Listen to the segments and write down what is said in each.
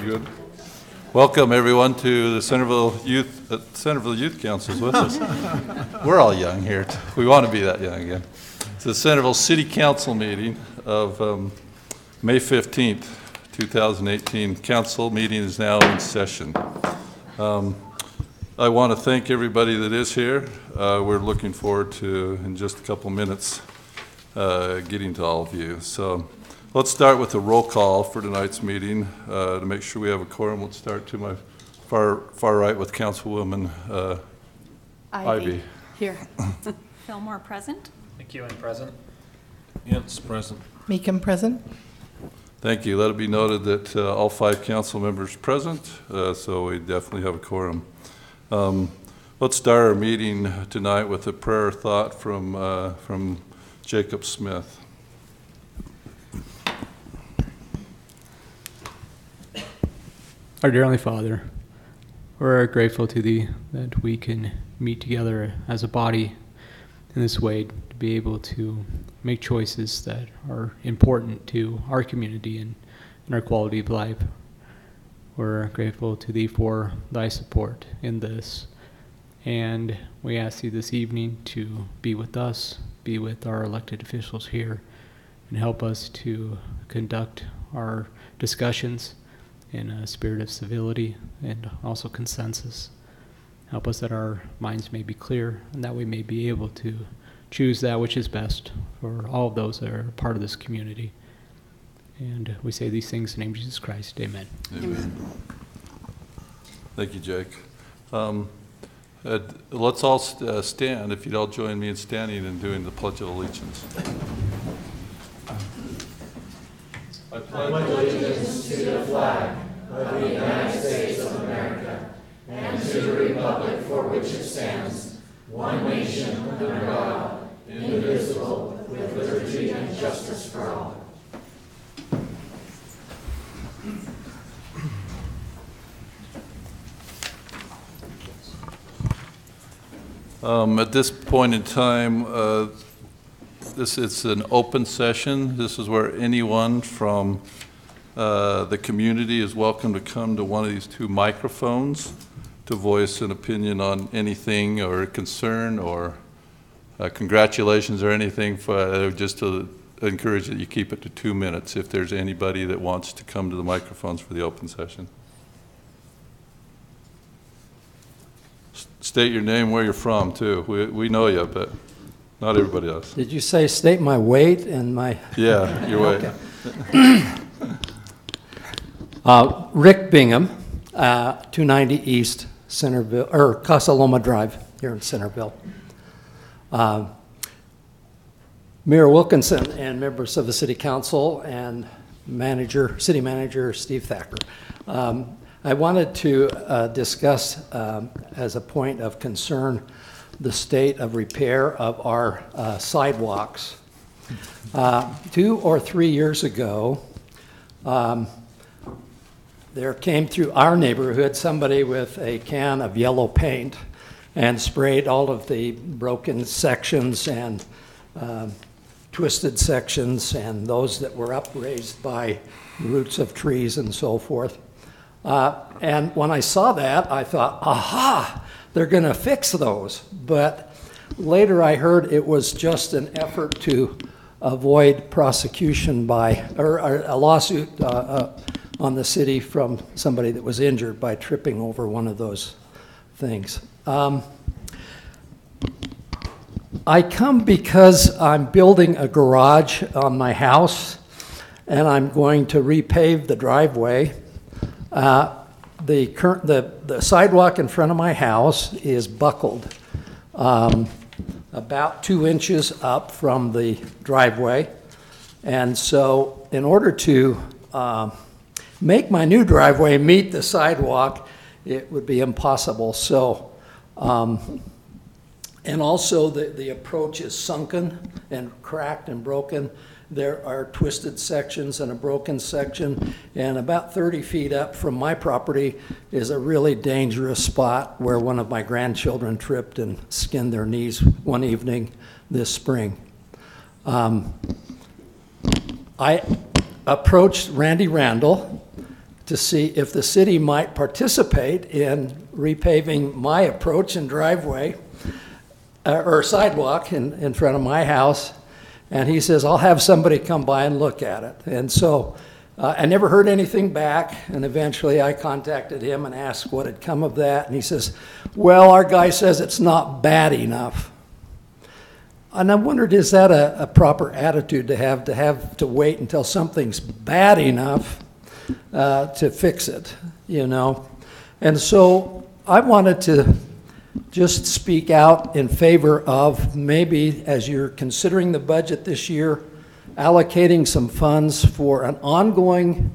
Good. Welcome everyone to the Centerville Youth Council's with us. We're all young here. We want to be that young again. It's the Centerville City Council meeting of May 15th, 2018. Council meeting is now in session. I want to thank everybody that is here. We're looking forward to, in just a couple minutes, getting to all of you. So let's start with a roll call for tonight's meeting to make sure we have a quorum. Let's start to my far right with Councilwoman Ivy. Here. Fillmore present. McEwen present. Yance present. Meekum present. Thank you. Let it be noted that all 5 council members present, so we definitely have a quorum. Let's start our meeting tonight with a prayer thought from Jacob Smith. Our dear Heavenly Father, we're grateful to Thee that we can meet together as a body in this way to be able to make choices that are important to our community and our quality of life. We're grateful to Thee for Thy support in this, and we ask Thee this evening to be with us, be with our elected officials here, and help us to conduct our discussions in a spirit of civility and also consensus. Help us that our minds may be clear and that we may be able to choose that which is best for all of those that are part of this community. And we say these things in the name of Jesus Christ. Amen. Amen. Thank you, Jake. Let's all stand, if you'd all join me in standing and doing the Pledge of Allegiance. I pledge allegiance to the flag of the United States of America and to the republic for which it stands, one nation under God, indivisible, with liberty and justice for all. At this point in time, it's an open session. This is where anyone from the community is welcome to come to one of these 2 microphones to voice an opinion on anything or concern or congratulations or anything. Just to encourage that you keep it to 2 minutes if there's anybody that wants to come to the microphones for the open session. State your name, where you're from, too. We know you, but not everybody else. Did you say state my weight and my... Yeah, your weight. Okay. Rick Bingham, 290 East Centerville, or Casa Loma Drive here in Centerville. Mayor Wilkinson and members of the City Council and City Manager Steve Thacker. I wanted to discuss as a point of concern the state of repair of our sidewalks. 2 or 3 years ago, there came through our neighborhood somebody with a can of yellow paint and sprayed all of the broken sections and twisted sections and those that were upraised by roots of trees and so forth. And when I saw that, I thought, aha, they're going to fix those. But later I heard it was just an effort to avoid prosecution or a lawsuit on the city from somebody that was injured by tripping over one of those things. I come because I'm building a garage on my house, and I'm going to repave the driveway. The sidewalk in front of my house is buckled about 2 inches up from the driveway, and so in order to make my new driveway meet the sidewalk, it would be impossible. So, and also the approach is sunken and cracked and broken. There are twisted sections and a broken section, and about 30 feet up from my property is a really dangerous spot where one of my grandchildren tripped and skinned their knees one evening this spring. I approached Randy Randall to to see if the city might participate in repaving my approach and driveway or sidewalk in front of my house. And he says, I'll have somebody come by and look at it. And so I never heard anything back. And eventually I contacted him and asked what had come of that. And he says, well, our guy says it's not bad enough. And I wondered, is that a proper attitude to have to wait until something's bad enough to fix it, you know? And so I wanted to just speak out in favor of maybe, as you're considering the budget this year, allocating some funds for an ongoing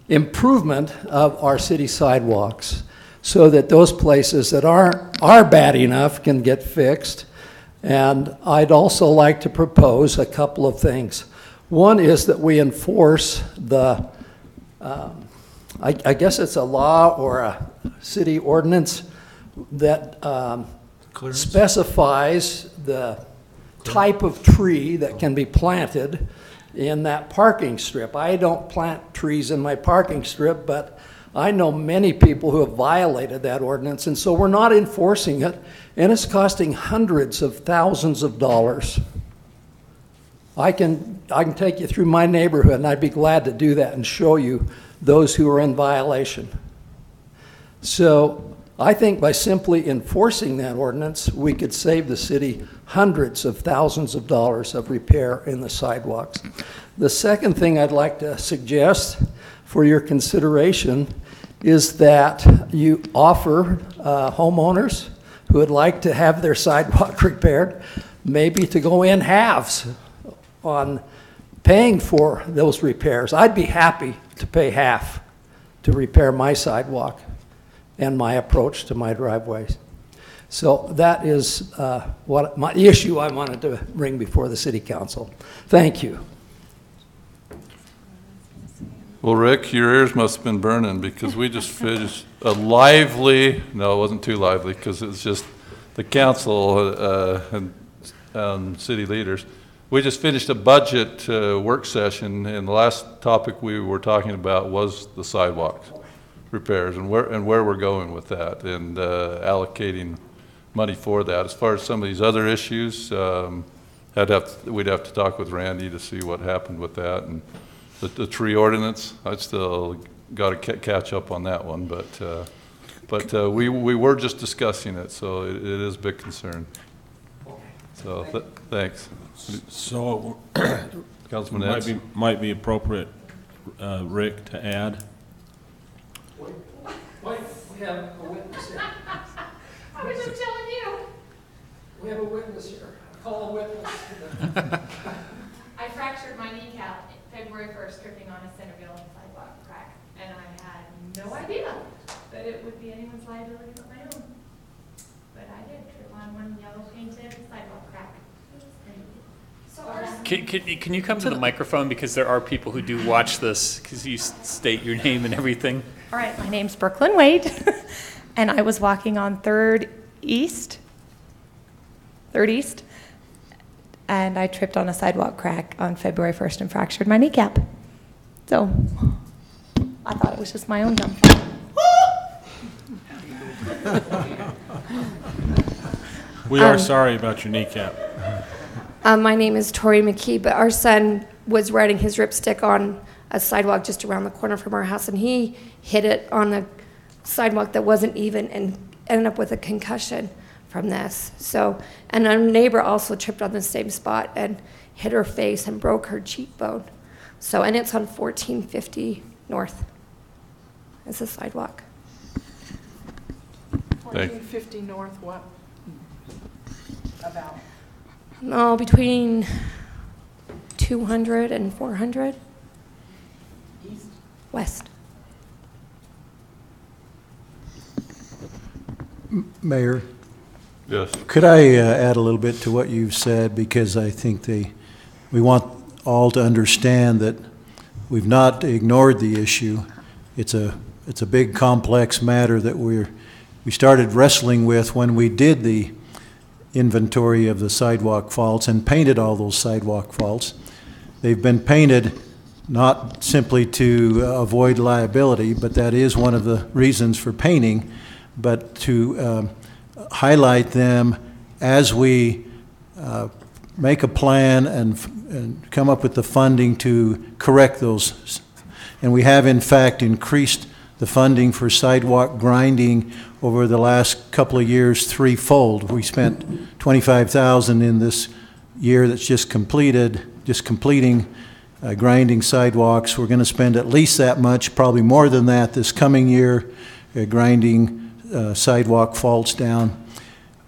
improvement of our city sidewalks so that those places that are bad enough can get fixed. And I'd also like to propose a couple of things. One is that we enforce the, I guess it's a law or a city ordinance that specifies the type of tree that can be planted in that parking strip. I don't plant trees in my parking strip, but I know many people who have violated that ordinance, and so we're not enforcing it, and it's costing hundreds of thousands of dollars. I can take you through my neighborhood, and I'd be glad to do that and show you those who are in violation. So I think by simply enforcing that ordinance, we could save the city hundreds of thousands of dollars of repair in the sidewalks. The second thing I'd like to suggest for your consideration is that you offer homeowners who would like to have their sidewalk repaired maybe to go in halves on paying for those repairs. I'd be happy to pay half to repair my sidewalk and my approach to my driveways. So that is what the issue I wanted to bring before the City Council. Thank you. Well, Rick, your ears must have been burning because we just finished a lively, no, it wasn't too lively because it was just the council and city leaders. We just finished a budget work session, and the last topic we were talking about was the sidewalks repairs and where we're going with that and allocating money for that. As far as some of these other issues, we'd have to talk with Randy to see what happened with that. And the tree ordinance, I still got to catch up on that one, but we were just discussing it, so it is a big concern. So thanks. So Councilman Eds? might be appropriate, Rick, to add. Wait, we have a witness here. I was just telling you. We have a witness here. Call a witness. I fractured my kneecap February 1st tripping on a Centerville sidewalk crack, and I had no idea that it would be anyone's liability but my own. But I did trip on one yellow painted sidewalk crack. Can you come to the microphone, because there are people who do watch this, because you state your name and everything. All right, my name's Brooklyn Wade, and I was walking on 3rd East, and I tripped on a sidewalk crack on February 1st and fractured my kneecap. So I thought it was just my own dumb fault. We are sorry about your kneecap. My name is Tori McKee, but our son was riding his ripstick on a sidewalk just around the corner from our house, and he hit it on a sidewalk that wasn't even and ended up with a concussion from this. So, and our neighbor also tripped on the same spot and hit her face and broke her cheekbone. So, and it's on 1450 North. It's a sidewalk. 1450 North, what? About? No, between 200 and 400. East? West. Mayor, Yes. could I add a little bit to what you've said, because I think we want all to understand that we've not ignored the issue. It's a big complex matter that we started wrestling with when we did the inventory of the sidewalk faults and painted all those sidewalk faults. They've been painted not simply to avoid liability, but that is one of the reasons for painting, but to highlight them as we make a plan and come up with the funding to correct those. And we have, in fact, increased the funding for sidewalk grinding over the last couple of years threefold. We spent $25,000 in this year that's just completing grinding sidewalks. We're going to spend at least that much, probably more than that, this coming year, grinding sidewalk faults down.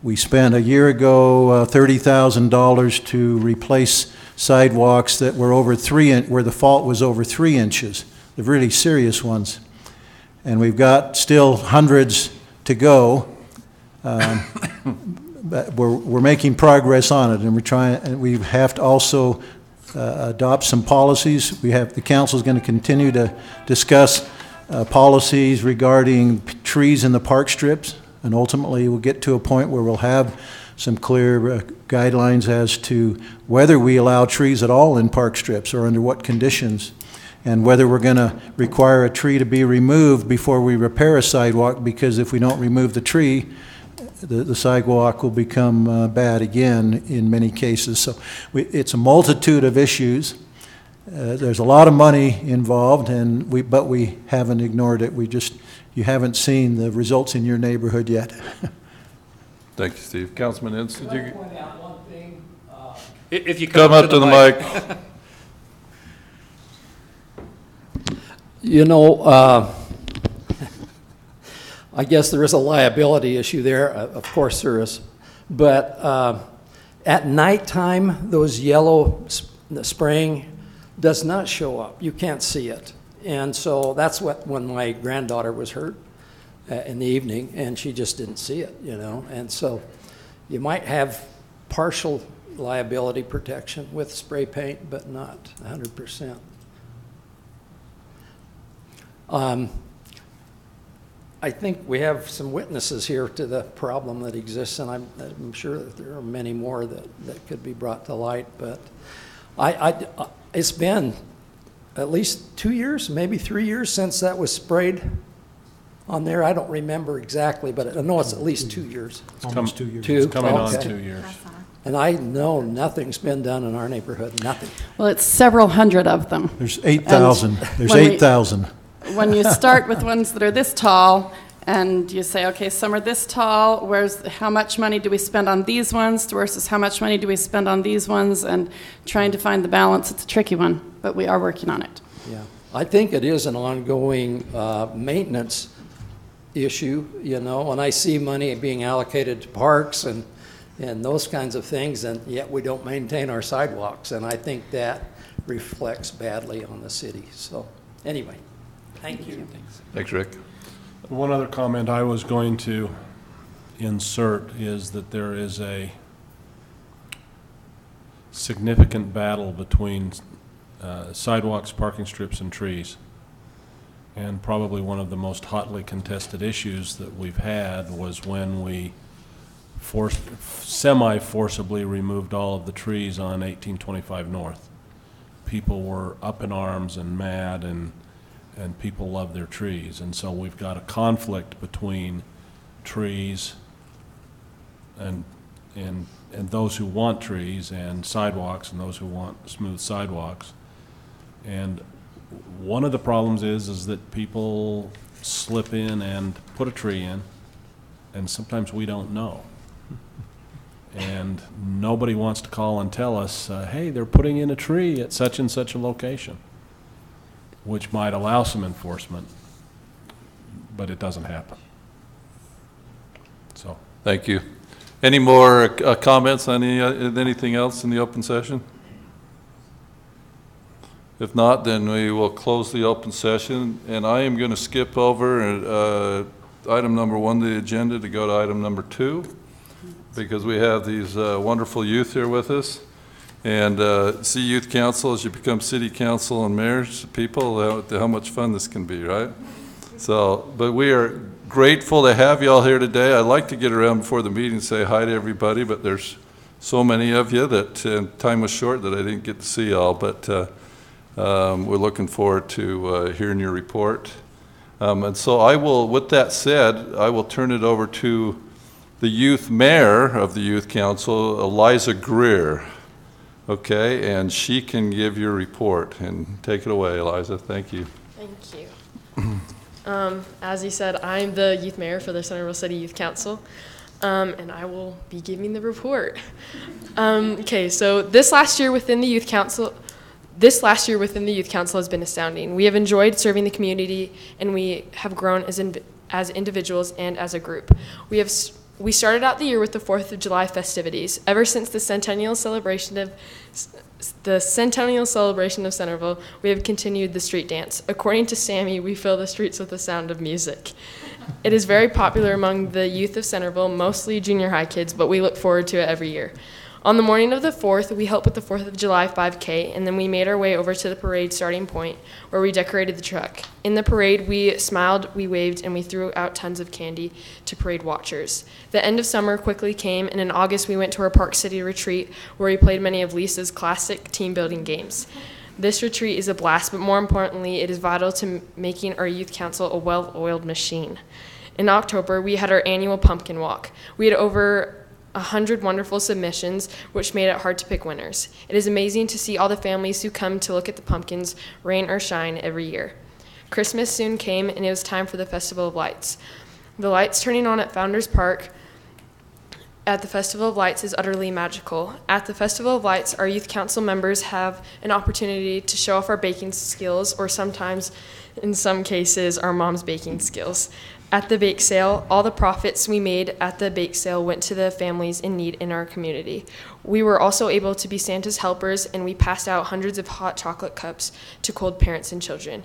We spent a year ago $30,000 to replace sidewalks that were over where the fault was over 3 inches, the really serious ones. And we've got still hundreds to go, but we're making progress on it, and we have to also adopt some policies. The council is going to continue to discuss policies regarding trees in the park strips, and ultimately we'll get to a point where we'll have some clear guidelines as to whether we allow trees at all in park strips or under what conditions, and whether we're going to require a tree to be removed before we repair a sidewalk, because if we don't remove the tree, the sidewalk will become bad again in many cases. So it's a multitude of issues. There's a lot of money involved, but we haven't ignored it. You haven't seen the results in your neighborhood yet. Thank you, Steve. Councilman Ince, did you point out one thing? If you come up to the mic? You know, I guess there is a liability issue there. Of course there is. But at nighttime, those yellow spraying does not show up. You can't see it. And so that's when my granddaughter was hurt in the evening, and she just didn't see it, you know. And so you might have partial liability protection with spray paint, but not 100%. I think we have some witnesses here to the problem that exists, and I'm sure that there are many more that could be brought to light. But it's been at least 2 years, maybe 3 years since that was sprayed on there. I don't remember exactly, but I know it's at least 2 years. Almost 2 years. Two? It's coming on Okay. 2 years. And I know nothing's been done in our neighborhood, nothing. Well, it's several hundred of them. There's 8,000. There's when we- 8,000. When you start with ones that are this tall, and you say, okay, some are this tall, how much money do we spend on these ones versus how much money do we spend on these ones, and trying to find the balance, it's a tricky one, but we are working on it. Yeah, I think it is an ongoing maintenance issue, you know, and I see money being allocated to parks and those kinds of things, and yet we don't maintain our sidewalks, and I think that reflects badly on the city. So anyway, thank you. Thanks, Rick. One other comment I was going to insert is that there is a significant battle between sidewalks, parking strips, and trees. And probably one of the most hotly contested issues that we've had was when we semi-forcibly removed all of the trees on 1825 North. People were up in arms and mad, and people love their trees. And so we've got a conflict between trees and those who want trees, and sidewalks and those who want smooth sidewalks. And one of the problems is that people slip in and put a tree in, and sometimes we don't know. And nobody wants to call and tell us, hey, they're putting in a tree at such and such a location, which might allow some enforcement, but it doesn't happen. So, Thank you. Any more comments on anything else in the open session? If not, then we will close the open session, and I am going to skip over item number 1 of the agenda to go to item number 2, because we have these wonderful youth here with us. And see youth council as you become city council and mayors, people, how much fun this can be, right? So, but we are grateful to have you all here today. I'd like to get around before the meeting and say hi to everybody, but there's so many of you that time was short that I didn't get to see you all. But We're looking forward to hearing your report. And so I will, with that said, I will turn it over to the youth mayor of the Youth Council, Eliza Greer. Okay, and she can give your report. And take it away, Eliza. Thank you. Thank you. As you said, I'm the youth mayor for the Centerville City Youth Council, and I will be giving the report. Okay, so this last year within the Youth Council has been astounding. We have enjoyed serving the community, and we have grown as individuals and as a group. We started out the year with the 4th of July festivities. Ever since the centennial celebration of Centerville, we have continued the street dance. According to Sammy, we fill the streets with the sound of music. It is very popular among the youth of Centerville, mostly junior high kids, but we look forward to it every year. On the morning of the 4th, we helped with the 4th of July 5K, and then we made our way over to the parade starting point, where we decorated the truck. In the parade, we smiled, we waved, and we threw out tons of candy to parade watchers. The end of summer quickly came, and in August, we went to our Park City retreat, where we played many of Lisa's classic team-building games. This retreat is a blast, but more importantly, it is vital to making our youth council a well-oiled machine. In October, we had our annual pumpkin walk. We had over 100 wonderful submissions, which made it hard to pick winners. It is amazing to see all the families who come to look at the pumpkins, rain or shine, every year. Christmas soon came, and it was time for the Festival of Lights. The lights turning on at Founders Park at the Festival of Lights is utterly magical. At the Festival of Lights, our youth council members have an opportunity to show off our baking skills, or sometimes, in some cases, our mom's baking skills. At the bake sale, all the profits we made at the bake sale went to the families in need in our community. We were also able to be Santa's helpers, and we passed out hundreds of hot chocolate cups to cold parents and children.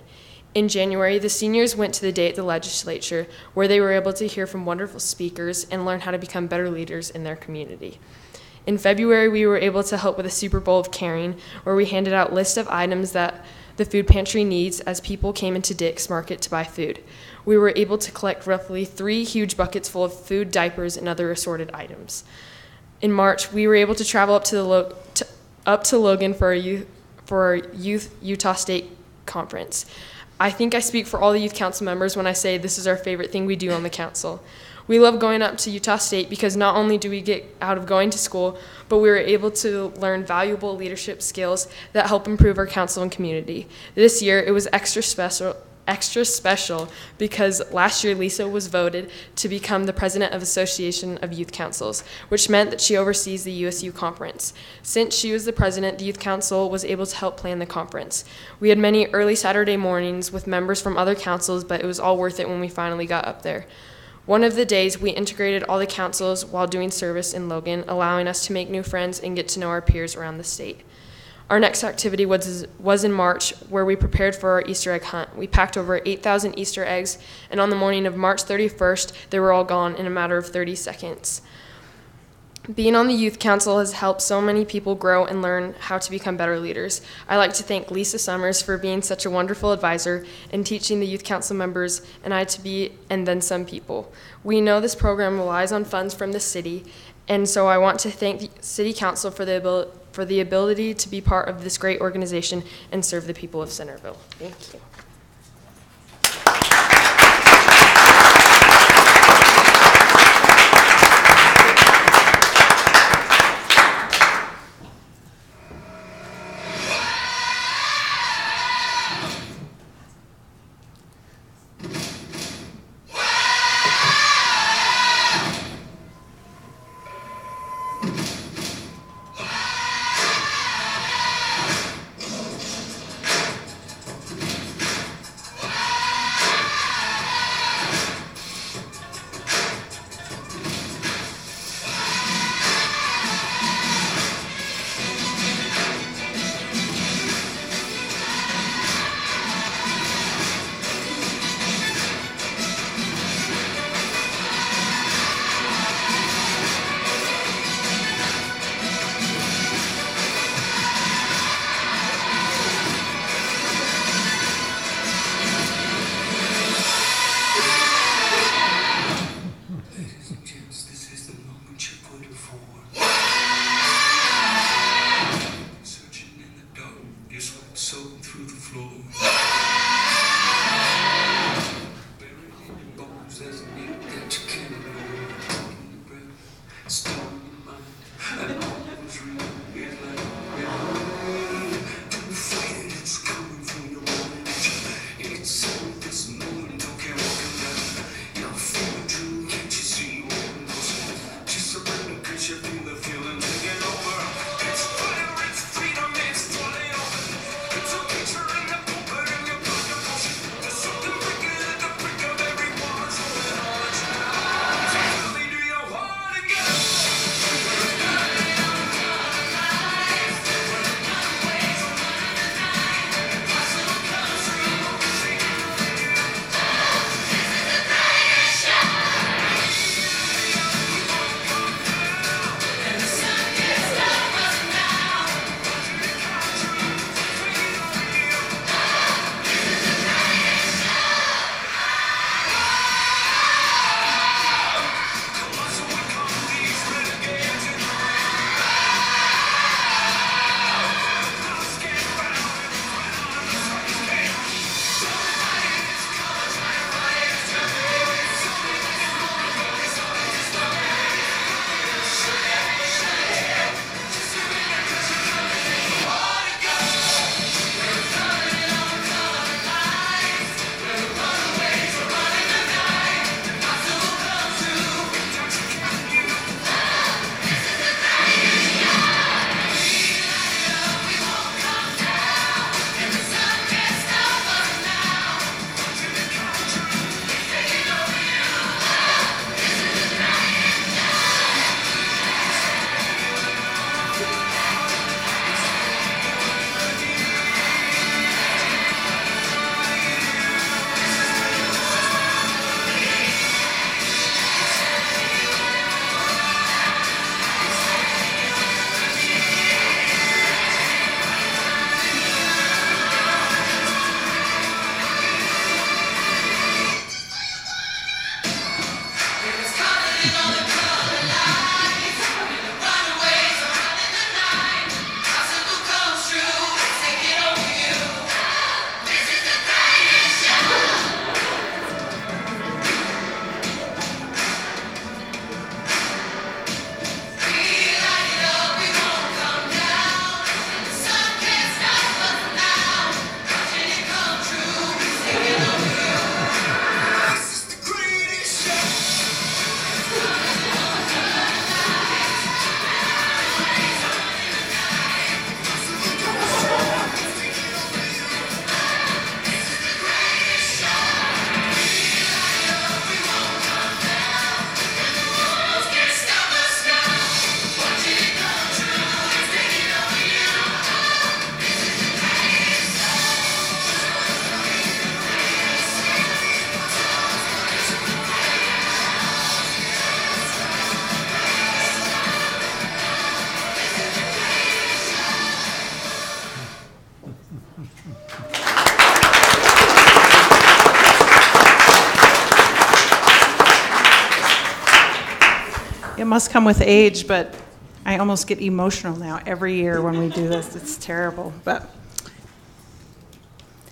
In January, the seniors went to the day at the legislature, where they were able to hear from wonderful speakers and learn how to become better leaders in their community. In February, we were able to help with a Super Bowl of Caring, where we handed out lists of items that the food pantry needs as people came into Dick's Market to buy food. We were able to collect roughly 3 huge buckets full of food, diapers, and other assorted items. In March, we were able to travel up to Logan for our Youth Utah State Conference. I think I speak for all the youth council members when I say this is our favorite thing we do on the council. We love going up to Utah State because not only do we get out of going to school, but we were able to learn valuable leadership skills that help improve our council and community. This year, it was extra special because last year Lisa was voted to become the president of Association of Youth Councils, which meant that she oversees the USU conference. Since she was the president, the Youth Council was able to help plan the conference. We had many early Saturday mornings with members from other councils, but it was all worth it when we finally got up there. One of the days, we integrated all the councils while doing service in Logan, allowing us to make new friends and get to know our peers around the state. Our next activity was in March, where we prepared for our Easter egg hunt. We packed over 8,000 Easter eggs, and on the morning of March 31st, they were all gone in a matter of 30 seconds. Being on the Youth Council has helped so many people grow and learn how to become better leaders. I'd like to thank Lisa Summers for being such a wonderful advisor and teaching the Youth Council members and I to be, and then some people. We know this program relies on funds from the city, and so I want to thank the City Council for the ability to be part of this great organization and serve the people of Centerville. Thank you. It must come with age, but I almost get emotional now every year when we do this. It's terrible, but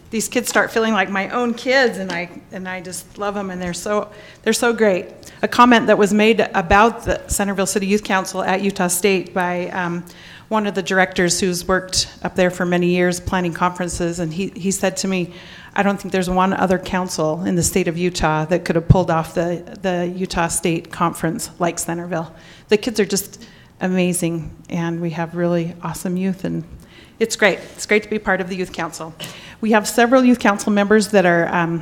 these kids start feeling like my own kids, and I just love them, and they're so great. A comment that was made about the Centerville City Youth Council at Utah State by one of the directors who's worked up there for many years planning conferences, and he said to me, I don't think there's one other council in the state of Utah that could have pulled off the Utah State Conference like Centerville. The kids are just amazing, and we have really awesome youth, and it's great. It's great to be part of the Youth Council. We have several Youth Council members that are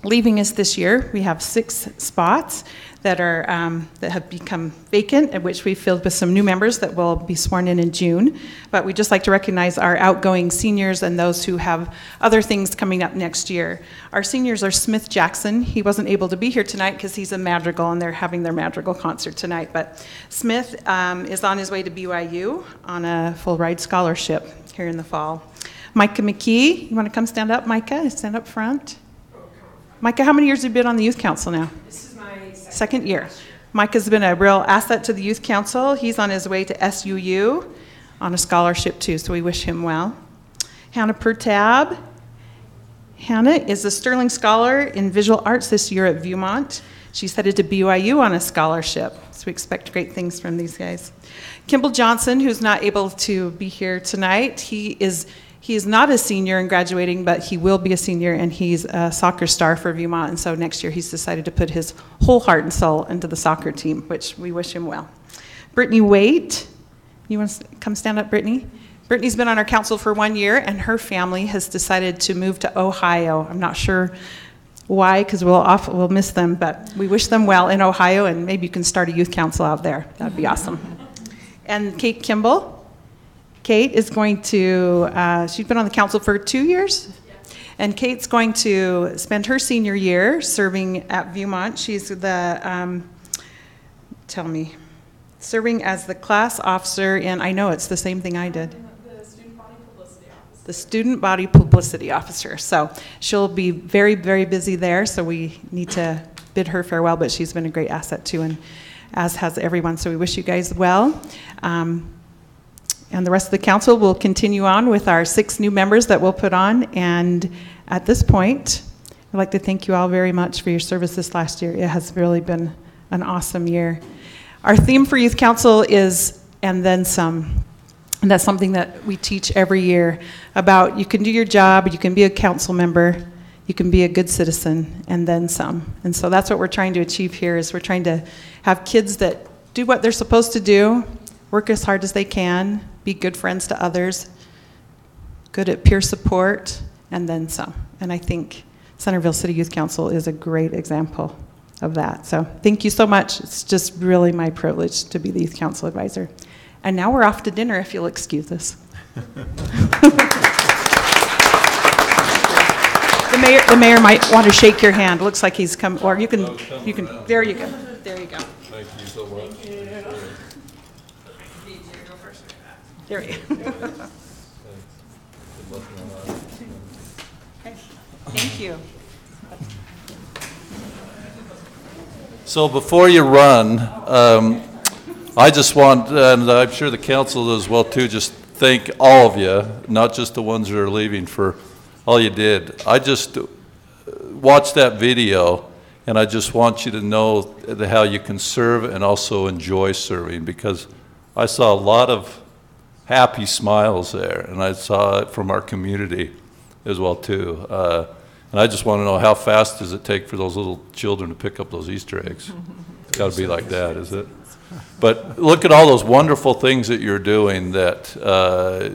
leaving us this year. We have 6 spots that have become vacant, and which we filled with some new members that will be sworn in June. But we'd just like to recognize our outgoing seniors and those who have other things coming up next year. Our seniors are Smith Jackson. He wasn't able to be here tonight because he's a madrigal, and they're having their madrigal concert tonight. But Smith is on his way to BYU on a full ride scholarship here in the fall. Micah McKee, you want to come stand up, Micah? Stand up front. Micah, how many years have you been on the Youth Council now? This is my second year. Micah's been a real asset to the Youth Council. He's on his way to SUU on a scholarship too, so we wish him well. Hannah Pertab. Hannah is a Sterling Scholar in Visual Arts this year at Viewmont. She's headed to BYU on a scholarship, so we expect great things from these guys. Kimball Johnson, who's not able to be here tonight, he is not a senior in graduating, but he will be a senior, and he's a soccer star for Viewmont, and so next year he's decided to put his whole heart and soul into the soccer team, which we wish him well. Brittany Waite, you want to come stand up, Brittany? Brittany's been on our council for 1 year, and her family has decided to move to Ohio. I'm not sure why, because we'll miss them, but we wish them well in Ohio, and maybe you can start a youth council out there. That'd be awesome. And Kate Kimball. Kate is going to, she's been on the council for 2 years? Yeah. And Kate's going to spend her senior year serving at Viewmont. She's serving as the class officer in, I know it's the same thing I did. The Student Body Publicity Officer. The Student Body Publicity Officer. So she'll be very, very busy there, so we need to bid her farewell, but she's been a great asset too, and as has everyone, so we wish you guys well. And the rest of the council will continue on with our 6 new members that we'll put on. And at this point, I'd like to thank you all very much for your service this last year. It has really been an awesome year. Our theme for Youth Council is, and then some. And that's something that we teach every year about you can do your job, you can be a council member, you can be a good citizen, and then some. And so that's what we're trying to achieve here, is we're trying to have kids that do what they're supposed to do, work as hard as they can, be good friends to others, good at peer support, and then some. And I think Centerville City Youth Council is a great example of that. So thank you so much. It's just really my privilege to be the Youth Council advisor. And now we're off to dinner, if you'll excuse us. The mayor might want to shake your hand. Looks like he's come, or you can, there you go. There you go. Thank you so much. There you go. Thank you. So before you run, I just want, and I'm sure the council does well too, just thank all of you, not just the ones that are leaving, for all you did. I just watched that video, and I just want you to know how you can serve and also enjoy serving, because I saw a lot of happy smiles there, and I saw it from our community as well too. And I just want to know, how fast does it take for those little children to pick up those Easter eggs? It's got to be like that, is it? But look at all those wonderful things that you're doing that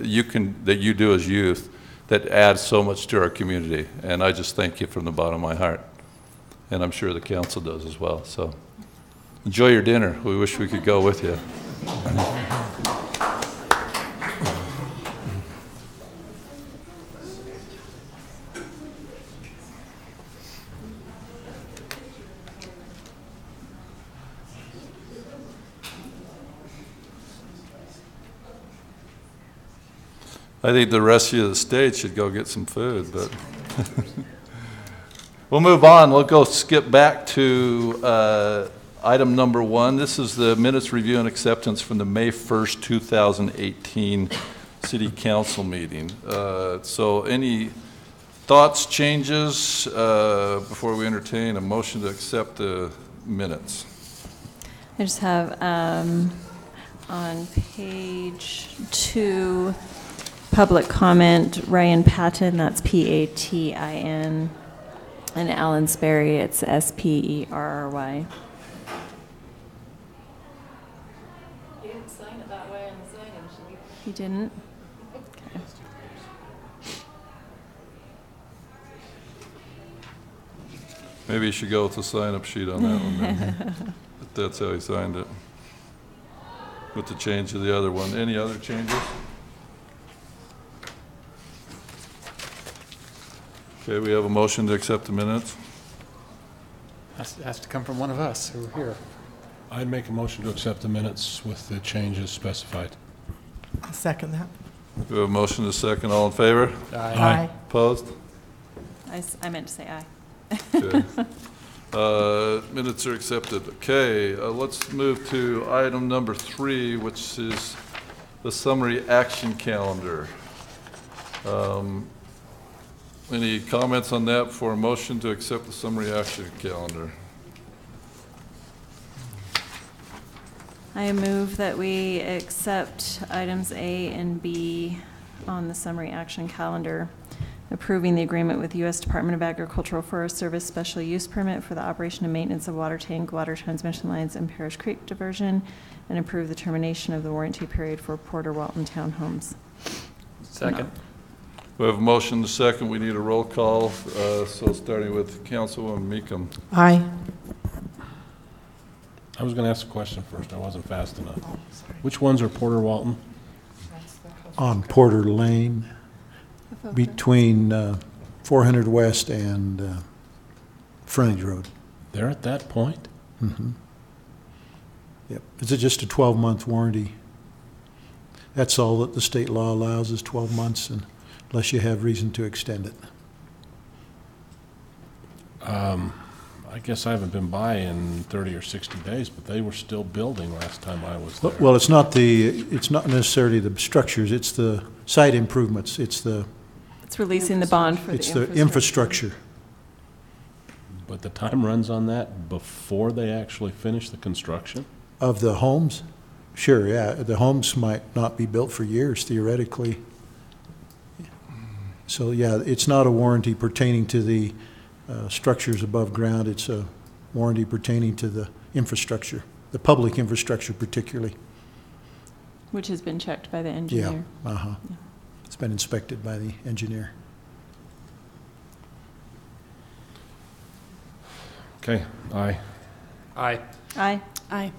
you do as youth that add so much to our community. And I just thank you from the bottom of my heart. And I'm sure the council does as well. So enjoy your dinner. We wish we could go with you. I think the rest of the state should go get some food, but we'll move on. We'll go skip back to Item number 1, this is the minutes review and acceptance from the May 1st, 2018 City Council meeting. So any thoughts, changes, before we entertain a motion to accept the minutes? I just have on page 2, public comment, Ryan Patton, that's Patin, and Alan Sperry, it's Sperry. You didn't sign it that way on the sign-in sheet. He didn't? Okay. Maybe you should go with the sign-up sheet on that one then. If that's how he signed it. With the change of the other one. Any other changes? Okay, we have a motion to accept the minutes. Has to come from one of us who are here. I'd make a motion to accept the minutes with the changes specified. I'll second that. We have a motion to second. All in favor? Aye. Opposed? I meant to say aye. Okay. Minutes are accepted. Okay, let's move to item number 3, which is the summary action calendar. Any comments on that for a motion to accept the summary action calendar? I move that we accept items A and B on the summary action calendar, approving the agreement with U.S. Department of Agricultural Forest Service special use permit for the operation and maintenance of water tank, water transmission lines, and Parish Creek diversion, and approve the termination of the warranty period for Porter Walton Townhomes. Second. We have a motion to second. We need a roll call. So starting with Councilwoman Meekum. Aye. I was going to ask a question first. I wasn't fast enough. Which ones are Porter Walton? On Porter Lane, between 400 West and Frontage Road. They're at that point? Mm-hmm. Yep. Is it just a 12-month warranty? That's all that the state law allows is 12 months, and unless you have reason to extend it. I guess I haven't been by in 30 or 60 days, but they were still building last time I was there. Well, it's not necessarily the structures, it's the site improvements, it's releasing the bond for the infrastructure. But the time runs on that before they actually finish the construction? Of the homes? Sure, yeah. The homes might not be built for years, theoretically. So, yeah, it's not a warranty pertaining to the structures above ground. It's a warranty pertaining to the infrastructure, the public infrastructure particularly. Which has been checked by the engineer. Yeah, uh-huh. Yeah. It's been inspected by the engineer. Okay, aye. Aye. Aye. Aye.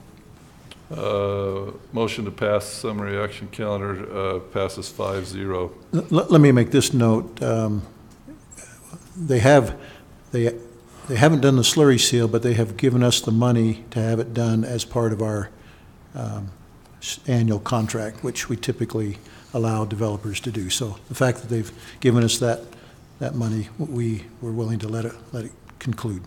Motion to pass summary action calendar passes 5-0. Let me make this note. They haven't done the slurry seal, but they have given us the money to have it done as part of our annual contract, which we typically allow developers to do. So the fact that they've given us that money, we were willing to let it conclude.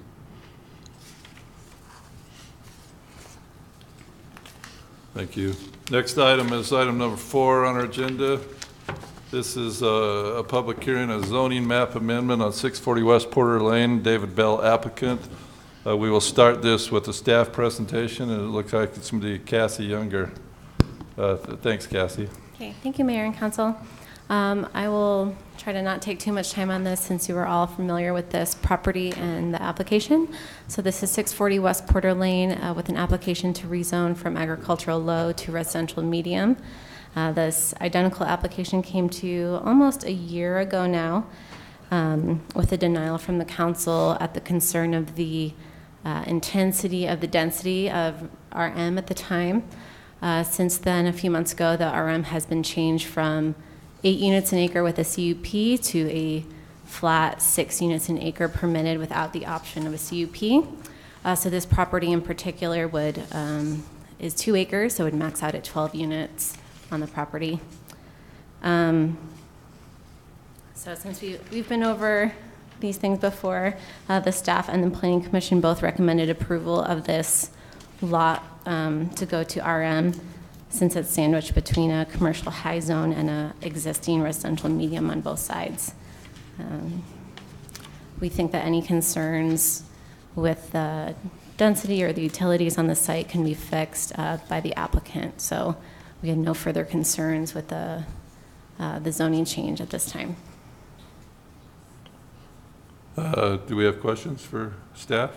Thank you. Next item is item number 4 on our agenda. This is a public hearing, a zoning map amendment on 640 West Porter Lane. David Bell, applicant. We will start this with a staff presentation, and it looks like it's going to be Cassie Younger. Thanks, Cassie. Okay, thank you, Mayor and Council. I will try to not take too much time on this since you are all familiar with this property and the application. So this is 640 West Porter Lane with an application to rezone from agricultural low to residential medium. This identical application came to you almost a year ago now with a denial from the council at the concern of the intensity of the density of RM at the time. Since then, a few months ago, the RM has been changed from 8 units an acre with a CUP to a flat 6 units an acre permitted without the option of a CUP. So this property in particular is 2 acres, so it would max out at 12 units on the property. So since we've been over these things before, the staff and the Planning Commission both recommended approval of this lot to go to RM, since it's sandwiched between a commercial high zone and a existing residential medium on both sides. We think that any concerns with the density or the utilities on the site can be fixed by the applicant. So we had no further concerns with the zoning change at this time. Do we have questions for staff?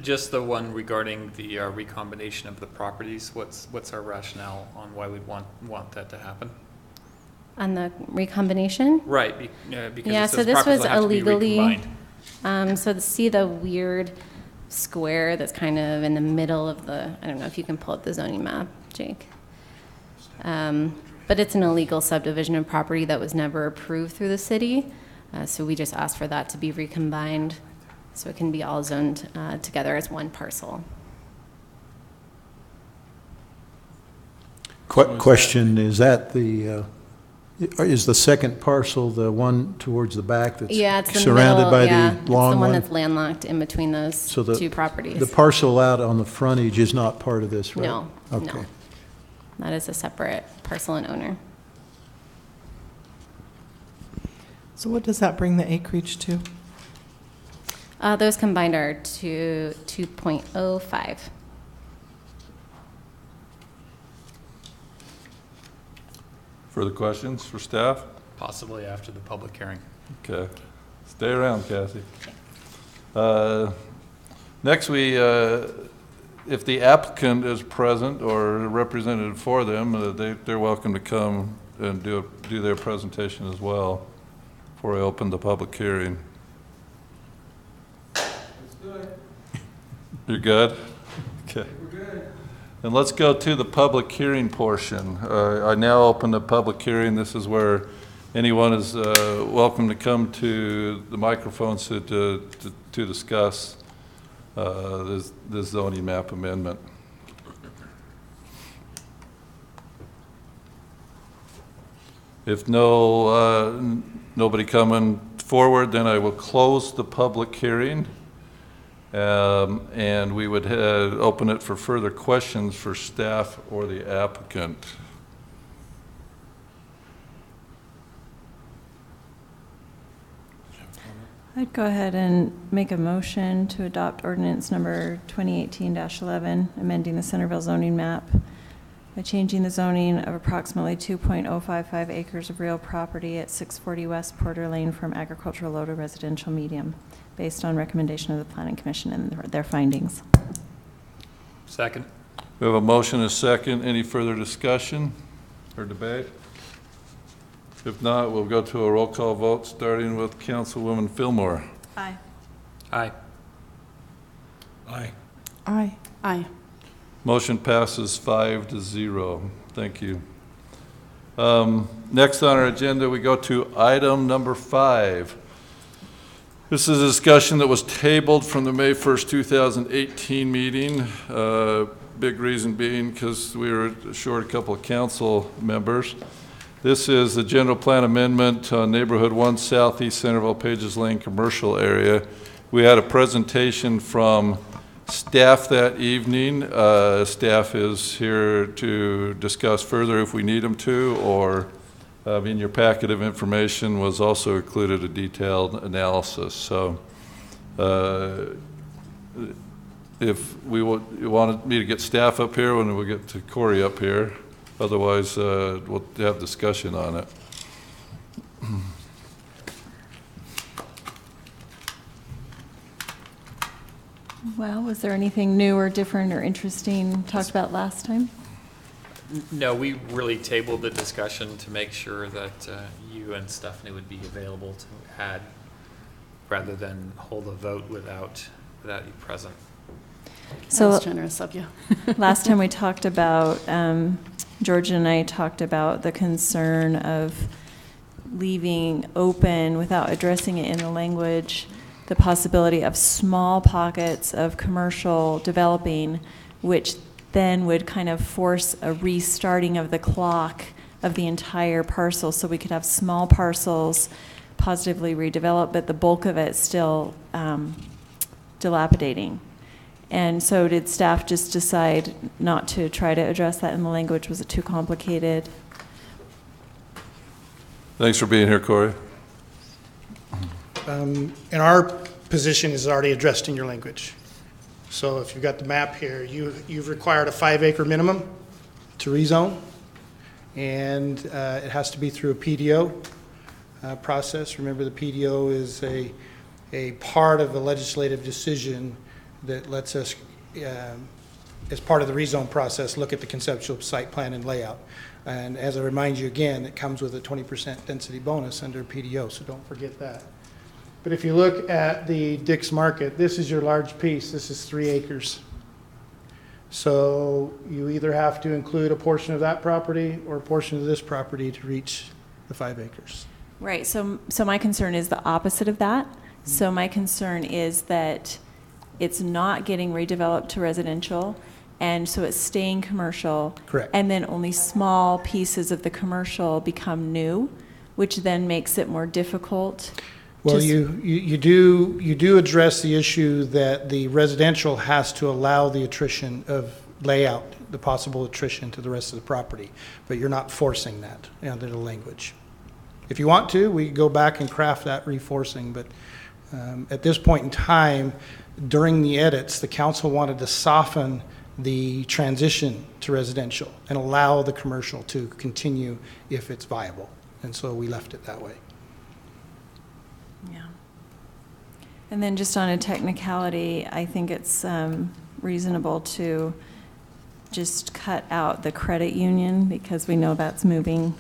Just the one regarding the recombination of the properties. What's our rationale on why we'd want that to happen? On the recombination? Right, because Yeah, it so says this properties was will have to be illegally, recombined. so to see the weird square that's kind of in the middle of the, I don't know if you can pull up the zoning map, Jake. But it's an illegal subdivision of property that was never approved through the city. So we just asked for that to be recombined so it can be all zoned together as one parcel. Question, is that is the second parcel the one towards the back that's Yeah, it's the surrounded middle, by yeah, the long it's the one one? that's landlocked in between those So two properties. The parcel out on the frontage is not part of this, right? No, Okay. no. That is a separate parcel and owner. So what does that bring the acreage to? Those combined are to 2.05. Further questions for staff? Possibly after the public hearing. Okay. Stay around, Cassie. Next, if the applicant is present or a representative for them, they're welcome to come and do their presentation as well before I open the public hearing. You're good? Okay. We're good. And let's go to the public hearing portion. I now open the public hearing. This is where anyone is welcome to come to the microphones to discuss this zoning map amendment. If nobody coming forward, then I will close the public hearing. And we would open it for further questions for staff or the applicant. I'd go ahead and make a motion to adopt ordinance number 2018-11, amending the Centerville zoning map by changing the zoning of approximately 2.055 acres of real property at 640 West Porter Lane from agricultural low to residential medium, based on recommendation of the Planning Commission and their findings. Second. We have a motion and a second. Any further discussion or debate? If not, we'll go to a roll call vote, starting with Councilwoman Fillmore. Aye. Aye. Aye. Aye. Aye. Motion passes 5-0. Thank you. Next on our agenda, we go to item number 5. This is a discussion that was tabled from the May 1st, 2018 meeting. Big reason being because we were short a couple of council members. This is the general plan amendment on Neighborhood 1 Southeast Centerville Pages Lane commercial area. We had a presentation from staff that evening. Staff is here to discuss further if we need them to, or in your packet of information was also included a detailed analysis. So if you wanted me to get staff up here, when we get to Corey up here. Otherwise, we'll have discussion on it. Well, was there anything new or different or interesting talked about last time? No, we really tabled the discussion to make sure that you and Stephanie would be available to add, rather than hold a vote without you present. So That's generous of you. last time we talked about, Georgia and I talked about the concern of leaving open, without addressing it in the language, the possibility of small pockets of commercial developing, which then would kind of force a restarting of the clock of the entire parcel. So we could have small parcels positively redeveloped, but the bulk of it still dilapidating. And so did staff just decide not to try to address that in the language? Was it too complicated? Thanks for being here, Corey. And our position is already addressed in your language. So if you've got the map here, you've required a 5-acre minimum to rezone, and it has to be through a PDO process. Remember, the PDO is a part of the legislative decision that lets us, as part of the rezone process, look at the conceptual site plan and layout. And as I remind you again, it comes with a 20% density bonus under PDO, so don't forget that. But if you look at the Dick's Market, this is your large piece. This is 3 acres. So you either have to include a portion of that property or a portion of this property to reach the 5 acres. Right, so my concern is the opposite of that. So my concern is that it's not getting redeveloped to residential, and so it's staying commercial. Correct. And then only small pieces of the commercial become new, which then makes it more difficult. Well, you do address the issue that the residential has to allow the attrition of layout, the possible attrition to the rest of the property, but you're not forcing that under the language. If you want to, we go back and craft that reforcing, but at this point in time, during the edits, the council wanted to soften the transition to residential and allow the commercial to continue if it's viable, and so we left it that way. Yeah. And then just on a technicality, I think it's reasonable to just cut out the credit union, because we know that's moving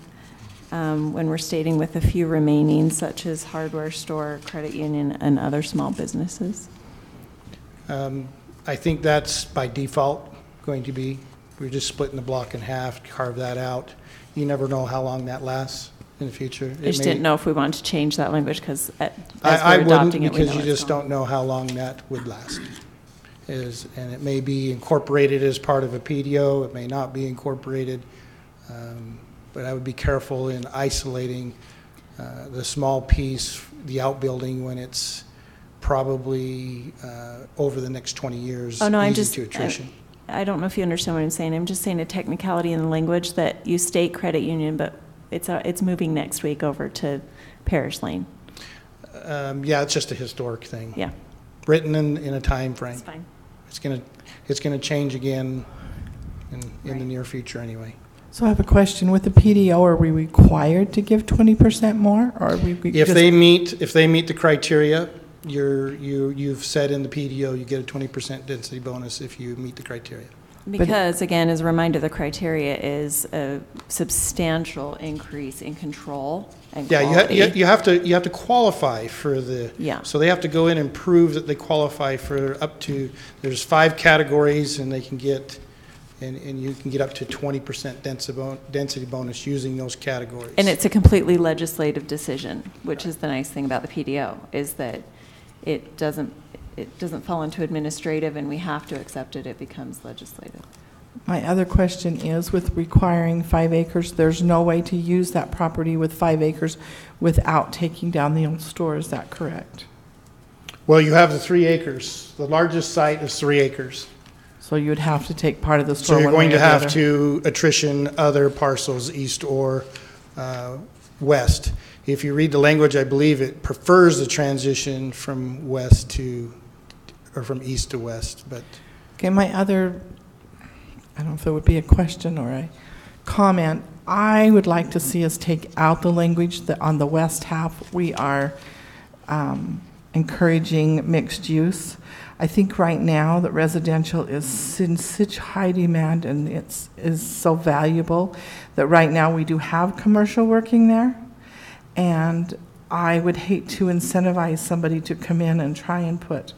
when we're stating with a few remaining, such as hardware store, credit union, and other small businesses. I think that's by default going to be, we're just splitting the block in half, carve that out. You never know how long that lasts in the future. I just didn't know if we wanted to change that language, because as I we're wouldn't, adopting it, we because know you it's just gone. don't know how long that would last. And it may be incorporated as part of a PDO, it may not be incorporated, but I would be careful in isolating the small piece, the outbuilding, when it's probably over the next 20 years, Oh, no, I'm easy just, to attrition. I don't know if you understand what I'm saying. I'm just saying a technicality in the language that you state credit union, but it's moving next week over to Parish Lane. Yeah, it's just a historic thing. Yeah. Written in a time frame. It's fine. It's gonna change again in the near future anyway. So I have a question. With the PDO, are we required to give 20% more, or are we If they meet the criteria, you've said in the PDO you get a 20% density bonus if you meet the criteria. Because, again, as a reminder, the criteria is a substantial increase in control and quality. Yeah, you have to qualify for the. Yeah. So they have to go in and prove that they qualify for up to. There's 5 categories, and they can get, and you can get up to 20% density bonus using those categories. And it's a completely legislative decision, which is the nice thing about the PDO, is that it doesn't fall into administrative, and we have to accept it. It becomes legislative. My other question is, with requiring 5 acres, there's no way to use that property with 5 acres without taking down the old store. Is that correct? Well, you have the 3 acres. The largest site is 3 acres. So you would have to take part of the store. So you're one way going to or the have other. to attrition other parcels east or west. If you read the language, I believe it prefers the transition from west to, or from east to west, but. Okay, my other, I don't know if it would be a question or a comment. I would like to see us take out the language that on the west half we are encouraging mixed use. I think right now that residential is in such high demand and is so valuable that right now we do have commercial working there. And I would hate to incentivize somebody to come in and try and put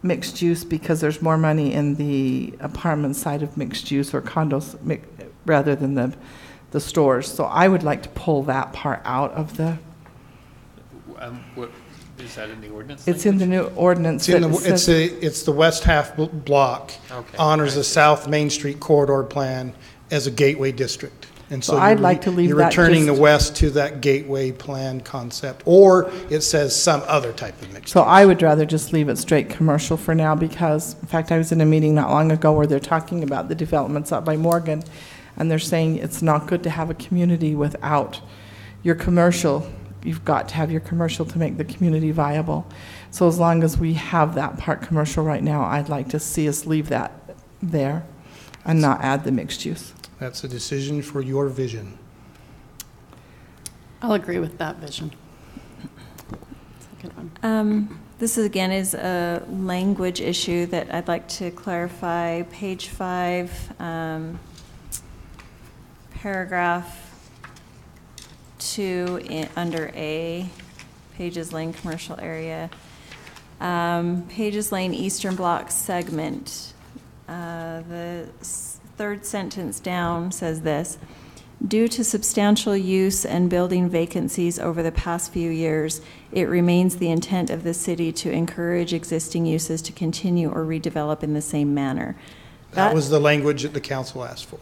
mixed use because there's more money in the apartment side of mixed use or condos rather than the stores. So I would like to pull that part out of the. What is that in the ordinance? It's in the new ordinance. It's the west half block. Okay. Honors the South Main Street corridor plan as a gateway district. And So I'd you're like to leave You're that returning the just- west to that gateway plan concept, or it says some other type of mixed So use. I would rather just leave it straight commercial for now because, in fact, I was in a meeting not long ago where they're talking about the developments up by Morgan, and they're saying it's not good to have a community without your commercial. You've got to have your commercial to make the community viable. So as long as we have that part commercial right now, I'd like to see us leave that there and not add the mixed use. That's a decision for your vision. I'll agree with that vision. It's a good one. This is, again, is a language issue that I'd like to clarify. Page 5, paragraph 2 under A, Pages Lane commercial area. Pages Lane Eastern Block segment. The third sentence down says this: due to substantial use and building vacancies over the past few years, it remains the intent of the city to encourage existing uses to continue or redevelop in the same manner. That was the language that the council asked for.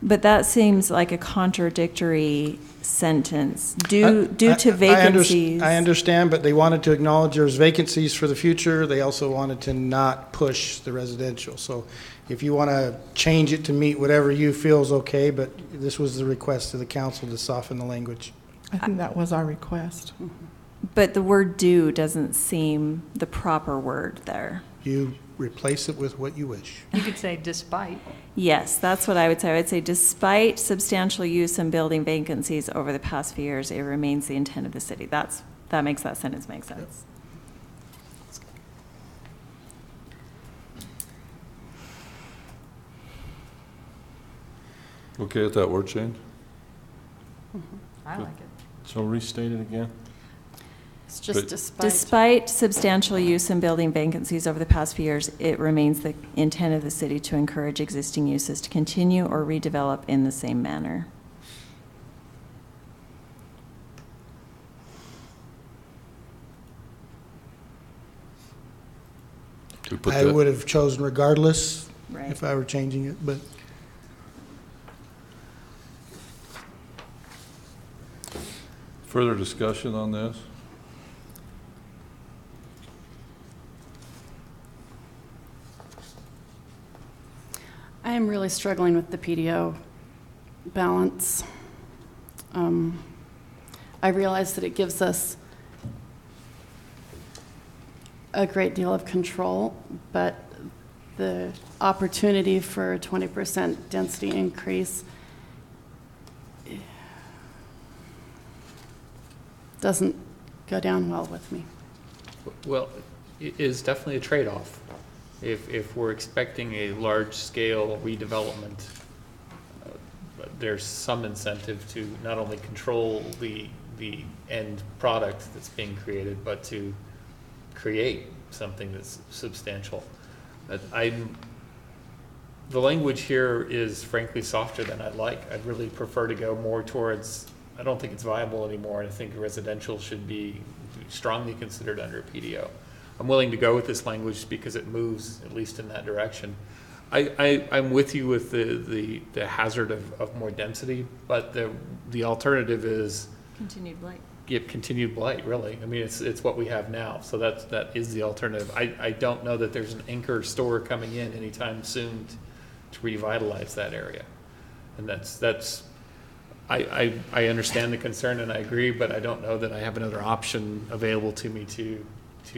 But that seems like a contradictory sentence. Due to vacancies. I understand, but they wanted to acknowledge there's vacancies for the future. They also wanted to not push the residential. So if you want to change it to meet whatever you feel is okay, but this was the request of the council to soften the language. I think that was our request. But the word due doesn't seem the proper word there. You replace it with what you wish. You could say despite. Yes, that's what I would say. I would say despite substantial use and building vacancies over the past few years, it remains the intent of the city. That makes that sentence make sense. Okay with that word change? I like it. So restate it again? It's just But- Despite substantial use and building vacancies over the past few years, it remains the intent of the city to encourage existing uses to continue or redevelop in the same manner. Do we put I that- would have chosen regardless Right. if I were changing it, but Further discussion on this? I am really struggling with the PDO balance. I realize that it gives us a great deal of control, but the opportunity for a 20% density increase doesn't go down well with me. Well, it is definitely a trade-off. If we're expecting a large-scale redevelopment, there's some incentive to not only control the end product that's being created, but to create something that's substantial. The language here is frankly softer than I'd like. I'd really prefer to go more towards, I don't think it's viable anymore, and I think residential should be strongly considered under a PDO. I'm willing to go with this language because it moves at least in that direction. I'm with you with the hazard of more density, but the alternative is Continued blight. continued blight, really. I mean, it's what we have now, so that is the alternative. I don't know that there's an anchor store coming in anytime soon to revitalize that area, and I understand the concern and I agree, but I don't know that I have another option available to me to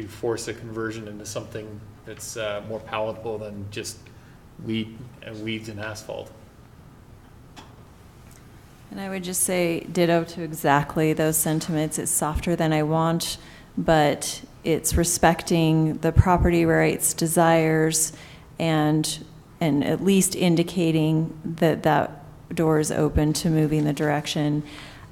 force a conversion into something that's more palatable than just weeds and asphalt. And I would just say ditto to exactly those sentiments. It's softer than I want, but it's respecting the property rights, desires, and at least indicating that door is open to moving the direction.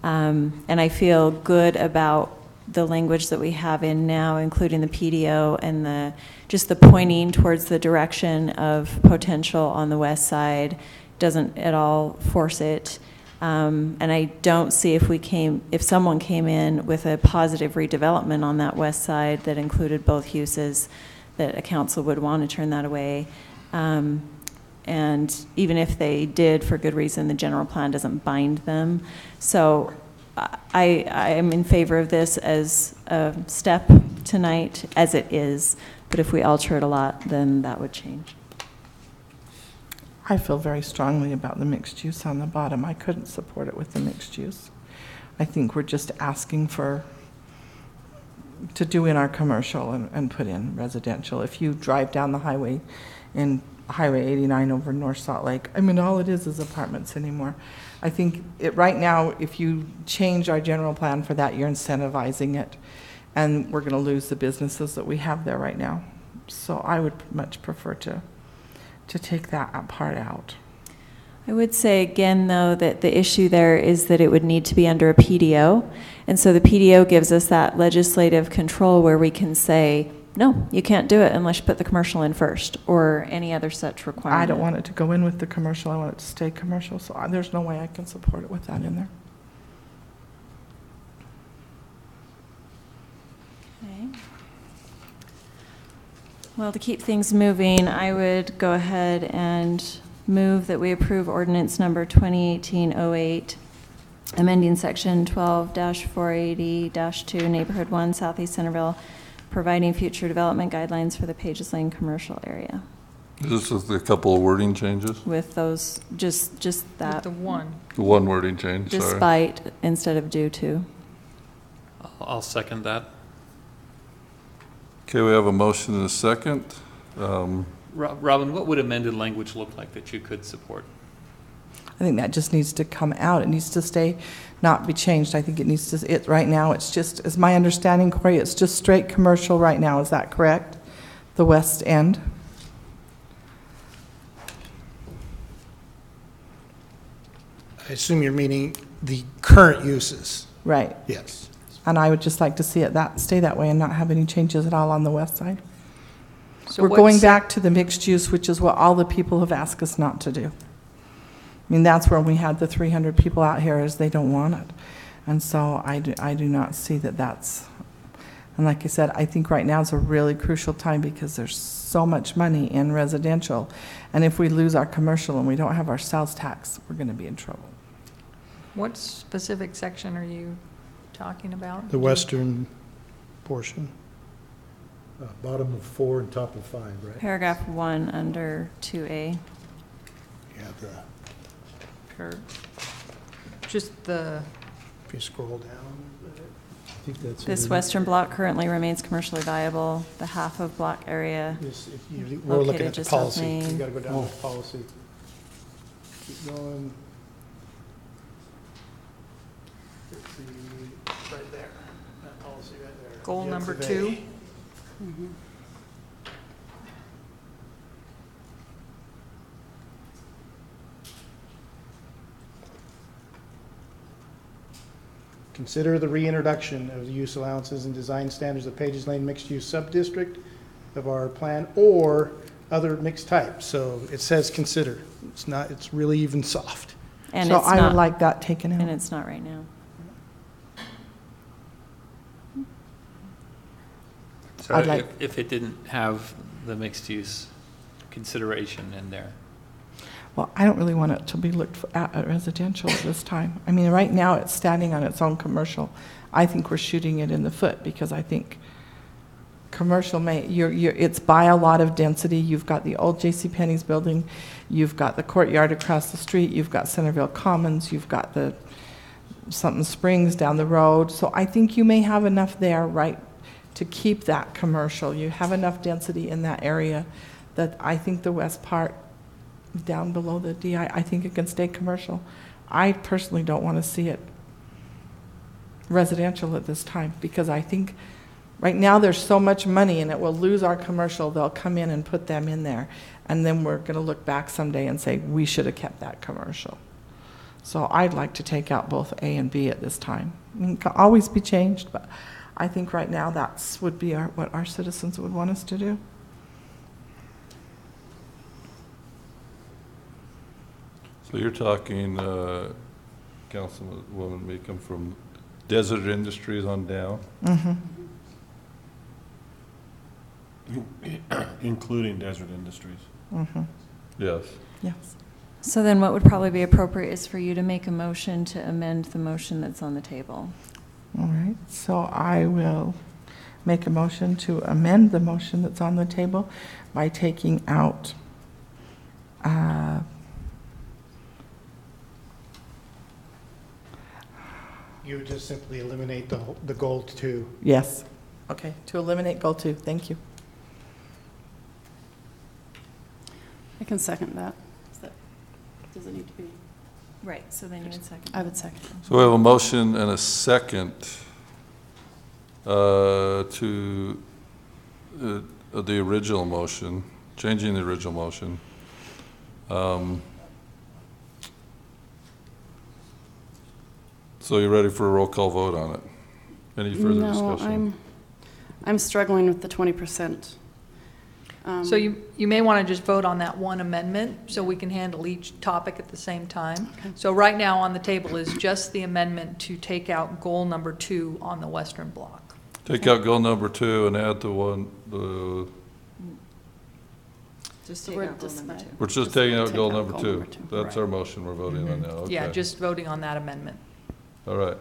And I feel good about the language that we have in now, including the PDO and just the pointing towards the direction of potential on the west side doesn't at all force it. And I don't see if someone came in with a positive redevelopment on that west side that included both uses, that a council would want to turn that away. And even if they did for good reason, the general plan doesn't bind them. So I am in favor of this as a step tonight, as it is. But if we alter it a lot, then that would change. I feel very strongly about the mixed use on the bottom. I couldn't support it with the mixed use. I think we're just asking to do in our commercial and put in residential. If you drive down the highway in Highway 89 over North Salt Lake, I mean, all it is apartments anymore. I think right now, if you change our general plan for that, you're incentivizing it, and we're going to lose the businesses that we have there right now. So I would much prefer to take that part out. I would say again, though, that the issue there is that it would need to be under a PDO. And so the PDO gives us that legislative control where we can say, no, you can't do it unless you put the commercial in first, or any other such requirement. I don't want it to go in with the commercial. I want it to stay commercial. So there's no way I can support it with that in there. Okay. Well, to keep things moving, I would go ahead and move that we approve ordinance number 2018-08, amending section 12-480-2, Neighborhood 1, Southeast Centerville, providing future development guidelines for the Pages Lane commercial area. This is a couple of wording changes? With those, just that. The one. The one wording change, sorry. Despite instead of due to. I'll second that. Okay, we have a motion and a second. Robin, what would amended language look like that you could support? I think that just needs to come out. It needs to stay, not be changed. I think it needs to, right now, it's just, as my understanding, Corey, it's just straight commercial right now. Is that correct? The west end? I assume you're meaning the current uses. Right. Yes. And I would just like to see it stay that way and not have any changes at all on the west side. So we're going back to the mixed use, which is what all the people have asked us not to do. I mean, that's where we had the 300 people out here, is they don't want it. And so I do not see that that's, and like I said, I think right now is a really crucial time because there's so much money in residential. And if we lose our commercial and we don't have our sales tax, we're going to be in trouble. What specific section are you talking about? The western portion. Bottom of 4 and top of 5, right? Paragraph 1 under 2A. Yeah, Just the. if you scroll down. I think that's This western block currently remains commercially viable. The half of block area We're looking located at the just off policy. Main. You gotta go down to the policy. Keep going. Right there, that policy right there. Goal Yes, number of A. 2. Consider the reintroduction of the use allowances and design standards of Pages Lane mixed-use sub-district of our plan or other mixed types. So it says consider. It's not, it's really even soft. And so it's I not, would like that taken out. and it's not right now. So I'd like- if it didn't have the mixed use consideration in there. Well, I don't really want it to be looked at residential at this time. I mean, right now it's standing on its own commercial. I think we're shooting it in the foot because I think commercial it's by a lot of density. You've got the old JCPenney's building, you've got the courtyard across the street, you've got Centerville Commons, you've got the something Springs down the road. So I think you may have enough there, right, to keep that commercial. You have enough density in that area that I think the west part down below the DI, I think it can stay commercial. I personally don't want to see it residential at this time because I think right now there's so much money and it will lose our commercial. They'll come in and put them in there. And then we're going to look back someday and say, we should have kept that commercial. So I'd like to take out both A and B at this time. I mean, it can always be changed, but I think right now that's would be what our citizens would want us to do. So you're talking, Councilwoman Meekum, from Desert Industries on down? Mm-hmm. Including Desert Industries. Mm-hmm. Yes. Yes. So then what would probably be appropriate is for you to make a motion to amend the motion that's on the table. All right, so I will make a motion to amend the motion that's on the table by taking out You would just simply eliminate the goal 2. yes. Okay, to eliminate goal 2, thank you. I can second that. Does it need to be? Right, so then you would second. I would second. So we have a motion and a second to the original motion, changing the original motion. So you're ready for a roll call vote on it? Any further discussion? I'm struggling with the 20%. So you may want to just vote on that one amendment, so we can handle each topic at the same time. Okay. So right now on the table is just the amendment to take out goal number 2 on the western block. Take out goal number 2 and add the Just So take we're out goal number just- 2. we're just taking out take goal out number goal 2. number 2. That's our motion we're voting on now, okay. Yeah, just voting on that amendment. All right.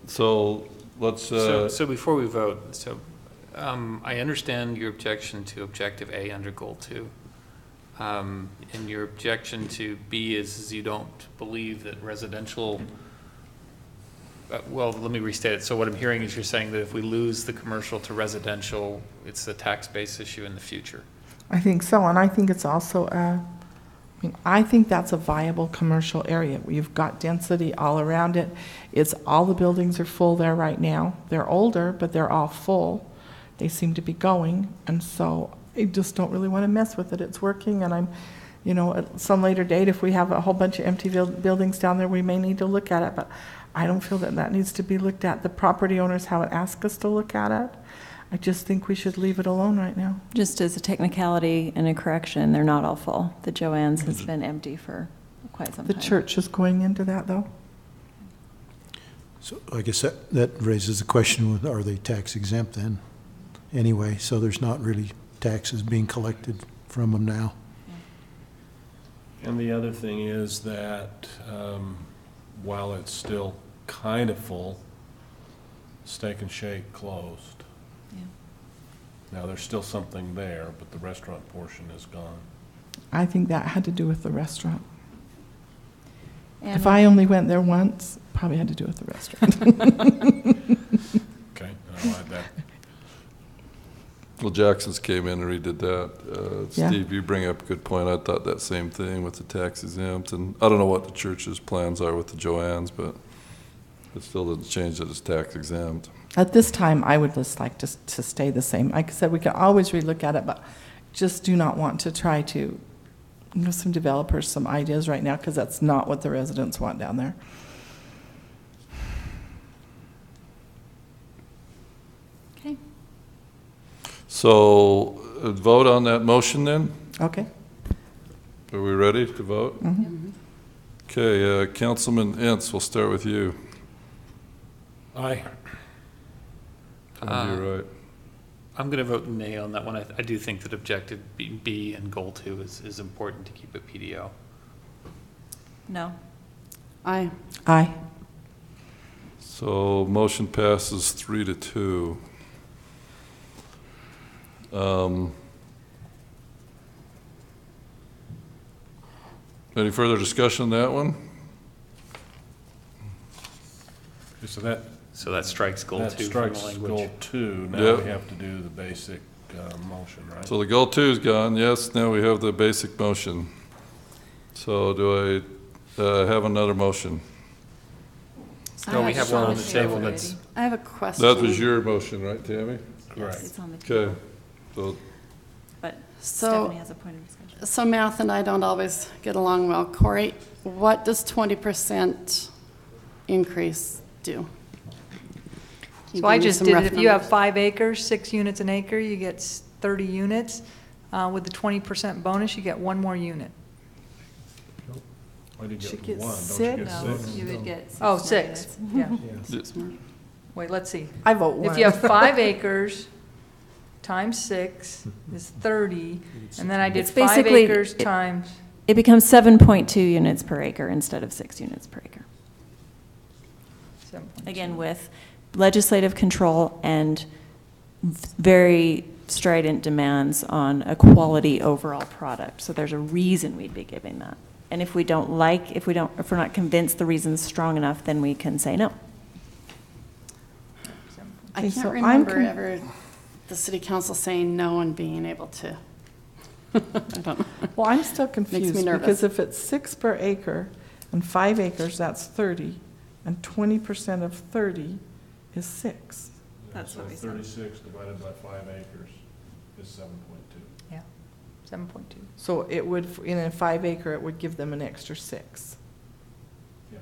So let's, So before we vote, I understand your objection to objective A under goal 2. And your objection to B is you don't believe that residential, well, let me restate it. So what I'm hearing is you're saying that if we lose the commercial to residential, it's a tax-based issue in the future. I think so, and I think it's also I think that's a viable commercial area. You've got density all around it. All the buildings are full there right now. They're older, but they're all full. They seem to be going, and so I just don't really want to mess with it. It's working, and at some later date, if we have a whole bunch of empty buildings down there, we may need to look at it, but I don't feel that needs to be looked at. The property owners haven't asked us to look at it. I just think we should leave it alone right now. Just as a technicality and a correction, they're not all full. The Joanne's has been empty for quite some The time. church is going into that, though. So I guess that raises the question, are they tax exempt then? Anyway, so there's not really taxes being collected from them now. And the other thing is that while it's still kind of full, Steak and Shake closed. Yeah. Now, there's still something there, but the restaurant portion is gone. I think that had to do with the restaurant. And If I only went there once, probably had to do with the restaurant. Okay, I'll add that. well, Jackson's came in and redid that. Yeah. Steve, you bring up a good point. I thought that same thing with the tax exempt, and I don't know what the church's plans are with the Joanne's, but it still doesn't change that it's tax exempt. At this time, I would just like to stay the same. Like I said, we can always relook at it, but just do not want to try to give some developers some ideas right now, because that's not what the residents want down there. Okay. So vote on that motion then? Okay. Are we ready to vote? Mm-hmm. Okay, Councilman Ince, we'll start with you. Aye. You're right. I'm going to vote nay on that one. I do think that objective B and goal 2 is important to keep at PDO. No. Aye. Aye. So motion passes 3-2. Any further discussion on that one? Okay, So that strikes goal 2 that from the strikes language. goal 2. Now Yep. we have to do the basic motion, right? So the goal 2 is gone, yes, now we have the basic motion. So do I have another motion? No, we have one on the table that's, I have a question. That was your motion, right, Tammy? Yes, it's on the table. Okay, so But So- Stephanie has a point of discussion. So math and I don't always get along well. Corey, what does 20% increase do? So I give me just some did rough it. If you have numbers. 5 acres, 6 units an acre, you get 30 units. With the 20% bonus, you get 1 more unit. Why do you She get gets 1? Don't six. you get No, 6? you would get 6. Oh, more 6, units. yeah. Wait, let's see. I vote 1. If you have 5 acres, times 6 is 30, and then I did It's 5 basically- acres times, It becomes 7.2 units per acre instead of 6 units per acre. 7.2. Again, with legislative control and very strident demands on a quality overall product. So there's a reason we'd be giving that. And if we don't like, if we're not convinced the reason's strong enough, then we can say no. I Okay, can't so I'm remember con- ever the city council saying no and being able to. I don't know. Well, I'm still Makes me confused, nervous. because if it's 6 per acre and 5 acres, that's 30, and 20% of 30 is 6. That's what we said. 36 divided by 5 acres is 7.2. Yeah, 7.2. So it would, in a 5 acre, it would give them an extra 6. Yeah,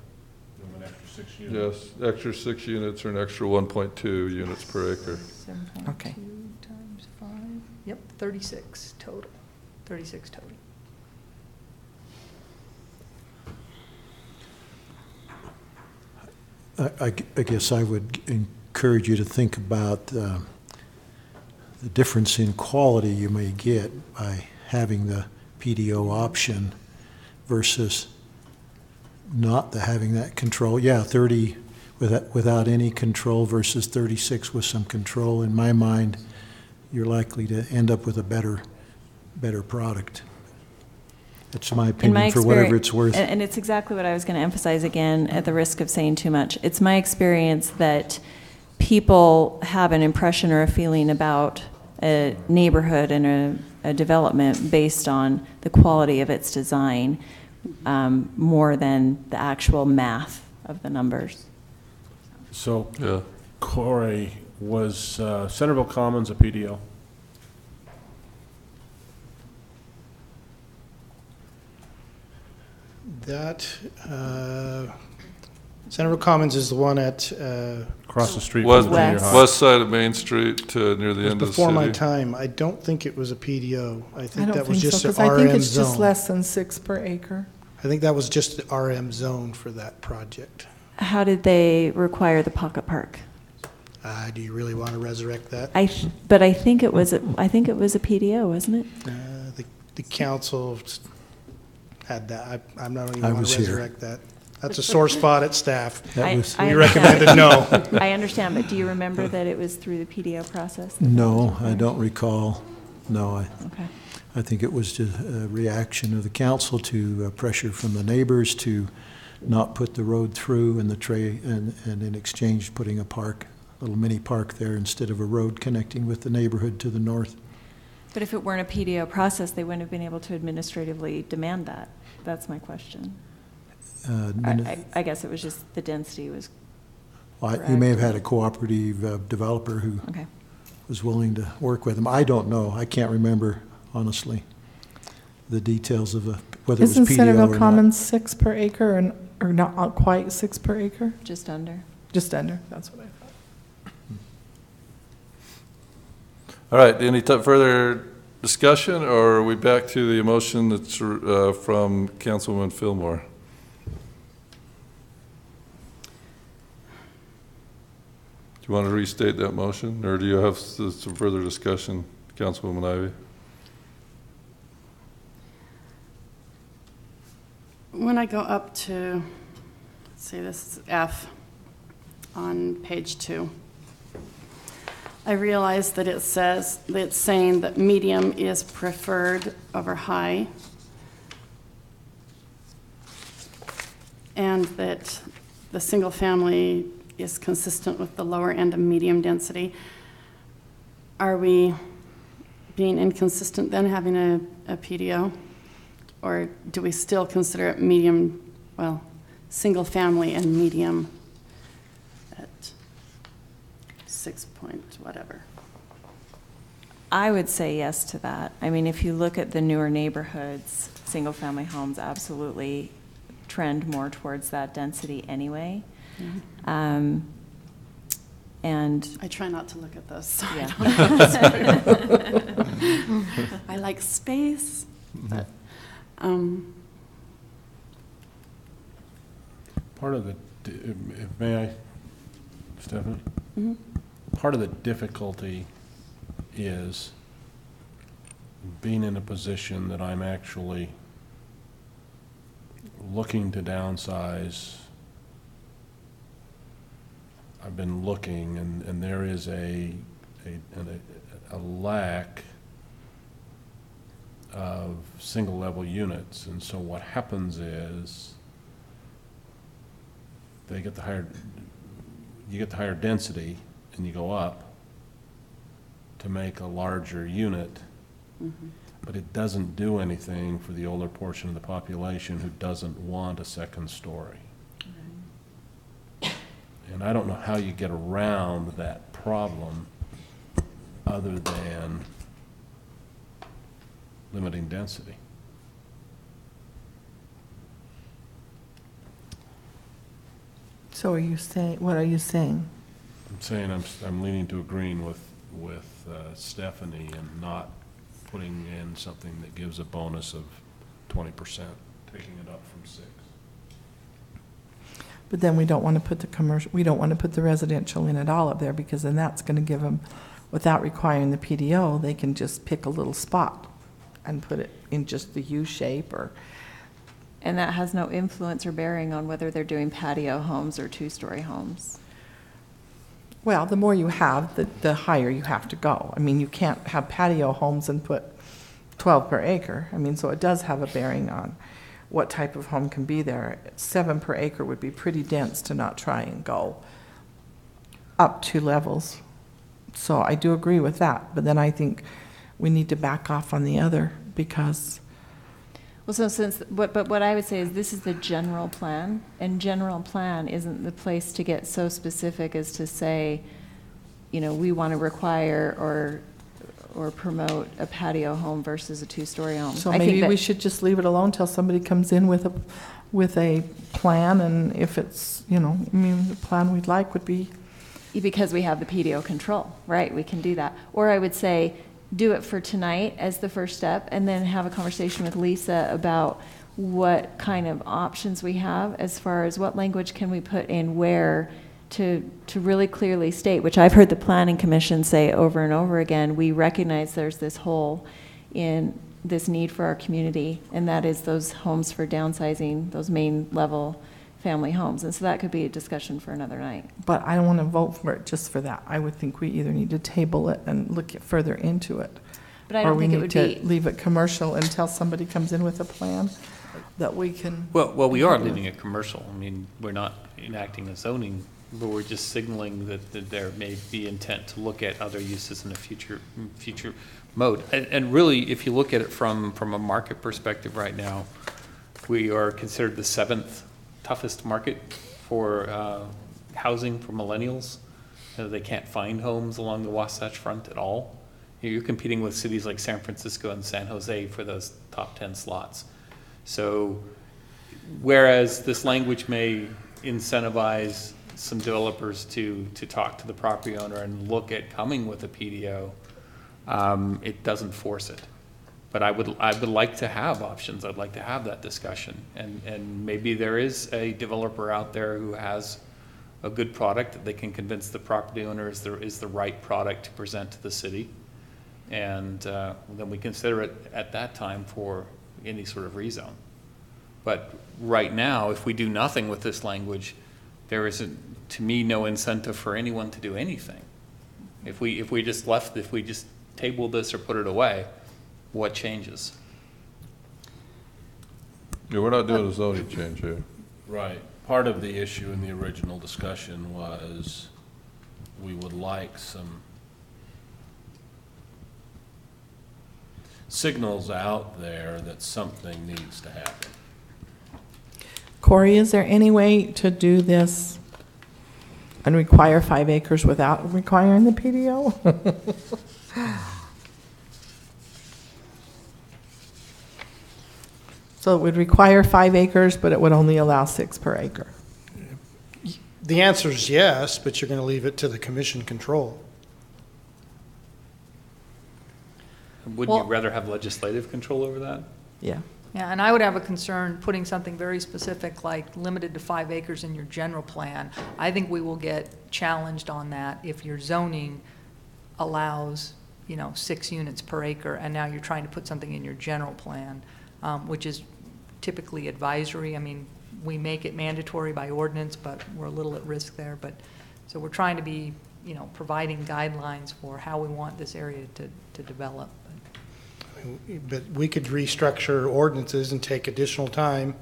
give them an extra 6 units. Yes, extra 6 units or an extra 1.2 units per acre. 7.2 Okay. times 5, yep, 36 total. 36 total. I guess I would encourage you to think about the difference in quality you may get by having the PDO option versus not having that control. Yeah, 30 without any control versus 36 with some control. In my mind, you're likely to end up with a better product. That's my opinion for whatever it's worth. And it's exactly what I was going to emphasize again, at the risk of saying too much. It's my experience that people have an impression or a feeling about a neighborhood and a development based on the quality of its design, more than the actual math of the numbers. So, Yeah. Corey, was Centerville Commons a PDO? That, Centerville Commons is the one at, Across the street West, from the junior high? west side of Main Street, near the was end of the before my city. time. I don't think it was a PDO. I I think don't that was think so, just an because I think RM it's just zone. less than 6 per acre. I think that was just the RM zone for that project. How did they require the pocket park? Do you really want to resurrect that? But I think it was a PDO, wasn't it? The council had that. I'm not even I want was to here. resurrect that. That's a sore spot at staff. That was- We recommended no. I understand, but do you remember that it was through the PDO process? No, I don't recall. No, Okay. I think it was just a reaction of the council to pressure from the neighbors to not put the road through and and in exchange putting a little mini park there instead of a road connecting with the neighborhood to the north. But if it weren't a PDO process, they wouldn't have been able to administratively demand that. That's my question. I guess it was just the density was You may have had a cooperative developer who okay. was willing to work with them. I don't know. I can't remember, honestly, the details of whether it was Isn't PDO or Centerville not. Commons 6 per acre, or not quite 6 per acre? Just under. Just under, that's what I thought. All right, any further discussion, or are we back to the motion that's from Councilwoman Fillmore? Do you want to restate that motion, or do you have some further discussion, Councilwoman Ivy? When I go up to, let's see, this is F on page 2, I realize that it says, that it's saying that medium is preferred over high, and that the single family is consistent with the lower end of medium density. Are we being inconsistent then, having a PDO? Or do we still consider it medium, well, single family and medium at 6 point whatever? I would say yes to that. I mean, if you look at the newer neighborhoods, single-family homes absolutely trend more towards that density anyway. Mm-hmm. And I try not to look at those. So yeah. I like space, but Part of the, may I, Stephanie? mm-hmm. Part of the difficulty is being in a position that I'm actually looking to downsize. I've been looking, and there is a lack of single-level units, and so what happens is you get the higher density, and you go up to make a larger unit, but it doesn't do anything for the older portion of the population who doesn't want a second story. And I don't know how you get around that problem other than limiting density. So are you saying, what are you saying? I'm saying I'm leaning to agreeing with Stephanie and not putting in something that gives a bonus of 20%, taking it up from 6. But then we don't want to put the commercial, we don't want to put the residential in at all up there, because then that's going to give them, without requiring the PDO, they can just pick a little spot and put it in just the U shape or. And that has no influence or bearing on whether they're doing patio homes or two-story homes. Well, the more you have, the higher you have to go. I mean, you can't have patio homes and put 12 per acre. I mean, so it does have a bearing on what type of home can be there. 7 per acre would be pretty dense to not try and go up 2 levels. So I do agree with that, but then I think we need to back off on the other, because. Well, so but what I would say is this is the general plan, and general plan isn't the place to get so specific as to say, you know, we want to require or promote a patio home versus a two-story home. So maybe we should just leave it alone till somebody comes in with a plan, and if it's, you know, I mean, the plan we'd like would be. Because we have the PDO control, right? We can do that. Or I would say, do it for tonight as the first step, and then have a conversation with Lisa about what kind of options we have as far as what language can we put in where to really clearly state, which I've heard the Planning Commission say over and over again, we recognize there's this hole in this need for our community, and that is those homes for downsizing, those main level family homes. And so that could be a discussion for another night. But I don't want to vote for it just for that. I would think we either need to table it and look further into it. But I don't think it would Or we need to leave it commercial until somebody comes in with a plan that we can. Well, we are leaving it commercial. I mean, we're not enacting a zoning, but we're just signaling that there may be intent to look at other uses in the future mode. And really, if you look at it from a market perspective right now, we are considered the 7th toughest market for housing for millennials. They can't find homes along the Wasatch Front at all. You're competing with cities like San Francisco and San Jose for those top 10 slots. So whereas this language may incentivize some developers to talk to the property owner and look at coming with a PDO, it doesn't force it. But I would like to have options. I'd like to have that discussion. And maybe there is a developer out there who has a good product that they can convince the property owners there is the right product to present to the city. And then we consider it at that time for any sort of rezone. But right now, if we do nothing with this language, there is, to me, no incentive for anyone to do anything. If we just tabled this or put it away, what changes? Yeah, we're not doing a zoning change here. Right. Part of the issue in the original discussion was we would like some signals out there that something needs to happen. Corey, is there any way to do this and require 5 acres without requiring the PDO? So it would require 5 acres, but it would only allow 6 per acre. The answer is yes, but you're going to leave it to the commission control. Wouldn't you rather have legislative control over that? Yeah. Yeah, and I would have a concern putting something very specific like limited to 5 acres in your general plan. I think we will get challenged on that if your zoning allows 6 units per acre, and now you're trying to put something in your general plan, which is typically advisory. I mean, we make it mandatory by ordinance, but we're a little at risk there. But so we're trying to be, providing guidelines for how we want this area to develop. But we could restructure ordinances and take additional time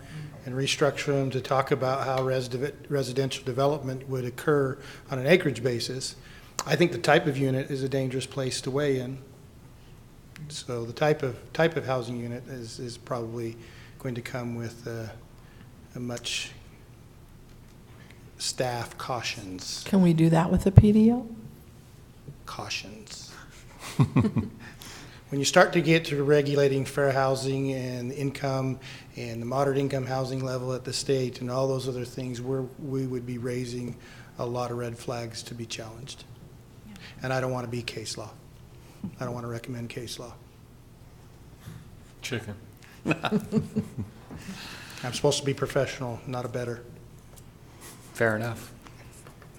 and restructure them to talk about how residential development would occur on an acreage basis. I think the type of unit is a dangerous place to weigh in. So the type of housing unit is probably going to come with a much staff cautions. Can we do that with the PDO? Cautions. When you start to get to regulating fair housing and income and the moderate income housing level at the state and all those other things, we would be raising a lot of red flags to be challenged. Yeah. And I don't want to be case law. I don't want to recommend case law. Chicken. I'm supposed to be professional, not a better. Fair enough.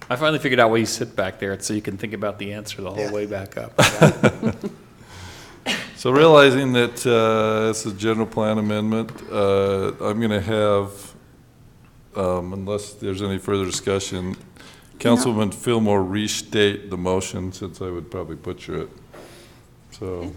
I finally figured out why you sit back there, so you can think about the answer the whole way back up. So realizing that it's a general plan amendment, I'm going to have, unless there's any further discussion, Councilman Fillmore restate the motion, since I would probably butcher it. So.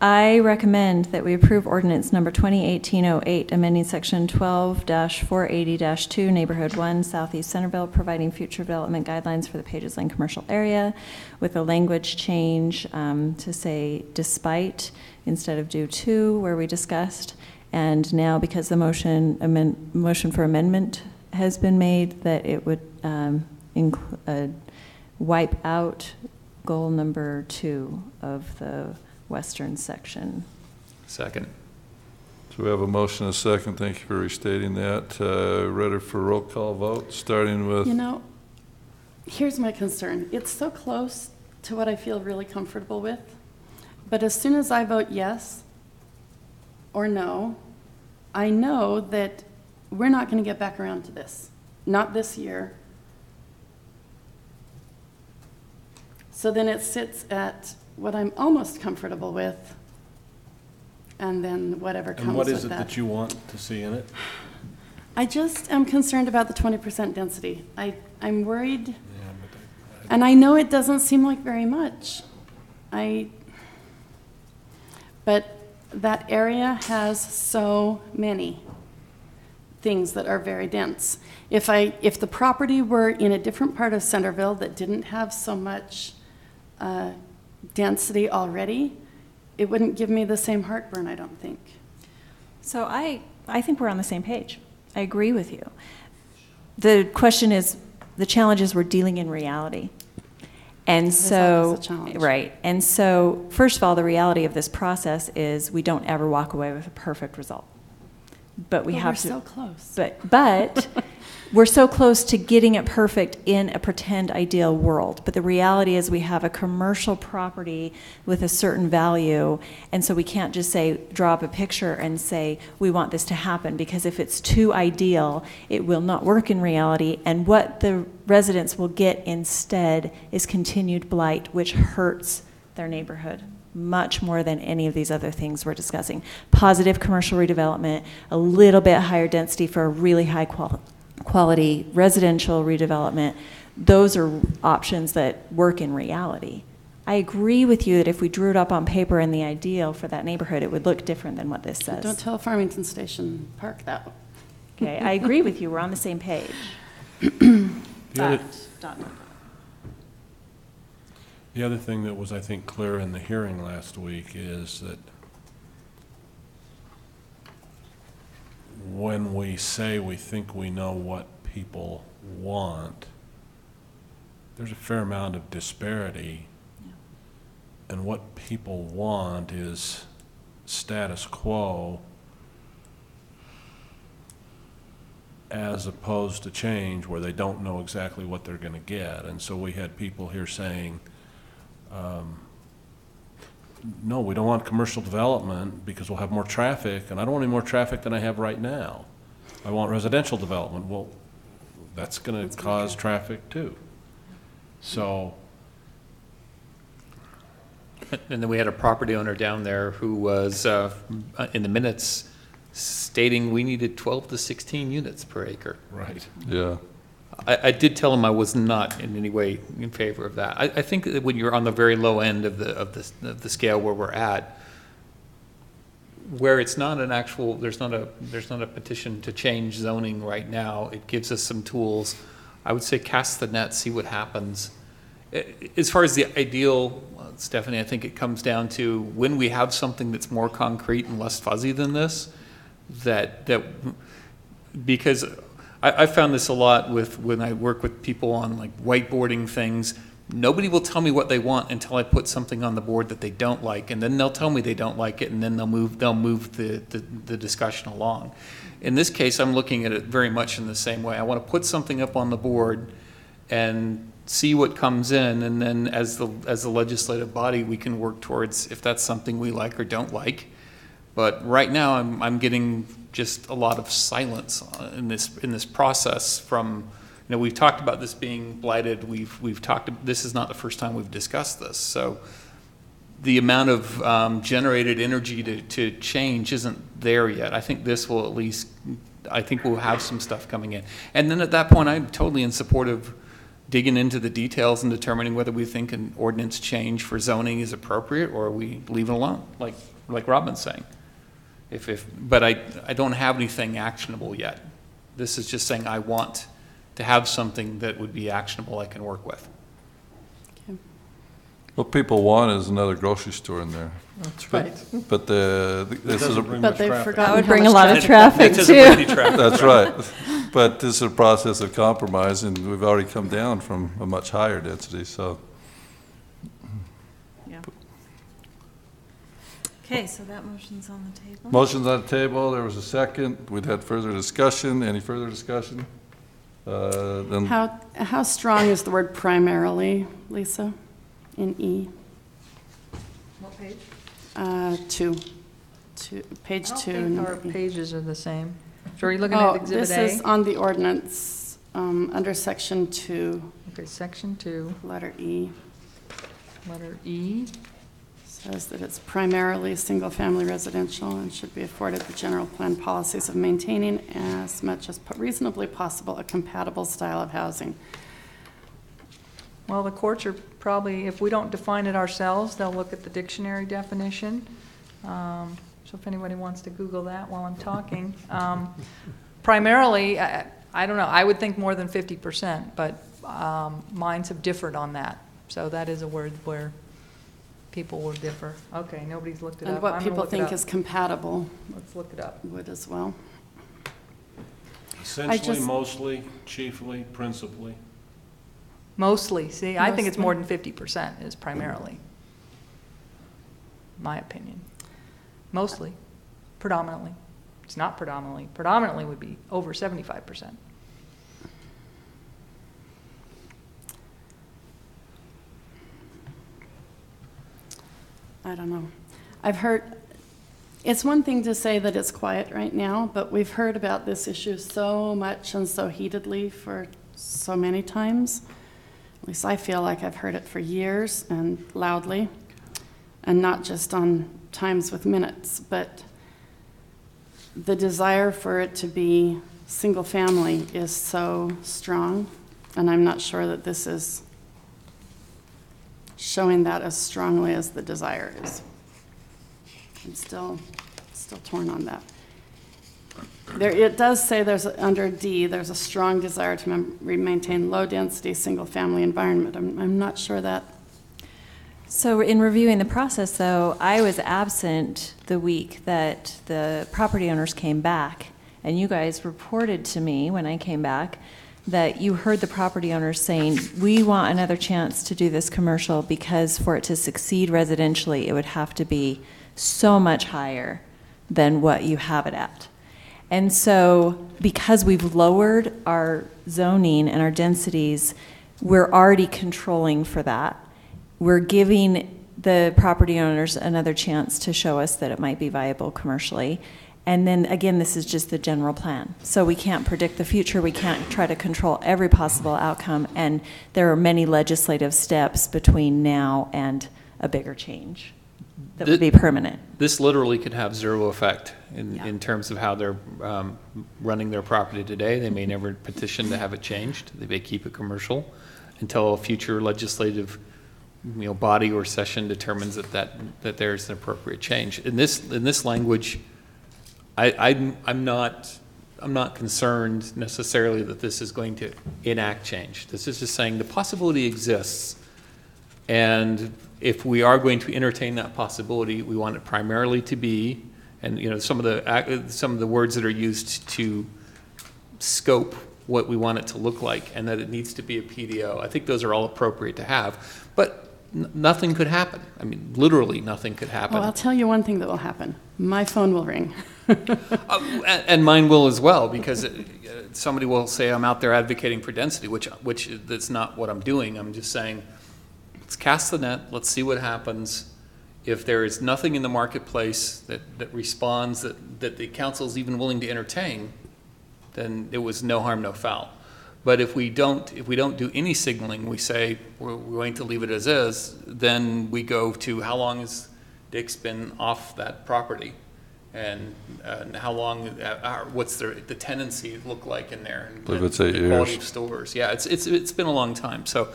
I recommend that we approve ordinance number 2018-08, amending section 12-480-2, neighborhood 1, southeast Centerville, providing future development guidelines for the Pages Lane commercial area, with a language change to say despite instead of due to, where we discussed. And now, because the motion for amendment has been made, that it would wipe out goal number 2 of the western section. Second. So we have a motion and a second. Thank you for restating that. Ready for roll call vote, starting with... Here's my concern. It's so close to what I feel really comfortable with, but as soon as I vote yes or no, I know that we're not going to get back around to this. Not this year. So then it sits at what I'm almost comfortable with, and then whatever comes with that. And what is it that you want to see in it? I just am concerned about the 20% density. I'm worried, and I know it doesn't seem like very much. But that area has so many things that are very dense. If the property were in a different part of Centerville that didn't have so much density already, it wouldn't give me the same heartburn, I don't think. So I think we're on the same page. I agree with you. The question is, the challenge is we're dealing in reality. And so, right. And so, first of all, the reality of this process is we don't ever walk away with a perfect result. But we have to. We're so close. But we're so close to getting it perfect in a pretend ideal world. But the reality is we have a commercial property with a certain value, and so we can't just say, draw up a picture and say, we want this to happen, because if it's too ideal, it will not work in reality, and what the residents will get instead is continued blight, which hurts their neighborhood much more than any of these other things we're discussing. Positive commercial redevelopment, a little bit higher density for a really high quality residential redevelopment, those are options that work in reality. I agree with you that if we drew it up on paper in the ideal for that neighborhood, it would look different than what this says. Don't tell Farmington Station Park that. Okay, I agree with you. We're on the same page. The other thing that was, I think, clear in the hearing last week is that when we say we think we know what people want, there's a fair amount of disparity. Yeah. And what people want is status quo as opposed to change, where they don't know exactly what they're going to get. And so we had people here saying, no, we don't want commercial development because we'll have more traffic, and I don't want any more traffic than I have right now. I want residential development. Well, that's going to cause traffic too. So And then we had a property owner down there who was, in the minutes, stating we needed 12 to 16 units per acre. Right. Yeah. I did tell him I was not in any way in favor of that. I think that when you're on the very low end of the scale where we're at, where it's not an actual, there's not a petition to change zoning right now, it gives us some tools. I would say cast the net, see what happens. As far as the ideal, Stephanie, I think it comes down to when we have something that's more concrete and less fuzzy than this, because I found this a lot when I work with people on like whiteboarding things. Nobody will tell me what they want until I put something on the board that they don't like, and then they'll tell me they don't like it, and then they'll move the discussion along. In this case, I'm looking at it very much in the same way. I want to put something up on the board and see what comes in, and then as the legislative body, we can work towards if that's something we like or don't like. But right now, I'm getting just a lot of silence in this process. From, we've talked about this being blighted. We've talked. This is not the first time we've discussed this. So the amount of generated energy to change isn't there yet. I think this will at least. I think we'll have some stuff coming in, and then at that point, I'm totally in support of digging into the details and determining whether we think an ordinance change for zoning is appropriate or we leave it alone, like Robin's saying. But I don't have anything actionable yet. This is just saying I want to have something that would be actionable I can work with. Okay. What people want is another grocery store in there. That's right. But this is But they've forgotten That would how bring a much lot of traffic- traffic too. That's right. But this is a process of compromise, and we've already come down from a much higher density, so. Yeah. Okay, so that motion's on the table. Motion's on the table, there was a second, we'd had further discussion, any further discussion? Then How strong is the word primarily, Lisa, in E? What page? Page I don't 2. think our pages are the same. So are you looking at Exhibit A? This is on the ordinance, under Section 2. Okay, Section 2, Letter E. letter E. Says that it's primarily single-family residential and should be afforded the general plan policies of maintaining as much as reasonably possible a compatible style of housing. Well, the courts are probably, if we don't define it ourselves, they'll look at the dictionary definition. So if anybody wants to Google that while I'm talking. Primarily, I don't know, I would think more than 50%, but minds have differed on that. So that is a word where people will differ. Okay, nobody's looked it up. And what I'm gonna people look it think up. is compatible Let's look it up. would as well. Essentially, mostly, chiefly, principally. Mostly, see, I think it's Mostly. more than 50% is primarily, my opinion. Mostly, predominantly. It's not predominantly. Predominantly would be over 75%. I don't know. I've heard, it's one thing to say that it's quiet right now, but we've heard about this issue so much and so heatedly for so many times. At least I feel like I've heard it for years and loudly, and not just on times with minutes, but the desire for it to be single family is so strong, and I'm not sure that this is showing that as strongly as the desire is. I'm still torn on that. It does say under D, there's a strong desire to maintain low-density, single-family environment. I'm not sure that. So in reviewing the process, though, I was absent the week that the property owners came back, and you guys reported to me when I came back that you heard the property owners saying, we want another chance to do this commercial because for it to succeed residentially, it would have to be so much higher than what you have it at. And so because we've lowered our zoning and our densities, we're already controlling for that. We're giving the property owners another chance to show us that it might be viable commercially. And then again, this is just the general plan. So we can't predict the future. We can't try to control every possible outcome. And there are many legislative steps between now and a bigger change that would be permanent. This literally could have zero effect Yeah. in terms of how they're running their property today. They may never petition to have it changed. They may keep it commercial until a future legislative body or session determines that there's an appropriate change. In this language, I'm not concerned necessarily that this is going to enact change. This is just saying the possibility exists, and if we are going to entertain that possibility, we want it primarily to be, and some of the words that are used to scope what we want it to look like, and that it needs to be a PDO. I think those are all appropriate to have, but nothing could happen. I mean, literally nothing could happen. Well, I'll tell you one thing that will happen. My phone will ring. And mine will as well, because somebody will say I'm out there advocating for density, which that's not what I'm doing. I'm just saying, let's cast the net, let's see what happens. If there is nothing in the marketplace that responds, that the council is even willing to entertain, then it was no harm, no foul. But if we don't do any signaling, we say we're going to leave it as is, then we go to how long has Dick's been off that property, and how long, what's the tenancy look like in there, and I believe it's 8 the quality years. of stores. Yeah, it's been a long time, so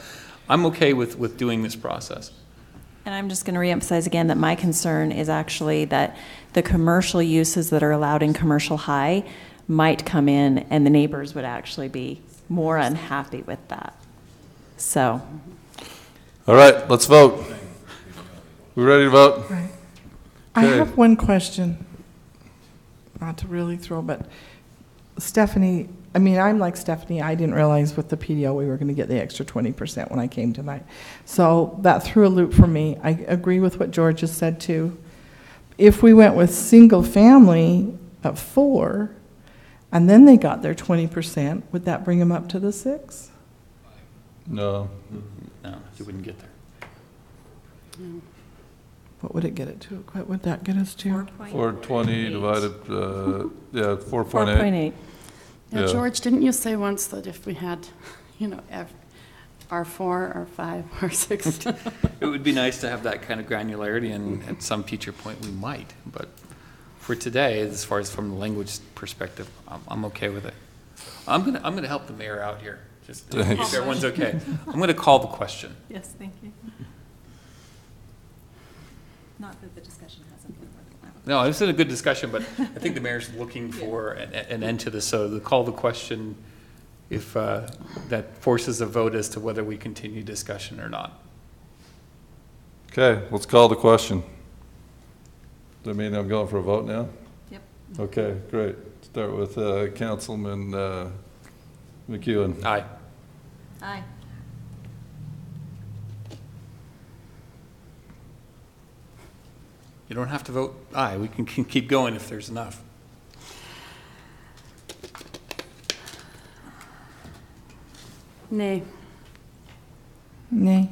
I'm okay with doing this process. And I'm just going to reemphasize again that my concern is actually that the commercial uses that are allowed in commercial high might come in, and the neighbors would actually be more unhappy with that. So. All right, let's vote. We ready to vote? Right. I Okay. have one question, not to really throw, but Stephanie, I'm like Stephanie, I didn't realize with the PDO we were going to get the extra 20% when I came tonight. So that threw a loop for me. I agree with what George has said too. If we went with single family at 4, and then they got their 20%, would that bring them up to the 6? No. No, you wouldn't get there. What would it get it to? What would that get us to? 420 divided, 4.8. 4.8. Now, Yeah. George, didn't you say once that if we had, R4, R5, R6? It would be nice to have that kind of granularity, and at some future point we might. But for today, as far as from the language perspective, I'm okay with it. I'm gonna help the mayor out here. Just if everyone's okay. I'm gonna call the question. Yes, thank you. Not that the discussion hasn't been worthwhile. No, this is a good discussion, but I think the mayor's looking for an end to this. So the call the question, if that forces a vote as to whether we continue discussion or not. Okay, let's call the question. Does that mean I'm going for a vote now? Yep. Okay, great. Start with Councilman McEwen. Aye. Aye. You don't have to vote aye. We can keep going if there's enough. Nay. Nay.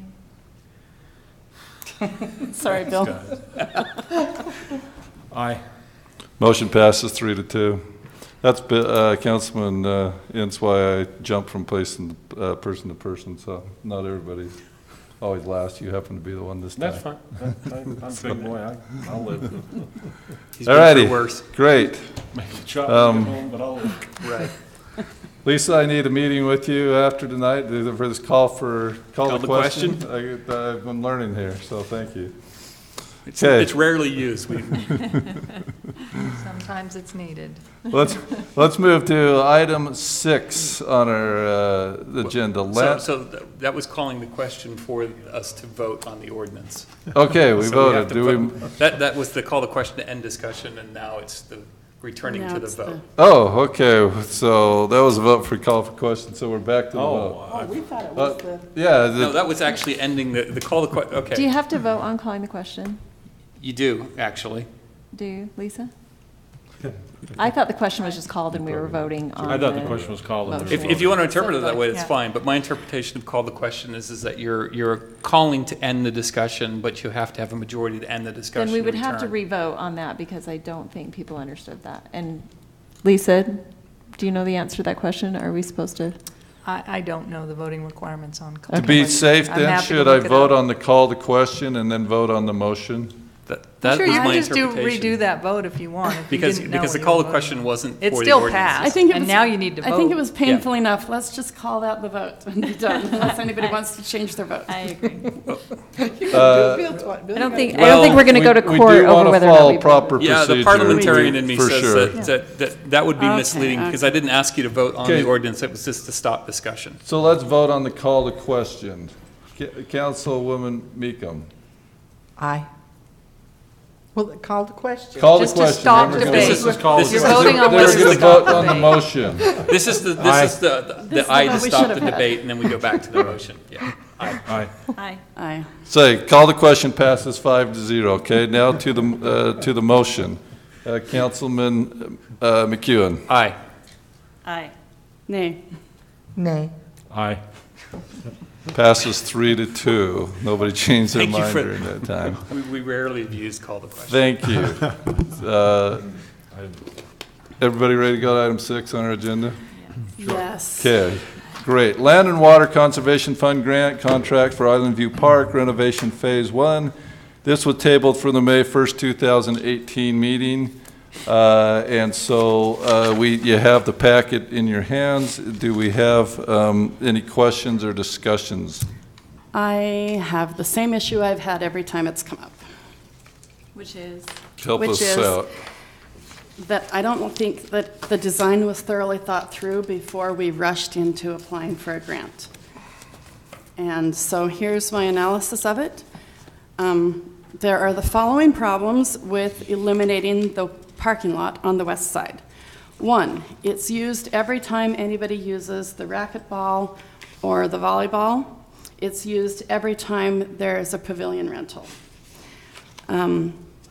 Sorry, Bill. Aye. Motion passes 3-2. That's Councilman Ince, why I jumped from person to person, so not everybody's always last. You happen to be the one this time. That's fine. I'm a big boy. I'll live. He's All been righty, through worse. great. Make a chop at home, but I'll live. Right. Lisa, I need a meeting with you after tonight for this call the question. question? I've been learning here, so thank you. It's rarely used. Sometimes it's needed. Let's move to item 6 on our agenda. So that was calling the question for us to vote on the ordinance. Okay, we So voted. have to that was the call the question to end discussion, and now it's the returning Now to the it's vote. Oh, okay. So that was a vote for call for question. So we're back to the vote. Oh, we thought it was the... Yeah. No, that was actually ending the call the question. Okay. Do you have to vote on calling the question? You do, actually. Do you, Lisa? I thought the question was just called and we were voting on I thought the question was called. and motion. If you want to interpret it that way, it's Yeah. fine. But my interpretation of call the question is that you're calling to end the discussion, but you have to have a majority to end the discussion. Then we would and have to return. re-vote on that because I don't think people understood that. And Lisa, do you know the answer to that question? Are we supposed to? I don't know the voting requirements on. To be safe, I'm then, happy to should I look it vote up. on the call to question and then vote on the motion? That Sure, was you my can just interpretation. redo that vote if you want. If you Because didn't know the what you call were to voting question on. wasn't It's for the still ordinance. passed. I think it and was, now you need to vote. I think it was painful enough. Let's just call that the vote and be done, unless anybody wants to change their vote. I agree. I I don't think we're going to go to We court do over wanna whether or not follow we vote. proper Yeah, procedure. the parliamentarian in me for says sure. that would be Okay, misleading, because I didn't ask you to vote on Okay. the ordinance, it was just to stop discussion. So let's vote on the call to question. Councilwoman Meekum. Aye. Well, call the question. Call the Just to question. stop then we're debate. gonna- This is called- You're voting on Then whether we're to gonna vote stop on the debate. motion. This is the is I the to vote we stop should the have had. debate, and then we go back to the motion. Yeah. Aye. Aye. Aye. Say, call the question passes 5-0, okay? Now to the motion. Councilman McEwen. Aye. Aye. Nay. Nay. Aye. Passes 3-2. Nobody changed their Thank you mind for- during that time. We rarely use call to question. Thank you. Everybody ready to go to item 6 on our agenda? Yes. Okay, great. Land and Water Conservation Fund grant contract for Island View Park renovation Phase 1. This was tabled for the May 1st, 2018 meeting. And so you have the packet in your hands. Do we have any questions or discussions? I have the same issue I've had every time it's come up. Which is? Help Which us is- out. That I don't think that the design was thoroughly thought through before we rushed into applying for a grant. And so here's my analysis of it. There are the following problems with eliminating the parking lot on the west side. One, it's used every time anybody uses the racquetball or the volleyball. It's used every time there's a pavilion rental.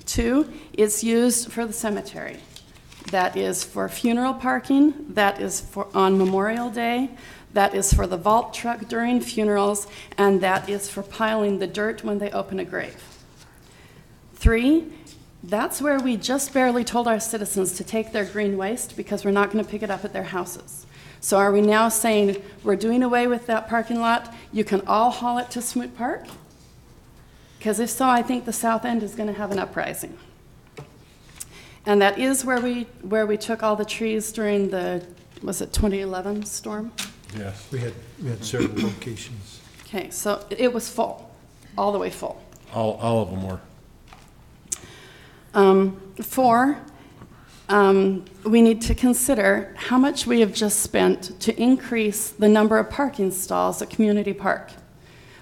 Two, it's used for the cemetery. That is for funeral parking, that is for on Memorial Day, that is for the vault truck during funerals, and that is for piling the dirt when they open a grave. Three, that's where we just barely told our citizens to take their green waste because we're not going to pick it up at their houses. So are we now saying we're doing away with that parking lot? You can all haul it to Smoot Park? Because if so, I think the south end is going to have an uprising. And that is where we took all the trees during the, was it 2011 storm? Yes. We had several locations. Okay, so it was full, all the way full. All of them were. Four, we need to consider how much we have just spent to increase the number of parking stalls at Community Park.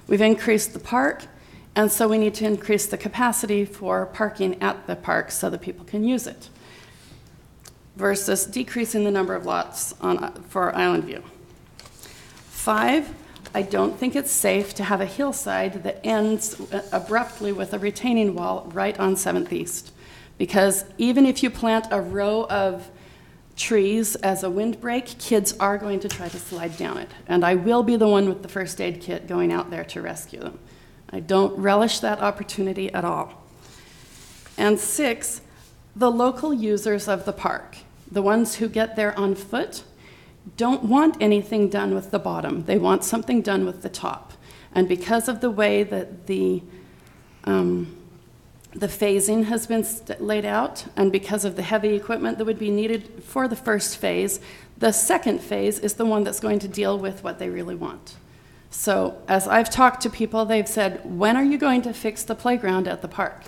We've increased the park, and so we need to increase the capacity for parking at the park so that people can use it, versus decreasing the number of lots for Island View. Five, I don't think it's safe to have a hillside that ends abruptly with a retaining wall right on 7th East. Because even if you plant a row of trees as a windbreak, kids are going to try to slide down it. And I will be the one with the first aid kit going out there to rescue them. I don't relish that opportunity at all. And six, the local users of the park, the ones who get there on foot, don't want anything done with the bottom. They want something done with the top. And because of the way that the phasing has been laid out, and because of the heavy equipment that would be needed for the first phase, the second phase is the one that's going to deal with what they really want. So as I've talked to people, they've said, when are you going to fix the playground at the park?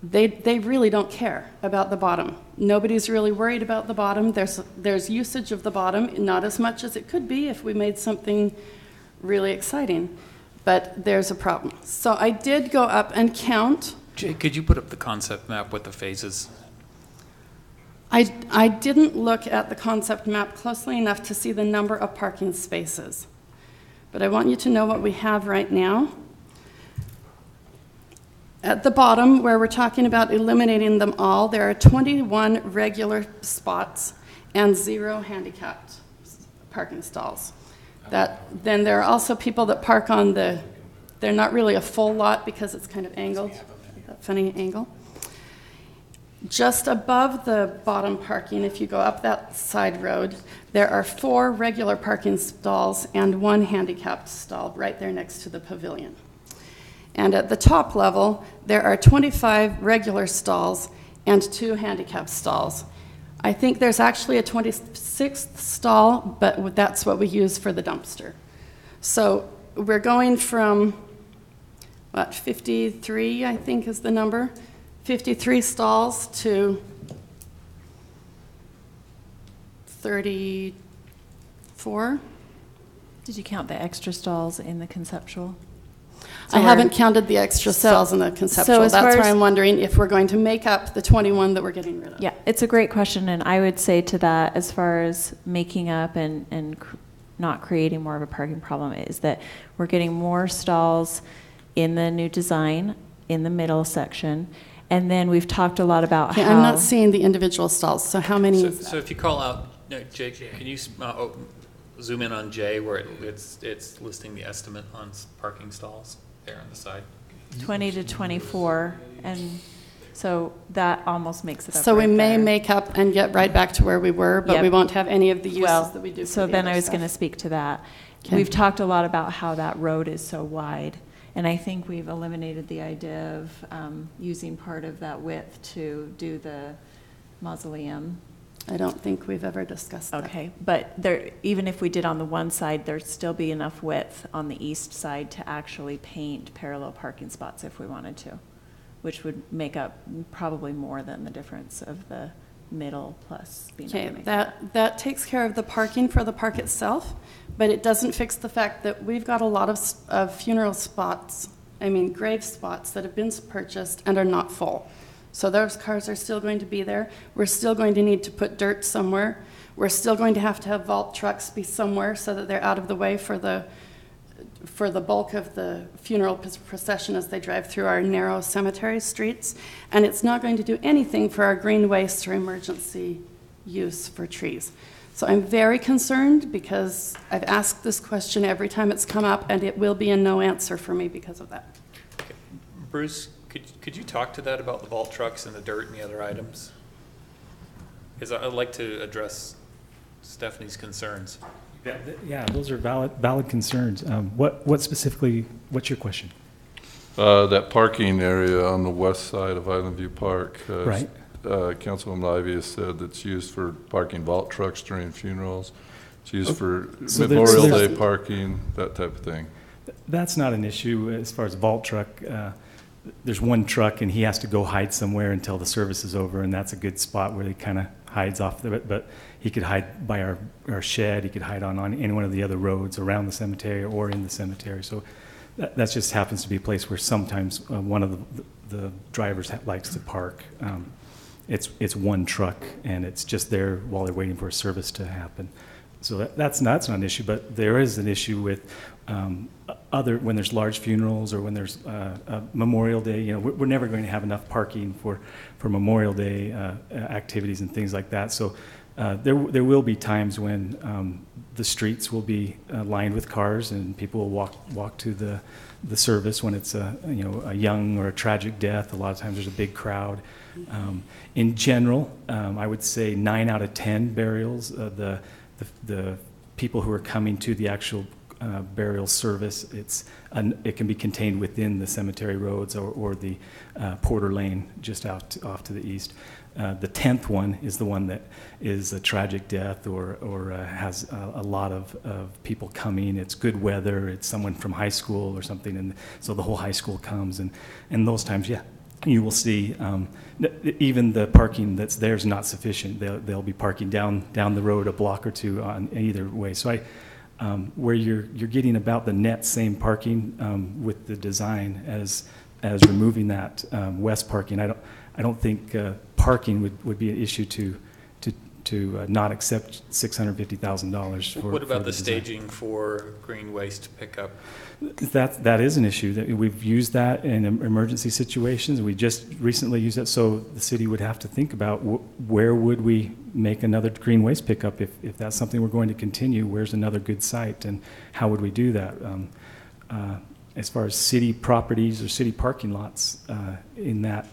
They really don't care about the bottom. Nobody's really worried about the bottom. There's usage of the bottom, not as much as it could be if we made something really exciting, but there's a problem. So I did go up and count. Jay, could you put up the concept map with the phases? I didn't look at the concept map closely enough to see the number of parking spaces, but I want you to know what we have right now. At the bottom, where we're talking about eliminating them all, there are 21 regular spots and 0 handicapped parking stalls. Then there are also people that park on they're not really a full lot because it's kind of angled, that funny angle. Just above the bottom parking, if you go up that side road, there are 4 regular parking stalls and 1 handicapped stall right there next to the pavilion. And at the top level, there are 25 regular stalls and 2 handicapped stalls. I think there's actually a 26th stall, but that's what we use for the dumpster. So we're going from, 53, I think is the number, 53 stalls to 34. Did you count the extra stalls in the conceptual? I haven't counted the extra stalls in the conceptual. That's why I'm wondering if we're going to make up the 21 that we're getting rid of. Yeah, it's a great question, and I would say to that, as far as making up and not creating more of a parking problem, is that we're getting more stalls in the new design in the middle section, and then we've talked a lot about how... I'm not seeing the individual stalls, so how many is that? So if you call out, no, Jake, can you zoom in on J where it's listing the estimate on parking stalls there on the side? 20 to 24, and so that almost makes it up. So we right may there. make up and get right back to where we were, but Yep. we won't have any of the uses Well, that we do. so then I was going to speak to that. Okay. We've talked a lot about how that road is so wide, and I think we've eliminated the idea of using part of that width to do the mausoleum. I don't think we've ever discussed that. Okay, but there, even if we did on the one side, there'd still be enough width on the east side to actually paint parallel parking spots if we wanted to, which would make up probably more than the difference of the middle plus being able Okay, to make that takes care of the parking for the park itself, but it doesn't fix the fact that we've got a lot of funeral spots, grave spots that have been purchased and are not full. So those cars are still going to be there. We're still going to need to put dirt somewhere. We're still going to have vault trucks be somewhere so that they're out of the way for the bulk of the funeral procession as they drive through our narrow cemetery streets. And it's not going to do anything for our green waste or emergency use for trees. So I'm very concerned because I've asked this question every time it's come up, and it will be a no answer for me because of that. Okay. Bruce, could you talk to that about the vault trucks and the dirt and the other items? Because I'd like to address Stephanie's concerns. Yeah, those are valid concerns. What specifically, what's your question? That parking area on the west side of Island View Park. Right. Councilwoman Ivy has said it's used for parking vault trucks during funerals. It's used for Memorial Day parking, that type of thing. That's not an issue as far as vault truck. There's one truck and he has to go hide somewhere until the service is over, and that's a good spot where he kind of hides off of it. But he could hide by our shed. He could hide on any one of the other roads around the cemetery or in the cemetery. So that just happens to be a place where sometimes one of the drivers likes to park. It's one truck and it's just there while they're waiting for a service to happen. So that's not an issue, but there is an issue with when there's large funerals or when there's a Memorial Day. We're never going to have enough parking for Memorial Day activities and things like that. So there will be times when the streets will be lined with cars and people will walk to the service when it's a young or a tragic death. A lot of times there's a big crowd. In general, I would say 9 out of 10 burials, the people who are coming to the actual burial service, it can be contained within the cemetery roads or the Porter Lane just off to the east. The 10th one is the one that is a tragic death or has a lot of people coming. It's good weather. It's someone from high school or something, and so the whole high school comes. And those times, yeah, you will see even the parking that's there is not sufficient. They'll be parking down the road a block or two on either way. So where you're getting about the net same parking with the design as removing that west parking. I don't think parking would be an issue to not accept $650,000 for. What about the design. staging for green waste pickup? That is an issue. That we've used that in emergency situations. We just recently used it, so the city would have to think about where would we make another green waste pickup if that's something we're going to continue. Where's another good site, and how would we do that? As far as city properties or city parking lots in that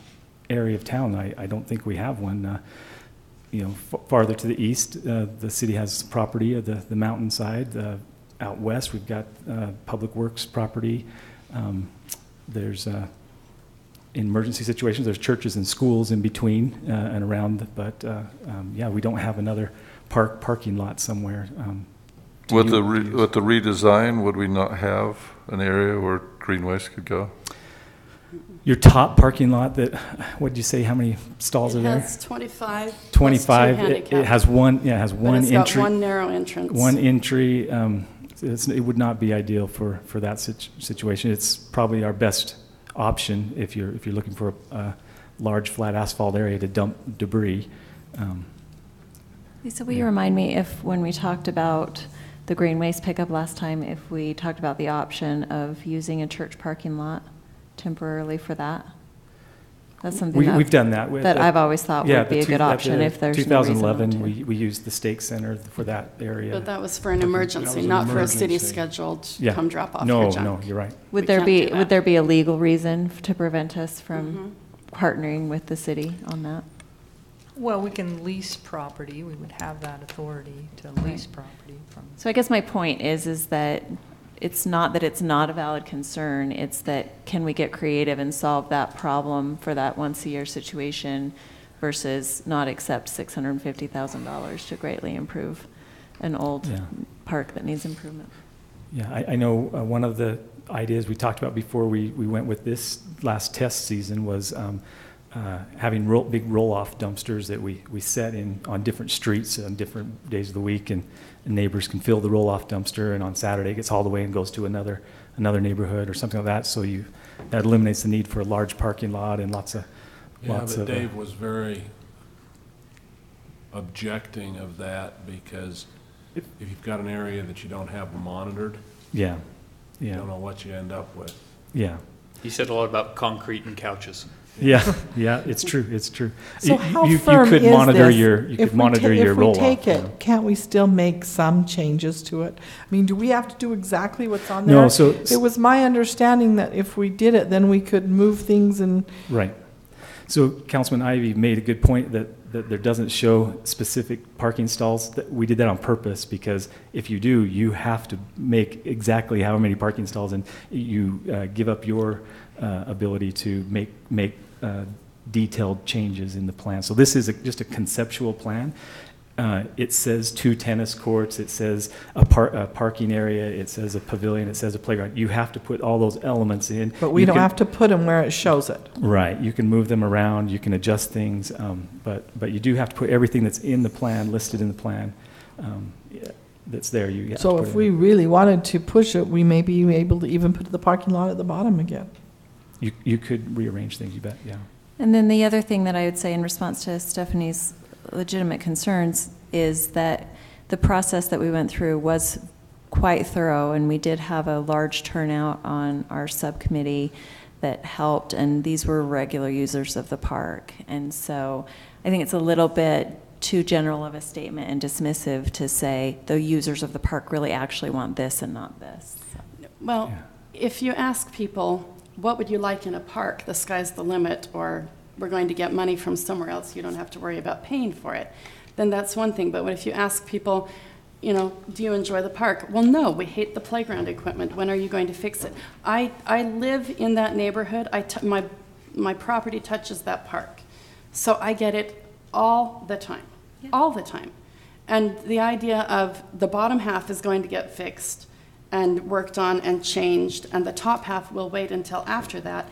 area of town. I don't think we have one. You know, farther to the east, the city has property of the mountainside. Out west, we've got public works property. There's in emergency situations, there's churches and schools in between and around. But yeah, we don't have another parking lot somewhere. With the redesign, would we not have an area where green waste could go? Your top parking lot, that, what did you say, how many stalls are there? It has 25. 25. Plus 2 It handicap. has one, yeah, it has one But it's entry. got one narrow entrance. One entry. It would not be ideal for that situation. It's probably our best option if you're looking for a large flat asphalt area to dump debris. Lisa, will you remind me if, when we talked about the green waste pickup last time, if we talked about the option of using a church parking lot temporarily for that? That's something We've done that. that I've always thought would be a good option if there's 2011, no reason not to. we used the stake center for that area. But that was for an emergency, an not for a city emergency. scheduled Yeah. come drop off No, your junk. no, you're right. Would We there can't be do that. would there be a legal reason to prevent us from partnering with the city on that? Well, we can lease property. We would have that authority to lease property from. So I guess my point is that it's not that it's not a valid concern, it's that can we get creative and solve that problem for that once-a-year situation versus not accept $650,000 to greatly improve an old park that needs improvement. Yeah, I know one of the ideas we talked about before we went with this last test season was having big roll-off dumpsters that we set in on different streets on different days of the week, and neighbors can fill the roll-off dumpster, and on Saturday it gets hauled away and goes to another neighborhood or something like that. So that eliminates the need for a large parking lot and lots of. Dave was very objecting of that because if you've got an area that you don't have monitored, you don't know what you end up with. Yeah. He said a lot about concrete and couches. Yeah, it's true. It's true. So how you firm could is monitor this? your roll-off. If we take it, can't we still make some changes to it? I mean, do we have to do exactly what's on there? No, so it was my understanding that if we did it, then we could move things and. Right. So Councilman Ivey made a good point that there doesn't show specific parking stalls. That we did that on purpose because if you do, you have to make exactly how many parking stalls, and you give up your ability to make detailed changes in the plan. So this is just a conceptual plan. It says 2 tennis courts, it says a parking area, it says a pavilion, it says a playground. You have to put all those elements in. But we don't have to put them where it shows it. Right. You can move them around, you can adjust things, but you do have to put everything that's in the plan, listed in the plan, that's there. You have So to put if it we in. really wanted to push it, we may be able to even put the parking lot at the bottom again. You could rearrange things, you bet, yeah. And then the other thing that I would say in response to Stephanie's legitimate concerns is that the process that we went through was quite thorough, and we did have a large turnout on our subcommittee that helped, and these were regular users of the park. And so I think it's a little bit too general of a statement and dismissive to say the users of the park really actually want this and not this. Well, if you ask people, what would you like in a park? The sky's the limit, or we're going to get money from somewhere else, you don't have to worry about paying for it, then that's one thing. But if you ask people, do you enjoy the park? Well, no, we hate the playground equipment. When are you going to fix it? I live in that neighborhood. My property touches that park. So I get it all the time, all the time. And the idea of the bottom half is going to get fixed and worked on and changed, and the top half will wait until after that,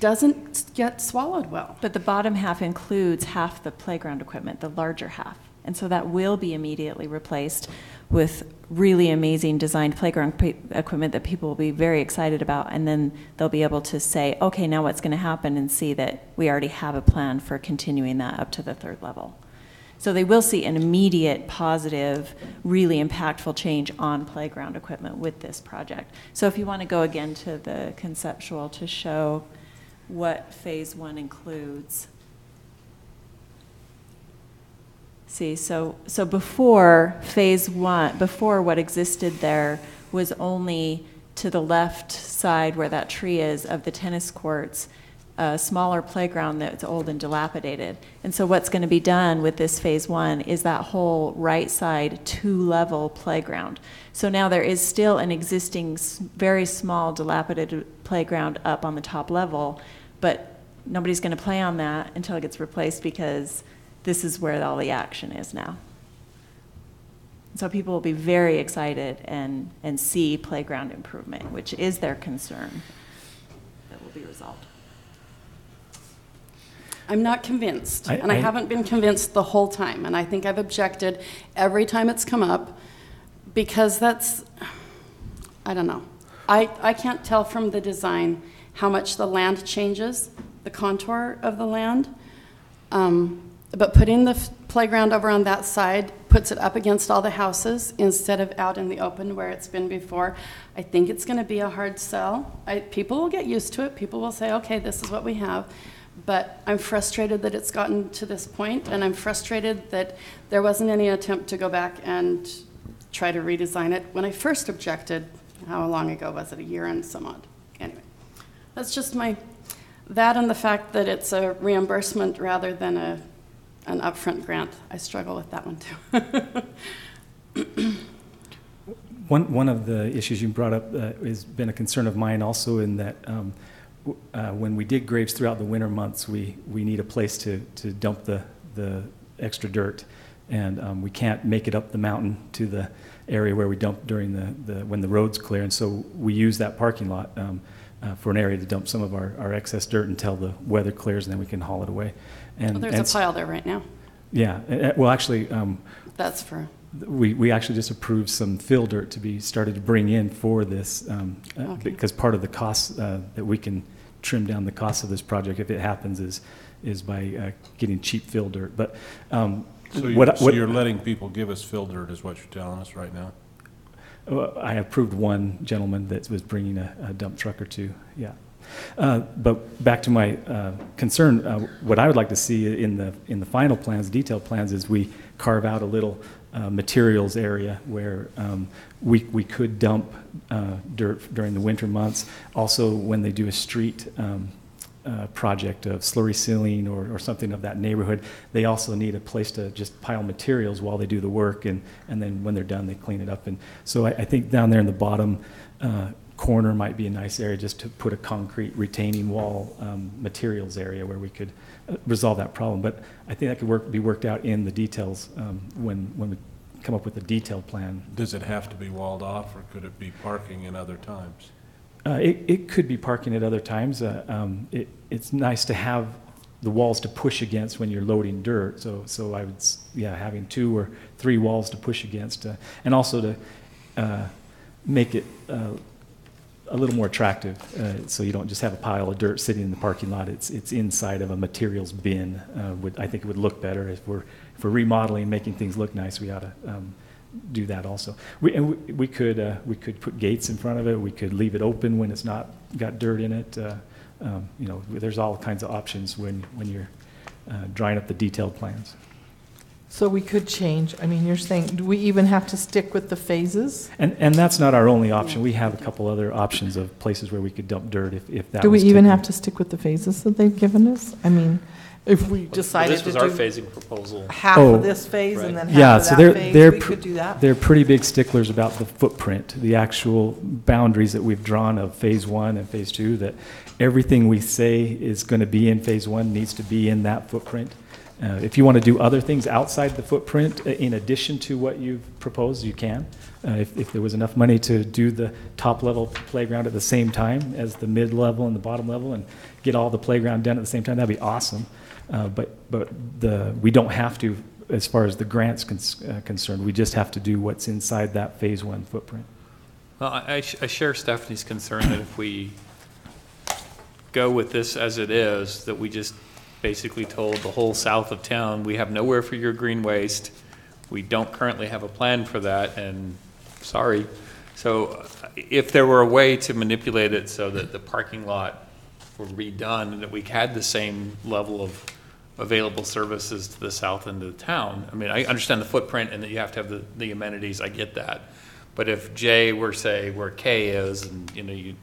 doesn't get swallowed well. But the bottom half includes half the playground equipment, the larger half. And so that will be immediately replaced with really amazing designed playground equipment that people will be very excited about. And then they'll be able to say, okay, now what's going to happen, and see that we already have a plan for continuing that up to the 3rd level. So they will see an immediate, positive, really impactful change on playground equipment with this project. So if you want to go again to the conceptual to show what phase 1 includes. See, so before phase 1, before what existed there was only to the left side where that tree is of the tennis courts, a smaller playground that's old and dilapidated. And so what's going to be done with this phase one is that whole right side 2-level playground. So now there is still an existing very small dilapidated playground up on the top level, but nobody's going to play on that until it gets replaced, because this is where all the action is now. So people will be very excited and see playground improvement, which is their concern, that will be resolved. I'm not convinced, and I haven't been convinced the whole time, and I think I've objected every time it's come up, because that's, I don't know. I can't tell from the design how much the land changes, the contour of the land, but putting the playground over on that side puts it up against all the houses instead of out in the open where it's been before. I think it's going to be a hard sell. People will get used to it. People will say, okay, this is what we have. But I'm frustrated that it's gotten to this point, and I'm frustrated that there wasn't any attempt to go back and try to redesign it. When I first objected, how long ago was it? A year and some odd. Anyway, that's just that and the fact that it's a reimbursement rather than an upfront grant. I struggle with that one too. One of the issues you brought up has been a concern of mine also, in that when we dig graves throughout the winter months, we need a place to dump the extra dirt, and we can't make it up the mountain to the area where we dump during when the road's clear, and so we use that parking lot for an area to dump some of our excess dirt until the weather clears, and then we can haul it away. And well, there's a pile there right now. Yeah, well, actually, that's for. We actually just approved some fill dirt to be started to bring in for this, Okay. because part of the cost that we can trim down the cost of this project, if it happens, is by getting cheap fill dirt. But so you're letting people give us fill dirt, is what you're telling us right now? I approved one gentleman that was bringing a dump truck or two. Yeah. But back to my concern, what I would like to see in the final plans, detailed plans, is we carve out a little materials area where we could dump dirt during the winter months. Also, when they do a street project of slurry sealing or something of that neighborhood, they also need a place to just pile materials while they do the work, and then when they're done, they clean it up. And so I think down there in the bottom corner might be a nice area just to put a concrete retaining wall materials area where we could resolve that problem. But I think that could be worked out in the details when we come up with a detailed plan. Does it have to be walled off, or could it be parking in other times? It could be parking at other times. It's nice to have the walls to push against when you're loading dirt. So I would, having 2 or 3 walls to push against, and also to make it a little more attractive, so you don't just have a pile of dirt sitting in the parking lot. It's inside of a materials bin. I think it would look better if we're remodeling, making things look nice. We ought to do that also. We could put gates in front of it. We could leave it open when it's not got dirt in it. There's all kinds of options when you're drawing up the detailed plans. So we could change, I mean, you're saying, do we even have to stick with the phases? And that's not our only option. We have a couple other options of places where we could dump dirt if that Do we was even taken. have to stick with the phases that they've given us? I mean, if we decided to do This was our phasing proposal. half of this phase and then half of that phase, we could do that? They're pretty big sticklers about the footprint, the actual boundaries that we've drawn of phase 1 and phase 2, that everything we say is going to be in phase 1 needs to be in that footprint. If you want to do other things outside the footprint, in addition to what you've proposed, you can. If there was enough money to do the top level playground at the same time as the mid level and the bottom level and get all the playground done at the same time, that'd be awesome. But we don't have to, as far as the grant's concerned. We just have to do what's inside that phase 1 footprint. Well, I share Stephanie's concern that if we go with this as it is, that we just basically told the whole south of town, we have nowhere for your green waste. We don't currently have a plan for that, and sorry. So if there were a way to manipulate it so that the parking lot were redone and that we had the same level of available services to the south end of the town. I mean, I understand the footprint and that you have to have the amenities, I get that. But if J were, say, where K is, and you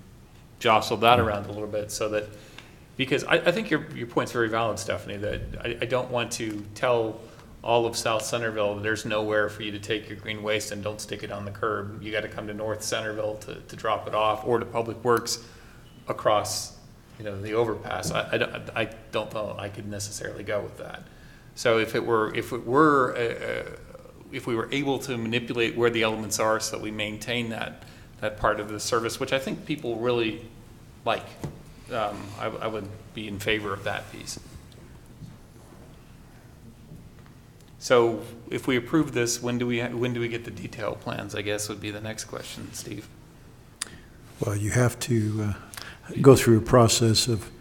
jostle that around a little bit so that Because I think your point's very valid, Stephanie, that I don't want to tell all of South Centerville there's nowhere for you to take your green waste and don't stick it on the curb. You got to come to North Centerville to drop it off, or to Public Works across, the overpass. I don't know I could necessarily go with that. So if we were able to manipulate where the elements are so that we maintain that part of the service, which I think people really like, I would be in favor of that piece. So if we approve this, when do we get the detailed plans, I guess would be the next question, Steve. Well, you have to go through a process of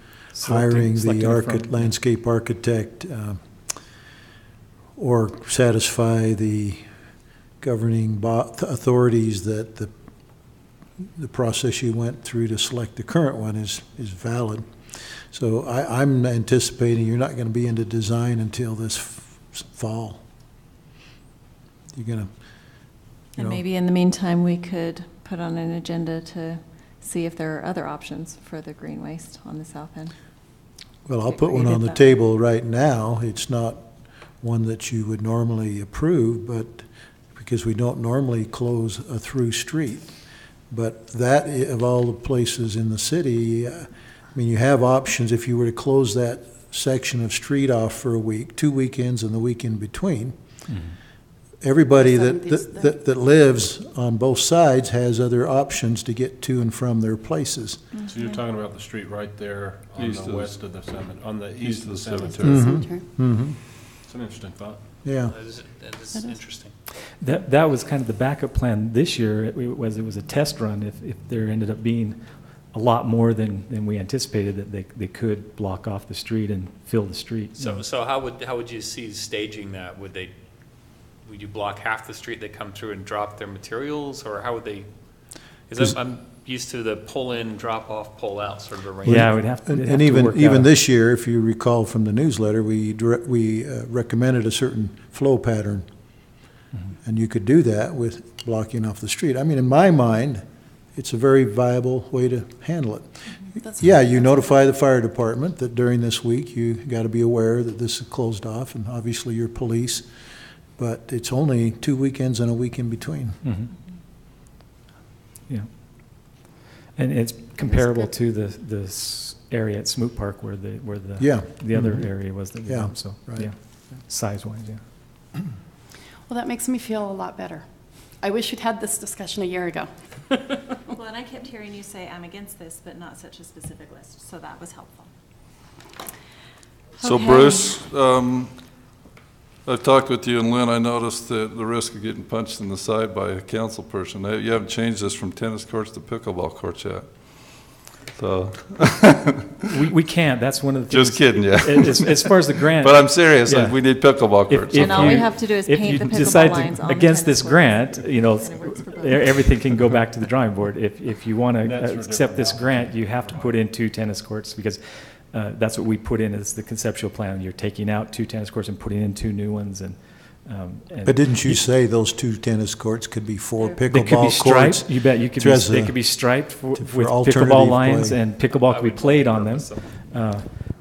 hiring the landscape architect, or satisfy the governing authorities that the process you went through to select the current one is valid. So I'm anticipating you're not going to be into design until this fall. You're going to, And maybe in the meantime, we could put on an agenda to see if there are other options for the green waste on the south end. Well, I'll put one on the table right now. It's not one that you would normally approve, but because we don't normally close a through street. But that, of all the places in the city, you have options if you were to close that section of street off for a week, 2 weekends and the week in between. Mm-hmm. Everybody that lives on both sides has other options to get to and from their places. Mm-hmm. So you're talking about the street right there on East the of west of the cemetery, on the east of the cemetery. Mm-hmm. Mm-hmm. It's an interesting thought. Yeah. That is interesting. That was kind of the backup plan this year. It was a test run. If there ended up being a lot more than we anticipated, that they could block off the street and fill the street. So how would you see staging that? Would you block half the street, they come through and drop their materials, or how would they? Because I'm used to the pull in, drop off, pull out sort of arrangement. Yeah, we'd have to. And even this year, if you recall from the newsletter, we recommended a certain flow pattern, and you could do that with blocking off the street. In my mind, it's a very viable way to handle it. You notify the fire department that during this week you got to be aware that this is closed off, and obviously your police. But it's only 2 weekends and a week in between. Mm-hmm. Yeah, and it's comparable to the area at Smoot Park where the other area was that we have. So right. Size-wise, yeah. Well, that makes me feel a lot better. I wish we'd had this discussion a year ago. Well, and I kept hearing you say, I'm against this, but not such a specific list, so that was helpful. So Bruce, I've talked with you and Lynn. I noticed that the risk of getting punched in the side by a council person. You haven't changed this from tennis courts to pickleball courts yet. So we can't. That's one of the things. Just kidding, yeah. As far as the grant. But I'm serious. We need pickleball courts. And all we have to do is paint the pickleball lines on against this grant, everything can go back to the drawing board. If you want to accept this grant, you have to put in 2 tennis courts because. That's what we put in as the conceptual plan. You're taking out 2 tennis courts and putting in 2 new ones. But didn't you say those 2 tennis courts could be 4 pickleball courts? They could be striped. You bet. They could be striped with pickleball lines, and pickleball could be played on them.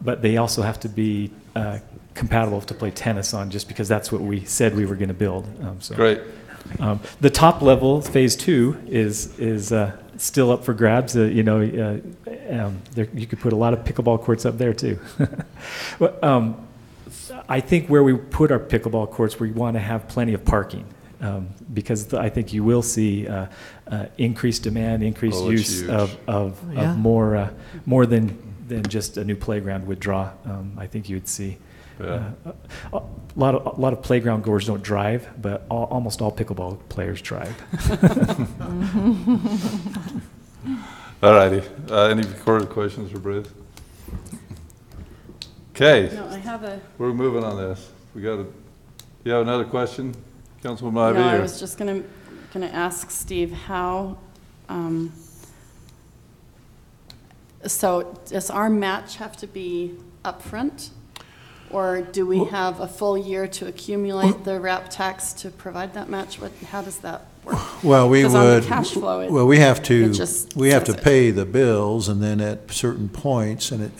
But they also have to be compatible to play tennis on, just because that's what we said we were going to build. Great. The top level, phase 2, is still up for grabs. You could put a lot of pickleball courts up there too. I think where we put our pickleball courts, we want to have plenty of parking, because I think you will see increased demand, increased use of more than just a new playground would draw. I think you would see. A lot of playground goers don't drive, but almost all pickleball players drive. All righty. Any recorded questions for Bruce? Okay. No, I have a. We're moving on this. You have another question, Councilwoman Ivey? No, I was just gonna ask Steve how. So does our match have to be upfront? Or do we have a full year to accumulate the RAP tax to provide that match? How does that work? Well, we 'Cause on the would, cash flow, well, we have it to just says it. pay the bills, and then at certain points, and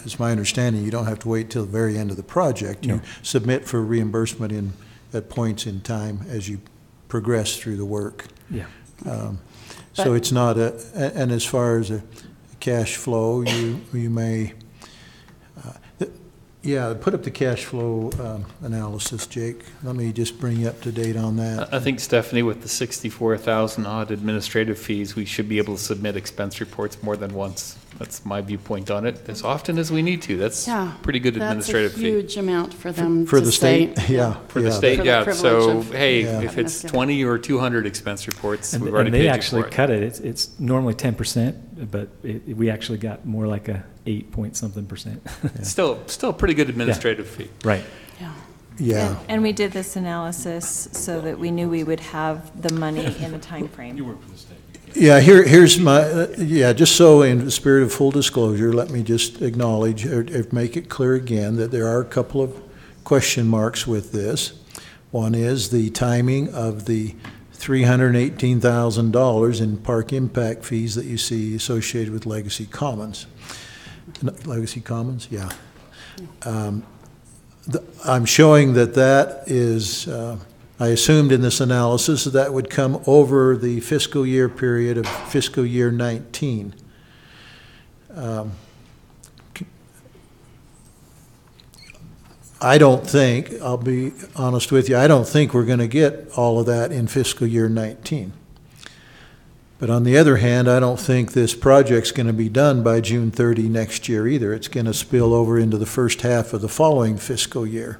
it's my understanding, you don't have to wait till the very end of the project. You submit for reimbursement at points in time as you progress through the work. Yeah. So it's not and as far as a cash flow, you may, put up the cash flow analysis, Jake. Let me just bring you up to date on that. I think, Stephanie, with the 64,000 odd administrative fees, we should be able to submit expense reports more than once. That's my viewpoint on it, as often as we need to. That's pretty good administrative fee. That's a huge amount for them for to the state, say. yeah. For the state, yeah. So, hey, Yeah. if it's 20 or 200 expense reports, we've And already they paid you actually for it. cut it. It's normally 10%, but we actually got more like a 8-point-something%. Still a pretty good administrative fee. Right. Yeah. And we did this analysis so that we knew we would have the money in the time frame. You work for the state. Yeah, here's my, just so in the spirit of full disclosure, let me just acknowledge or make it clear again that there are a couple of question marks with this. One is the timing of the $318,000 in park impact fees that you see associated with Legacy Commons. Legacy Commons, yeah. I'm showing that is, I assumed in this analysis that would come over the fiscal year period of fiscal year 19. I don't think, I'll be honest with you, I don't think we're going to get all of that in fiscal year 19. But on the other hand, I don't think this project's going to be done by June 30 next year either. It's going to spill over into the first half of the following fiscal year.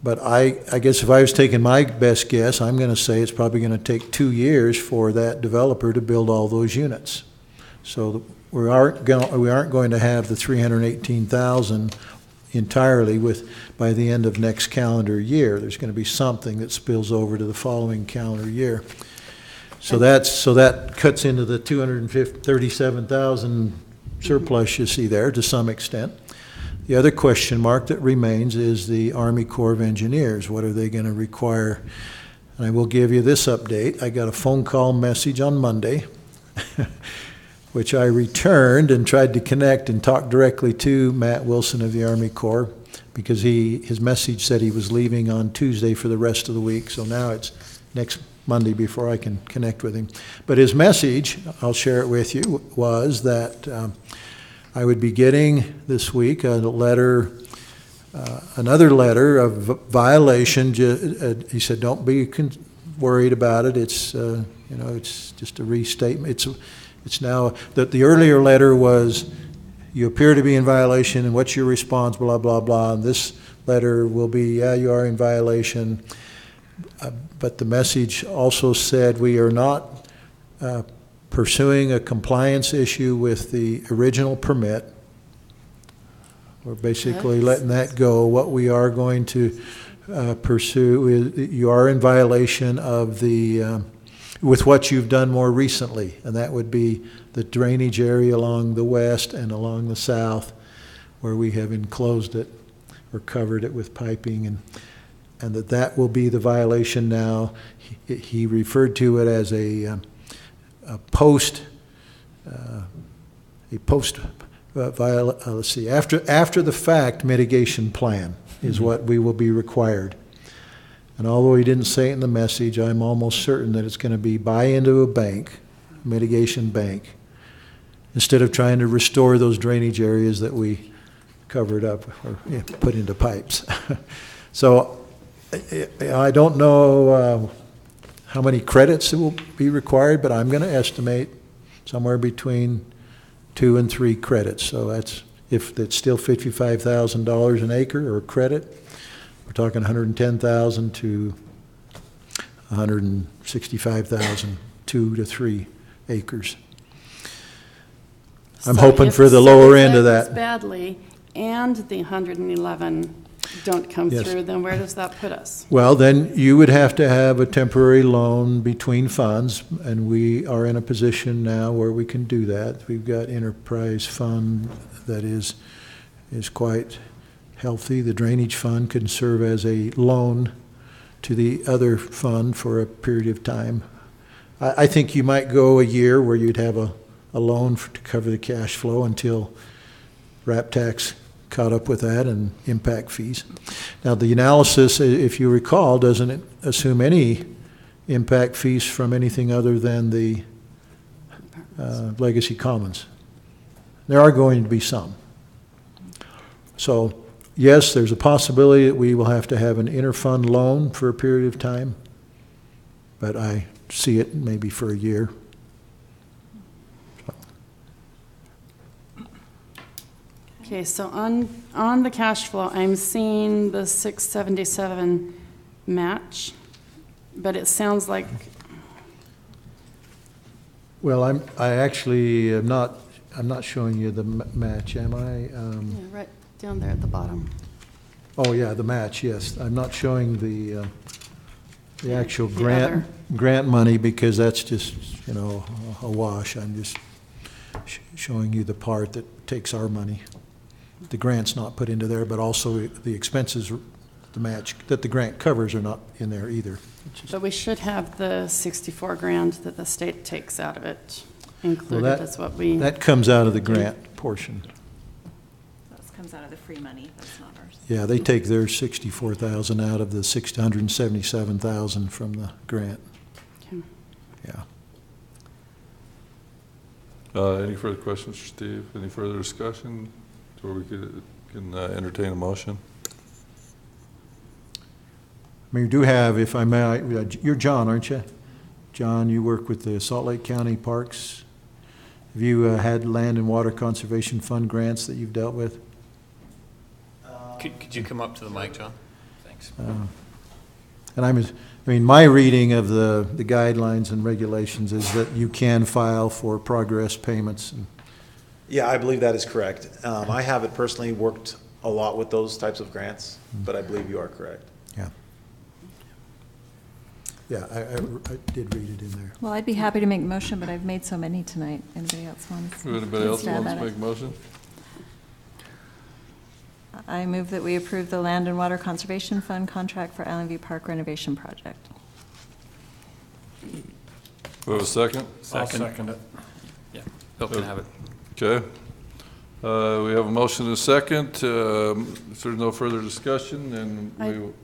But I guess if I was taking my best guess, I'm going to say it's probably going to take 2 years for that developer to build all those units. So we aren't going to have the 318,000 entirely by the end of next calendar year. There's going to be something that spills over to the following calendar year. So that cuts into the 237,000 surplus you see there to some extent. The other question mark that remains is the Army Corps of Engineers. What are they going to require? And I will give you this update. I got a phone call message on Monday, which I returned and tried to connect and talk directly to Matt Wilson of the Army Corps, because his message said he was leaving on Tuesday for the rest of the week. So now it's next Monday before I can connect with him. But his message, I'll share it with you, was that I would be getting this week a letter, another letter of violation. He said, "Don't be worried about it. It's it's just a restatement. It's now that the earlier letter was, you appear to be in violation, and what's your response? Blah blah blah. And this letter will be, yeah, you are in violation." But the message also said we are not pursuing a compliance issue with the original permit. We're basically letting that go. What we are going to pursue is, you are in violation of with what you've done more recently, and that would be the drainage area along the west and along the south, where we have enclosed it or covered it with piping, and that will be the violation now. He referred to it as a post let's see, after the fact mitigation plan is what we will be required. And although he didn't say it in the message, I'm almost certain that it's going to be buy into a bank, mitigation bank, instead of trying to restore those drainage areas that we covered up or put into pipes. So I don't know how many credits will be required, but I'm going to estimate somewhere between 2 and 3 credits. So that's, if it's still $55,000 an acre or a credit, we're talking 110,000 to 165,000, 2 to 3 acres. I'm hoping for the lower end of that. Badly, and the 111 don't come through, then where does that put us? Well, then you would have to have a temporary loan between funds, and we are in a position now where we can do that. We've got enterprise fund that is is quite healthy. The drainage fund can serve as a loan to the other fund for a period of time. I think you might go a year where you'd have a loan to cover the cash flow until RAP tax caught up with that and impact fees. Now, the analysis, if you recall, doesn't assume any impact fees from anything other than the legacy commons. There are going to be some. So, yes, there's a possibility that we will have to have an interfund loan for a period of time, but I see it maybe for a year. Okay, so on the cash flow, I'm seeing the 677 match, but it sounds like, Well, I actually am not, I'm not showing you the match, am I? yeah, right down there at the bottom. Oh, yeah, the match, yes. I'm not showing the actual The grant money because that's just, you know, a wash. I'm just showing you the part that takes our money. The grant's not put into there, but also the expenses, the match that the grant covers are not in there either. But we should have the 64 grand that the state takes out of it included as what we. That comes out of the grant portion. That comes out of the free money, that's not ours. Yeah, they take their 64,000 out of the 677,000 from the grant. Okay. Yeah. Any further questions for Steve? Any further discussion? Or we can entertain a motion? I mean, you do have, if I may, you're John, aren't you? John, you work with the Salt Lake County Parks. Have you had land and water conservation fund grants that you've dealt with? Could you come up to the mic, John? Thanks. And I mean, my reading of the guidelines and regulations is that you can file for progress payments. Yeah, I believe that is correct. I haven't personally worked a lot with those types of grants, but I believe you are correct. Yeah. Yeah, I did read it in there. Well, I'd be happy to make a motion, but I've made so many tonight. Anybody else wants? Anybody else stab wants at to it? make a motion? I move that we approve the Land and Water Conservation Fund contract for Island View Park renovation project. We have a second? I'll second it. Yeah, Bill can have it. Okay. We have a motion and a second. If there's no further discussion, then we will.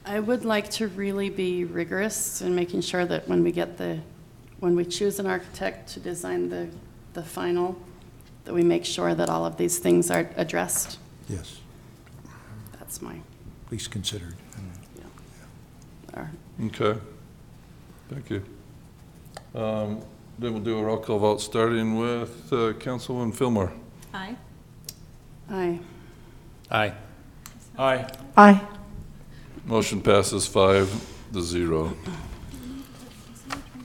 I would like to really be rigorous in making sure that when we choose an architect to design the final, that we make sure that all of these things are addressed. Yes. That's my. At least considered. Yeah. Okay. Thank you. Then we'll do a roll call vote, starting with Councilwoman Fillmore. Aye. Aye. Aye. Aye. Aye. Motion passes 5-0.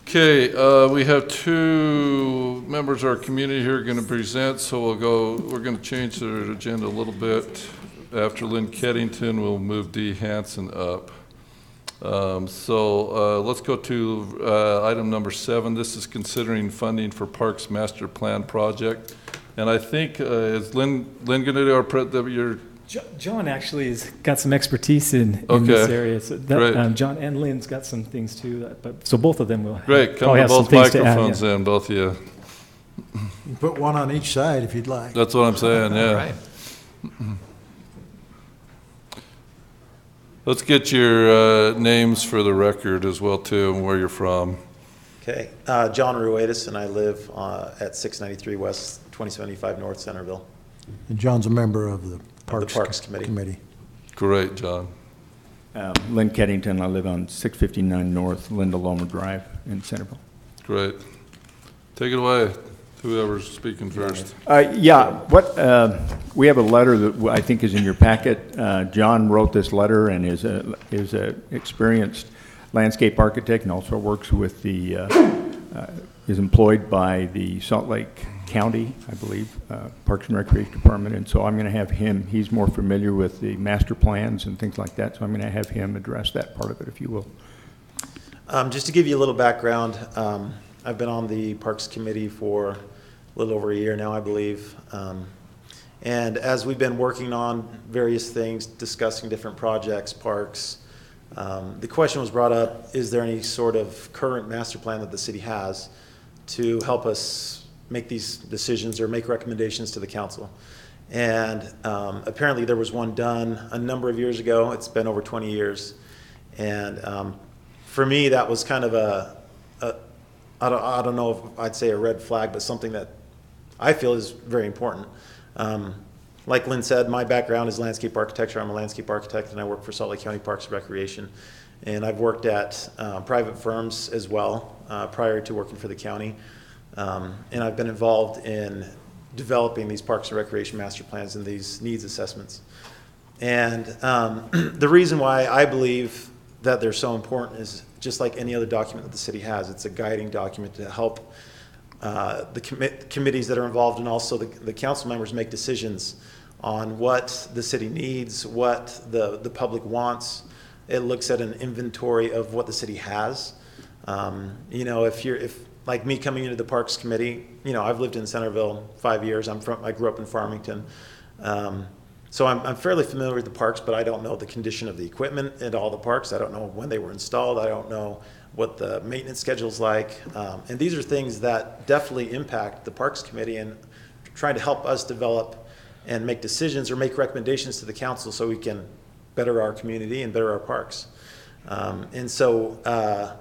Okay, we have two members of our community here going to present, so we're going to change the agenda a little bit. After Lynn Keddington, we'll move Dee Hanson up. Let's go to item number 7. This is considering funding for Parks Master Plan project. And I think, is Lynn going to do your... John actually has got some expertise in this area. So that, John and Lynn's got some things too. So both of them will Great, come probably to have some both things to add, microphones yeah. in, both of you. You can put one on each side if you'd like. That's what I'm saying, yeah. Right. Let's get your names for the record as well too, and where you're from. Okay, John Ruedis, and I live at 693 West, 2075 North, Centerville. And John's a member of the Parks Committee. Great, John. Lynn Keddington, I live on 659 North Linda Lomer Drive in Centerville. Great. Take it away, whoever's speaking first. We have a letter that I think is in your packet. John wrote this letter and is a experienced landscape architect and also works with is employed by the Salt Lake County, I believe, Parks and Recreation Department, and so I'm going to have him, he's more familiar with the master plans and things like that, so I'm going to have him address that part of it, if you will. Just to give you a little background, I've been on the Parks Committee for a little over a year now, I believe, And as we've been working on various things, discussing different projects, parks, the question was brought up, is there any sort of current master plan that the city has to help us make these decisions or make recommendations to the council? And apparently there was one done a number of years ago. It's been over 20 years. And for me, that was kind of I don't know if I'd say a red flag, but something that I feel is very important. Like Lynn said, my background is landscape architecture. I'm a landscape architect, and I work for Salt Lake County Parks and Recreation. And I've worked at private firms as well prior to working for the county. And I've been involved in developing these parks and recreation master plans and these needs assessments. And the reason why I believe that they're so important is just like any other document that the city has. It's a guiding document to help the committees that are involved and also the council members make decisions on what the city needs, what the public wants. It looks at an inventory of what the city has. You know, if like me coming into the Parks Committee, you know, I've lived in Centerville 5 years. I grew up in Farmington. So I'm fairly familiar with the parks, but I don't know the condition of the equipment at all the parks. I don't know when they were installed. I don't know what the maintenance schedule's like. And these are things that definitely impact the Parks Committee and trying to help us develop and make decisions or make recommendations to the council so we can better our community and better our parks. And so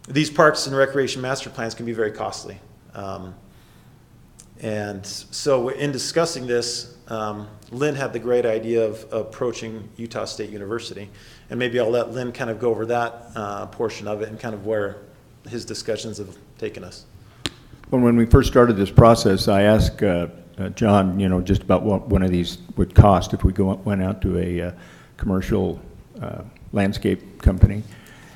these parks and recreation master plans can be very costly. And so in discussing this, Lynn had the great idea of approaching Utah State University. And maybe I'll let Lynn kind of go over that portion of it and kind of where his discussions have taken us. Well, when we first started this process, I asked John, you know, just about what one of these would cost if we went out to a commercial landscape company.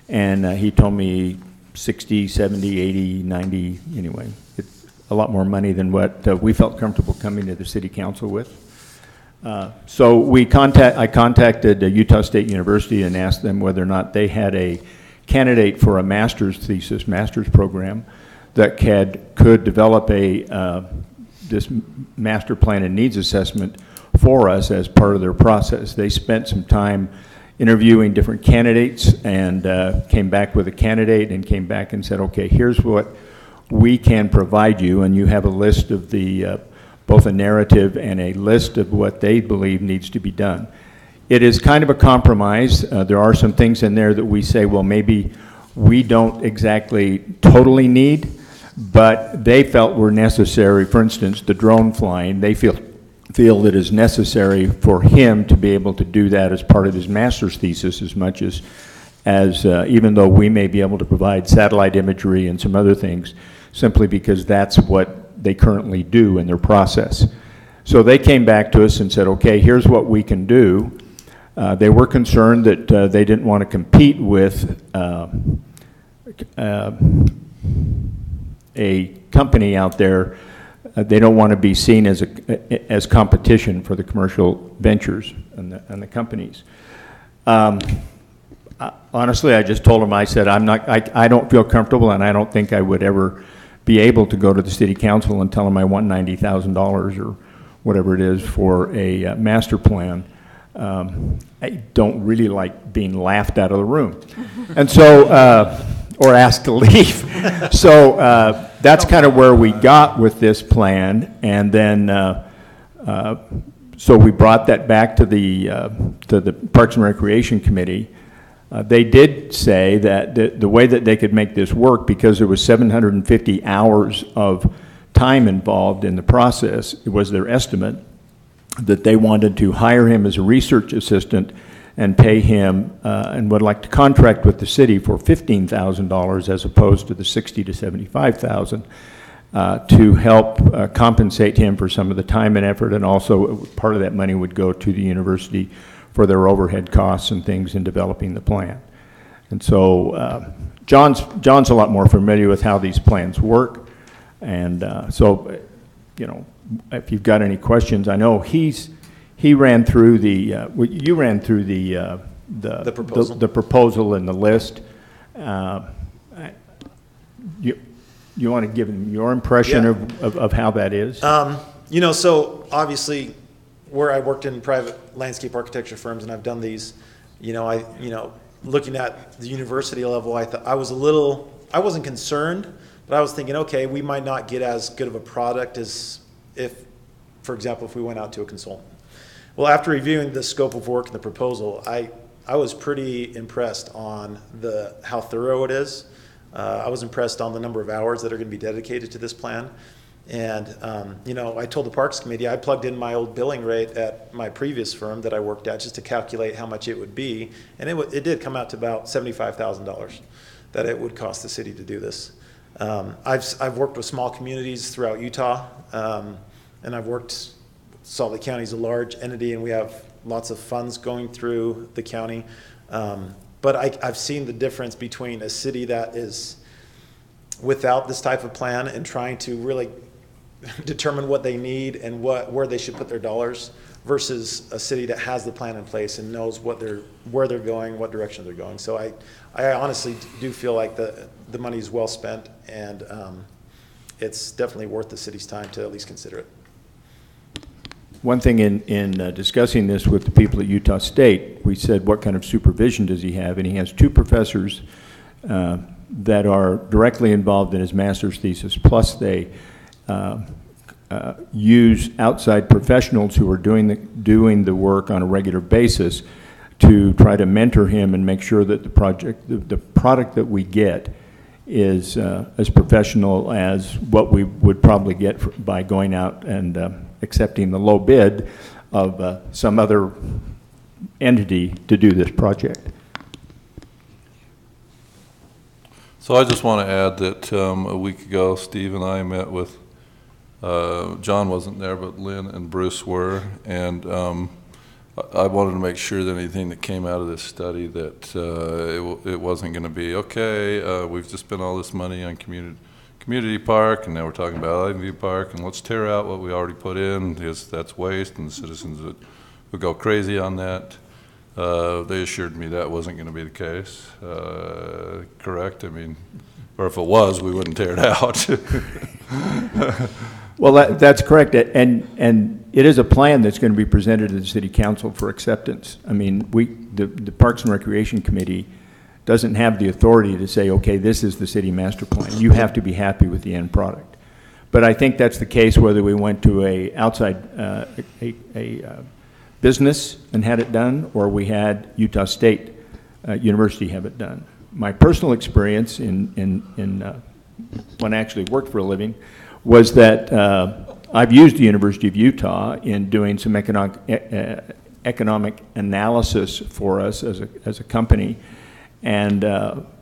And he told me 60, 70, 80, 90, anyway. It's a lot more money than what we felt comfortable coming to the city council with. So I contacted Utah State University and asked them whether or not they had a candidate for a master's thesis, master's program, that could develop this master plan and needs assessment for us as part of their process. They spent some time interviewing different candidates and came back with a candidate and came back and said, okay, here's what we can provide you, and you have a list of the both a narrative and a list of what they believe needs to be done. It is kind of a compromise. There are some things in there that we say, well, maybe we don't exactly totally need, but they felt were necessary. For instance, the drone flying, they feel it is necessary for him to be able to do that as part of his master's thesis as much as even though we may be able to provide satellite imagery and some other things, simply because that's what they currently do in their process. So they came back to us and said, okay, here's what we can do. They were concerned that they didn't want to compete with a company out there. They don't want to be seen as competition for the commercial ventures and the companies. Honestly, I just told them, I said, I don't feel comfortable, and I don't think I would ever be able to go to the city council and tell them I want $90,000 or whatever it is for a master plan. I don't really like being laughed out of the room. And so, or asked to leave. So that's kind of where we got with this plan. And then, so we brought that back to the Parks and Recreation Committee. They did say that the way that they could make this work, because there was 750 hours of time involved in the process, it was their estimate, that they wanted to hire him as a research assistant and pay him and would like to contract with the city for $15,000 as opposed to the $60,000 to $75,000 to help compensate him for some of the time and effort, and also part of that money would go to the university for their overhead costs and things in developing the plan. And so John's a lot more familiar with how these plans work, and so you know, if you've got any questions, I know he ran through you ran through the proposal and the list. You want to give him your impression of how that is? You know, so obviously where I worked in private landscape architecture firms, and I've done these, looking at the university level, I wasn't concerned, but I was thinking, okay, we might not get as good of a product as if, for example, if we went out to a consultant. Well, after reviewing the scope of work and the proposal, I was pretty impressed on how thorough it is. I was impressed on the number of hours that are going to be dedicated to this plan. And, I told the Parks Committee, I plugged in my old billing rate at my previous firm that I worked at just to calculate how much it would be. And it did come out to about $75,000 that it would cost the city to do this. I've worked with small communities throughout Utah, and I've worked, Salt Lake County is a large entity, and we have lots of funds going through the county. But I've seen the difference between a city that is without this type of plan and trying to really determine what they need and where they should put their dollars versus a city that has the plan in place and knows where they're going, what direction they're going. So I honestly do feel like the money is well spent, and it's definitely worth the city's time to at least consider it. One thing in discussing this with the people at Utah State, we said, what kind of supervision does he have? And he has 2 professors that are directly involved in his master's thesis, plus they use outside professionals who are doing the work on a regular basis to try to mentor him and make sure that the product that we get is as professional as what we would probably get by going out and accepting the low bid of some other entity to do this project. So I just want to add that a week ago, Steve and I met with, John wasn't there, but Lynn and Bruce were, and I wanted to make sure that anything that came out of this study that it wasn't going to be, okay, we've just spent all this money on community park, and now we're talking about Ivy Park, and let's tear out what we already put in, because that's waste, and the citizens would go crazy on that. They assured me that wasn't going to be the case. Correct? I mean, or if it was, we wouldn't tear it out. Well, that's correct, and it is a plan that's going to be presented to the City Council for acceptance. I mean, the Parks and Recreation Committee doesn't have the authority to say, okay, this is the city master plan. You have to be happy with the end product. But I think that's the case whether we went to a outside business and had it done, or we had Utah State University have it done. My personal experience in when I actually worked for a living was that I've used the University of Utah in doing some economic analysis for us as a company, and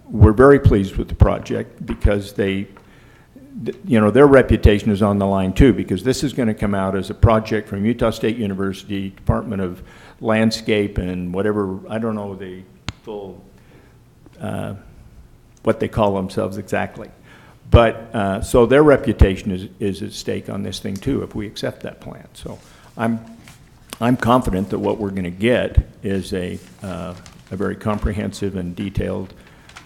we're very pleased with the project because their reputation is on the line too, because this is going to come out as a project from Utah State University, Department of Landscape and whatever, I don't know the full, what they call themselves exactly. But, so their reputation is at stake on this thing too, if we accept that plan. So I'm confident that what we're going to get is a very comprehensive and detailed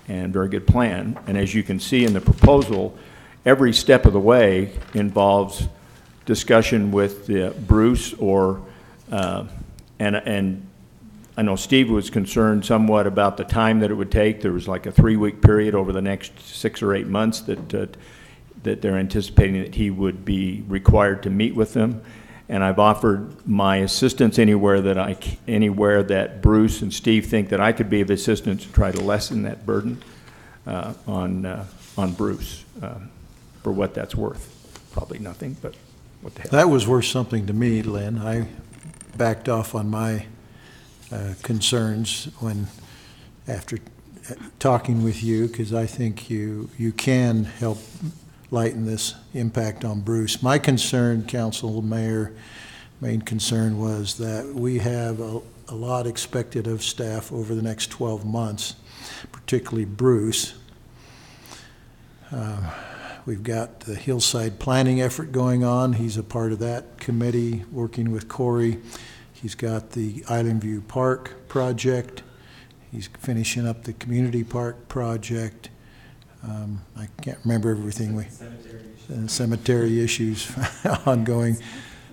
and very good plan. And as you can see in the proposal, every step of the way involves discussion with Bruce and I know Steve was concerned somewhat about the time that it would take. There was like a 3-week period over the next 6 or 8 months that they're anticipating that he would be required to meet with them. And I've offered my assistance anywhere that Bruce and Steve think that I could be of assistance to try to lessen that burden on Bruce for what that's worth. Probably nothing, but what the hell. That was worth something to me, Lynn. I backed off on my concerns after talking with you, because I think you can help lighten this impact on Bruce. My concern, Council, Mayor, main concern was that we have a lot expected of staff over the next 12 months, particularly Bruce. We've got the hillside planning effort going on. He's a part of that committee working with Corey. He's got the Island View Park project. He's finishing up the community park project. I can't remember everything. Cemetery issues ongoing.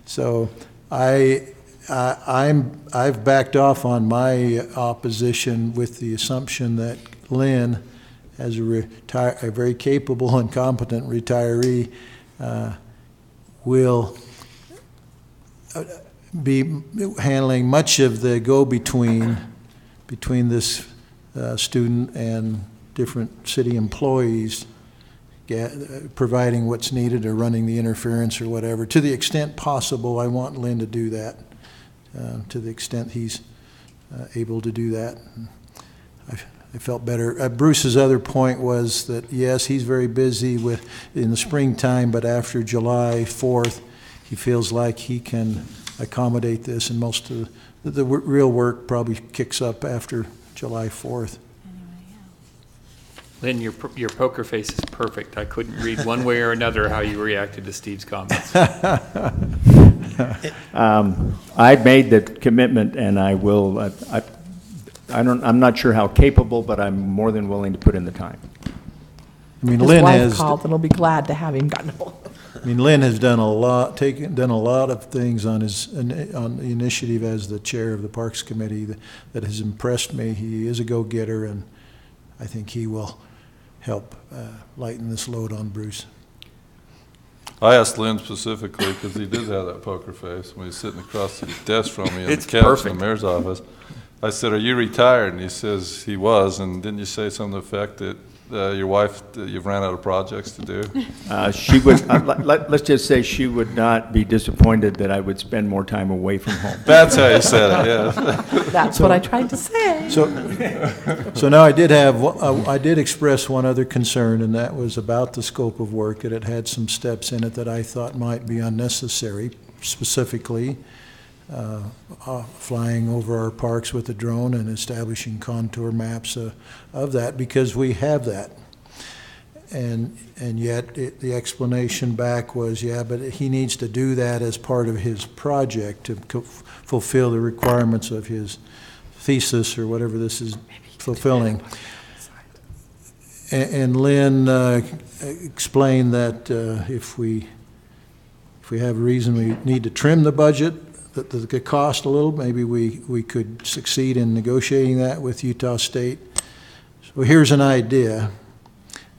So I I've backed off on my opposition with the assumption that Lynn, as a very capable and competent retiree, will be handling much of the go-between between this student and different city employees, providing what's needed or running the interference or whatever. To the extent possible, I want Lynn to do that, to the extent he's able to do that. I felt better. Bruce's other point was that, yes, he's very busy in the springtime, but after July 4th, he feels like he can accommodate this, and most of the real work probably kicks up after July 4th. Lynn, your poker face is perfect. I couldn't read one way or another how you reacted to Steve's comments. I made the commitment, and I will. I'm not sure how capable, but I'm more than willing to put in the time. I mean, His Lynn wife has called, and he'll be glad to have him. I mean, Lynn has done a lot of things on the initiative as the chair of the Parks Committee that has impressed me. He is a go-getter, and I think he will help lighten this load on Bruce. I asked Lynn specifically because he did have that poker face when he was sitting across the desk from me in It's the couch perfect. in the mayor's office. I said, "Are you retired?" And he says he was. And didn't you say something to the effect that your wife, you've ran out of projects to do? She would. Let's just say she would not be disappointed that I would spend more time away from home. That's how you said it. Yeah. That's what I tried to say. So now I did express one other concern, and that was about the scope of work. It had some steps in it that I thought might be unnecessary, specifically flying over our parks with a drone and establishing contour maps of that, because we have that. And yet the explanation back was, yeah, but he needs to do that as part of his project to fulfill the requirements of his thesis or whatever this is fulfilling. And Lynn explained that if we have a reason we need to trim the budget, the cost a little, maybe we could succeed in negotiating that with Utah State. So here's an idea.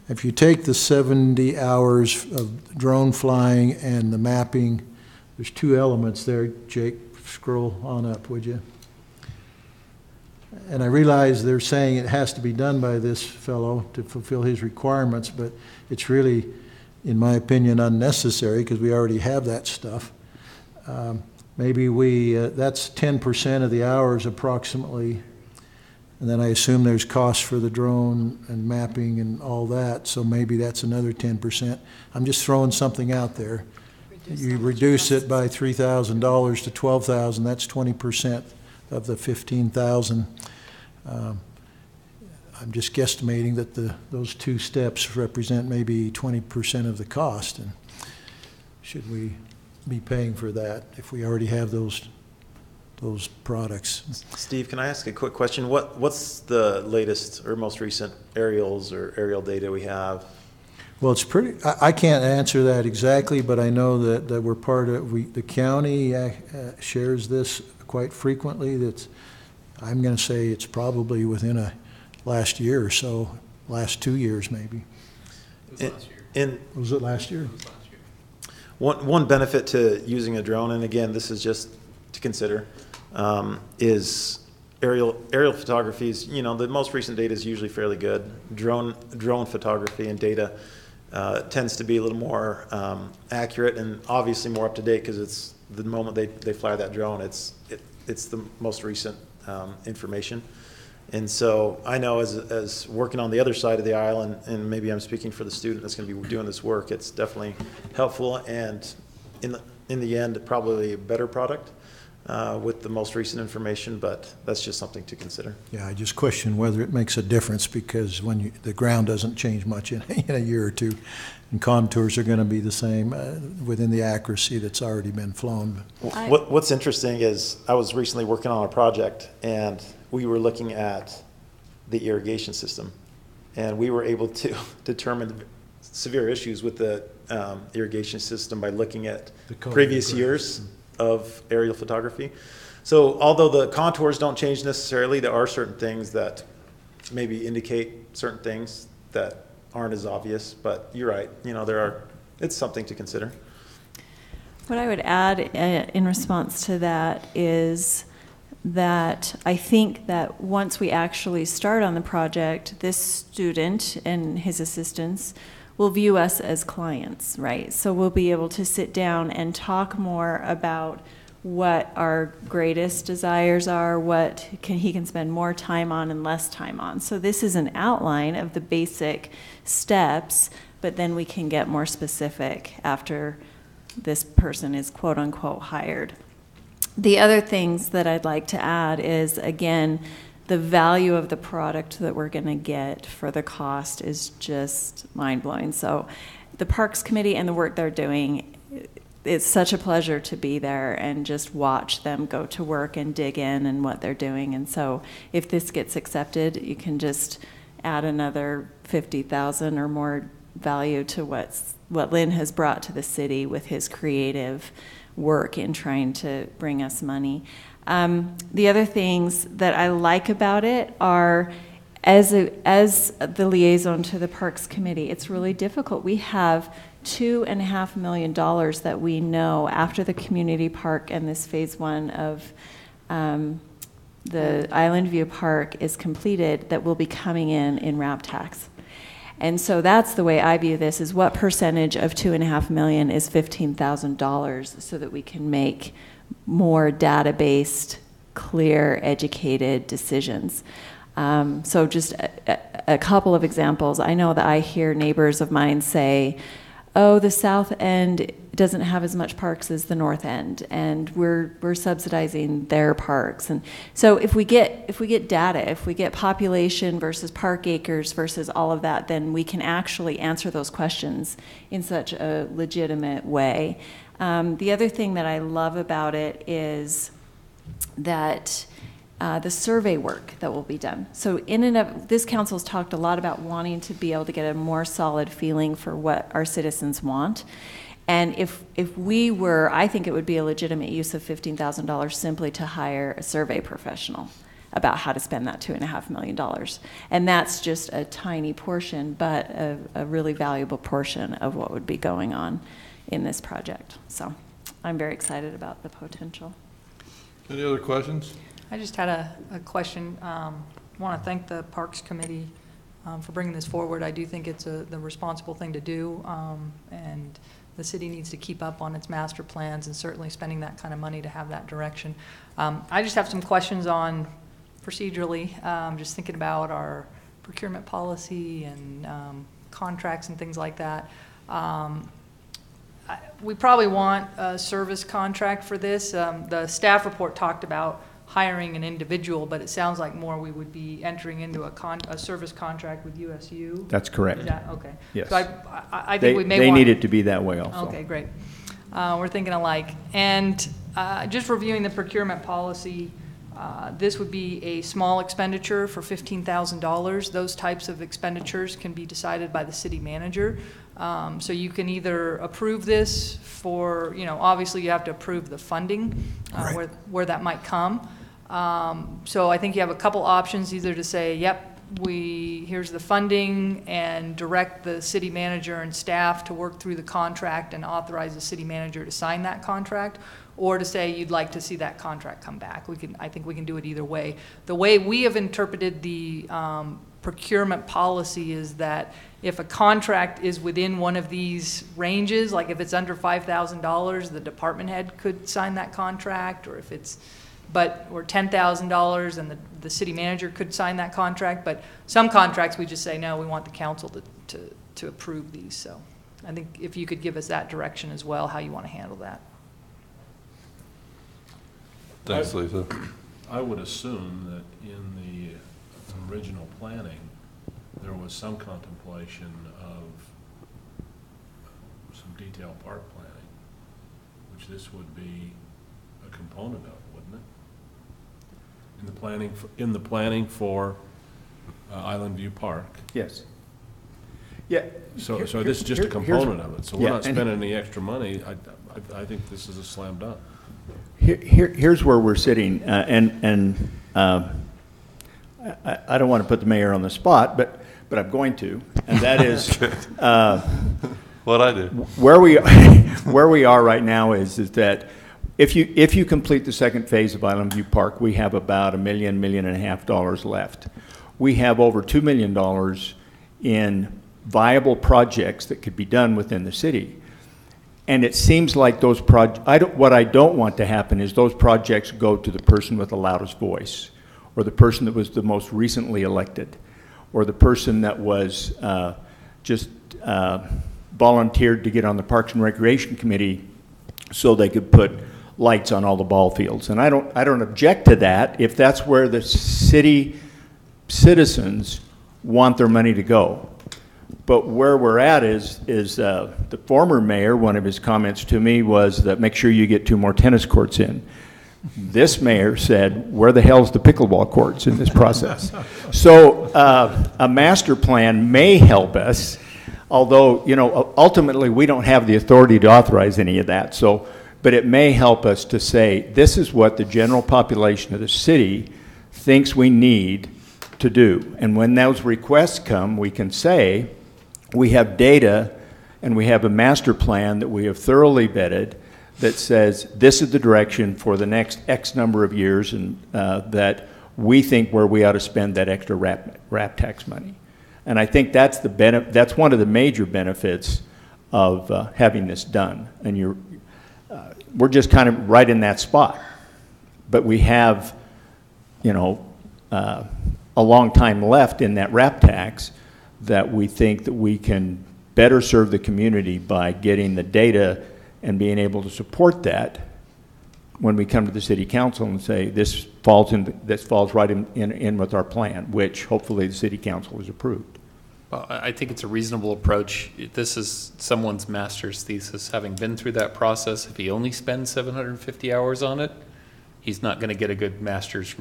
If you take the 70 hours of drone flying and the mapping, there's two elements there. Jake, scroll on up, would you? And I realize they're saying it has to be done by this fellow to fulfill his requirements, but it's really, in my opinion, unnecessary because we already have that stuff. Maybe that's 10% of the hours approximately, and then I assume there's costs for the drone and mapping and all that, so maybe that's another 10%. I'm just throwing something out there. You reduce it by $3,000 to $12,000, that's 20% of the $15,000. I'm just guesstimating that those two steps represent maybe 20% of the cost, and should we be paying for that if we already have those products? Steve, can I ask a quick question? What's the latest or most recent aerials or aerial data we have? Well, it's pretty, I can't answer that exactly, but I know that we're part of, the county shares this quite frequently. I'm going to say it's probably within a last year or so, last 2 years maybe. It was last year. Was it last year? One benefit to using a drone, and again, this is just to consider, is aerial photographies. You know, the most recent data is usually fairly good. Drone photography and data tends to be a little more accurate and obviously more up to date because it's the moment they fly that drone, it's the most recent information. And so I know as working on the other side of the aisle, and maybe I'm speaking for the student that's going to be doing this work, it's definitely helpful and in the end probably a better product with the most recent information, but that's just something to consider. Yeah, I just question whether it makes a difference because when the ground doesn't change much in a year or two, and contours are going to be the same within the accuracy that's already been flown. What's interesting is I was recently working on a project and we were looking at the irrigation system, and we were able to determine severe issues with the irrigation system by looking at previous years of aerial photography. So although the contours don't change necessarily, there are certain things that maybe indicate certain things that aren't as obvious, but you're right, it's something to consider. What I would add in response to that is that I think that once we actually start on the project, this student and his assistants will view us as clients, right? So we'll be able to sit down and talk more about what our greatest desires are, what he can spend more time on and less time on. So this is an outline of the basic steps, but then we can get more specific after this person is quote unquote hired. The other things that I'd like to add is, again, the value of the product that we're going to get for the cost is just mind-blowing. So the Parks Committee and the work they're doing, it's such a pleasure to be there and just watch them go to work and dig in and what they're doing. And so if this gets accepted, you can just add another $50,000 or more value to what Lynn has brought to the city with his creative work in trying to bring us money. The other things that I like about it are, as the liaison to the Parks Committee, it's really difficult. We have $2.5 million that we know after the community park and this phase 1 of the Island View Park is completed that will be coming in RAP tax. And so that's the way I view this, is what percentage of $2.5 million is $15,000 so that we can make more data-based, clear, educated decisions. So just a couple of examples. I know that I hear neighbors of mine say, oh, the south end doesn't have as much parks as the north end, and we're subsidizing their parks. And so if we get data, if we get population versus park acres versus all of that, then we can actually answer those questions in such a legitimate way. The other thing that I love about it is that the survey work that will be done. So in and of, this council's talked a lot about wanting to be able to get a more solid feeling for what our citizens want. And if we were, I think it would be a legitimate use of $15,000 simply to hire a survey professional about how to spend that $2.5 million. And that's just a tiny portion, but a really valuable portion of what would be going on in this project. So I'm very excited about the potential. Any other questions? I just had a question. I want to thank the Parks Committee for bringing this forward. I do think it's the responsible thing to do, and the city needs to keep up on its master plans and certainly spending that kind of money to have that direction. I just have some questions on procedurally, just thinking about our procurement policy and contracts and things like that. We probably want a service contract for this. The staff report talked about hiring an individual, but it sounds like more we would be entering into a service contract with USU. That's correct. Is that, okay. Yes. So I think we may They want... need it to be that way also. Okay, great. We're thinking alike. And just reviewing the procurement policy, this would be a small expenditure for $15,000. Those types of expenditures can be decided by the city manager. So you can either approve this for, obviously you have to approve the funding, Right. where that might come. So I think you have a couple options, either to say, yep, here's the funding, and direct the city manager and staff to work through the contract and authorize the city manager to sign that contract, or to say you'd like to see that contract come back. I think we can do it either way. The way we have interpreted the procurement policy is that if a contract is within one of these ranges, like if it's under $5,000, the department head could sign that contract, or if it's or $10,000 and the city manager could sign that contract. But some contracts we just say, no, we want the council to approve these. So I think if you could give us that direction as well, how you want to handle that. Thanks, Lisa. I would assume that in the original planning, there was some contemplation of some detailed park planning, which this would be a component of, wouldn't it? In the planning for Island View Park. Yes. Yeah. So this is just a component of it. So we're not spending any extra money. I think this is a slam dunk. Here's where we're sitting, and I don't want to put the mayor on the spot, but I'm going to, and that is what I do. Where we are right now is that if you complete the second phase of Island View Park, we have about $1.5 million left. We have over $2 million in viable projects that could be done within the city. And it seems like those what I don't want to happen is those projects go to the person with the loudest voice, or the person that was the most recently elected, or the person that was just volunteered to get on the Parks and Recreation Committee so they could put lights on all the ball fields. And I don't object to that if that's where the city citizens want their money to go. But where we're at is the former mayor, one of his comments to me was that make sure you get 2 more tennis courts in. This mayor said, where the hell's the pickleball courts in this process? So a master plan may help us, although, ultimately we don't have the authority to authorize any of that. So, but it may help us to say, this is what the general population of the city thinks we need to do. And when those requests come, we can say, we have data and we have a master plan that we have thoroughly vetted that says this is the direction for the next X number of years, and that we think where we ought to spend that extra RAP tax money. And I think that's that's one of the major benefits of having this done. And we're just kind of right in that spot. But we have, a long time left in that RAP tax that we think that we can better serve the community by getting the data and being able to support that when we come to the city council and say this falls right in with our plan, which hopefully the city council has approved. Well, I think it's a reasonable approach. This is someone's master's thesis. Having been through that process, if he only spends 750 hours on it, he's not going to get a good master's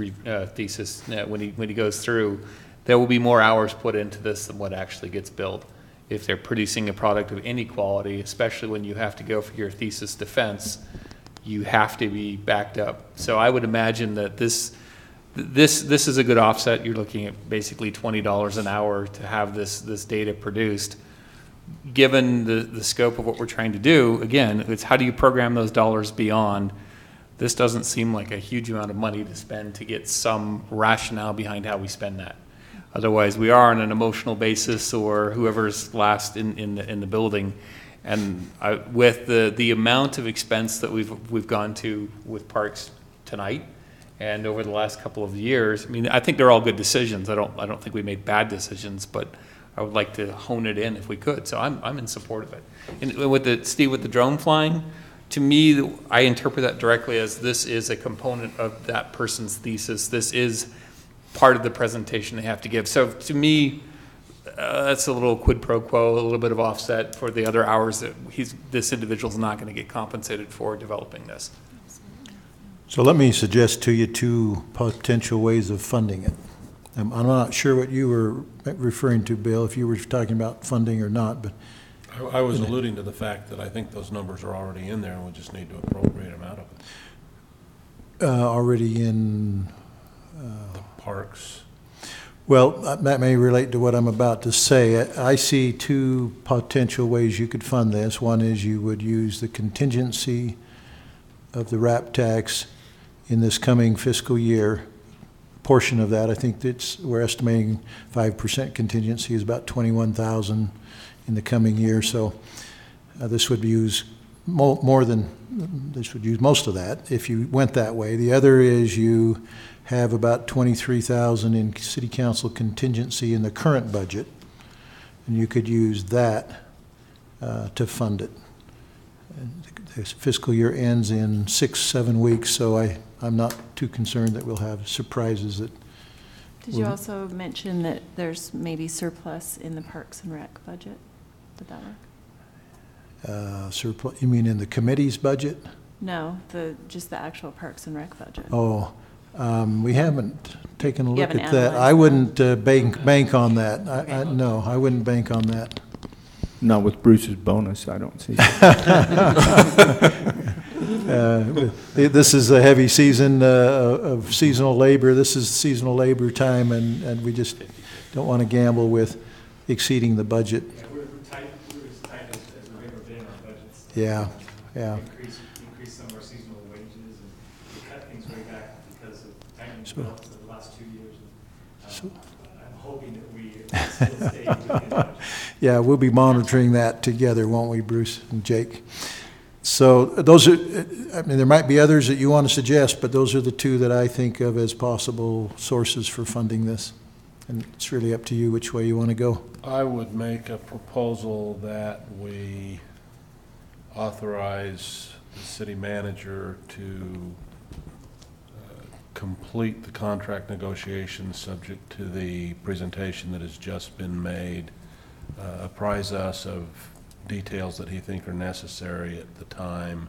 thesis when he goes through. There will be more hours put into this than what actually gets billed. If they're producing a product of any quality, especially when you have to go for your thesis defense, you have to be backed up. So I would imagine that this is a good offset. You're looking at basically $20 an hour to have this data produced. Given the scope of what we're trying to do, again, it's how do you program those dollars beyond? This doesn't seem like a huge amount of money to spend to get some rationale behind how we spend that. Otherwise, we are on an emotional basis, or whoever's last in the building. And with the amount of expense that we've gone to with parks tonight and over the last couple of years, I mean, I think they're all good decisions. I don't think we made bad decisions, but I would like to hone it in if we could. So I'm in support of it. And with the drone flying, to me, I interpret that directly as this is a component of that person's thesis. This is part of the presentation they have to give. So to me, that's a little quid pro quo, a little bit of offset for the other hours that this individual's not going to get compensated for developing this. So let me suggest to you 2 potential ways of funding it. I'm not sure what you were referring to, Bill, if you were talking about funding or not, but I was alluding to the fact that I think those numbers are already in there and we just need to appropriate them out of it. Already in the parks. Well, that may relate to what I'm about to say. I see 2 potential ways you could fund this. One is you would use the contingency of the RAP tax in this coming fiscal year. Portion of that, I think we're estimating 5% contingency is about $21,000 in the coming year. So this would use this would use most of that if you went that way. The other is you have about $23,000 in city council contingency in the current budget, and you could use that to fund it. The fiscal year ends in 6-7 weeks, so I'm not too concerned that we'll have surprises. Did you also mention that there's maybe surplus in the Parks and Rec budget? Did that work? Surplus, you mean in the committee's budget? No, just the actual Parks and Rec budget. Oh, we haven't taken a look haven't at that. analyzed I wouldn't bank on that. No, I wouldn't bank on that. Not with Bruce's bonus, I don't see. This is a heavy season of seasonal labor. This is seasonal labor time, and we just don't want to gamble with exceeding the budget. Yeah, we're as tight as we've ever been on budgets. Yeah, yeah. Increase some of our seasonal wages, and we cut things way back because of tightening So- belts in the last 2 years. So- I'm hoping that we still stay within budget. Yeah, we'll be monitoring that together, won't we, Bruce and Jake? So those are, I mean, there might be others that you want to suggest, but those are the two that I think of as possible sources for funding this. And it's really up to you which way you want to go. I would make a proposal that we authorize the city manager to complete the contract negotiations subject to the presentation that has just been made, apprise us of details that he think are necessary at the time,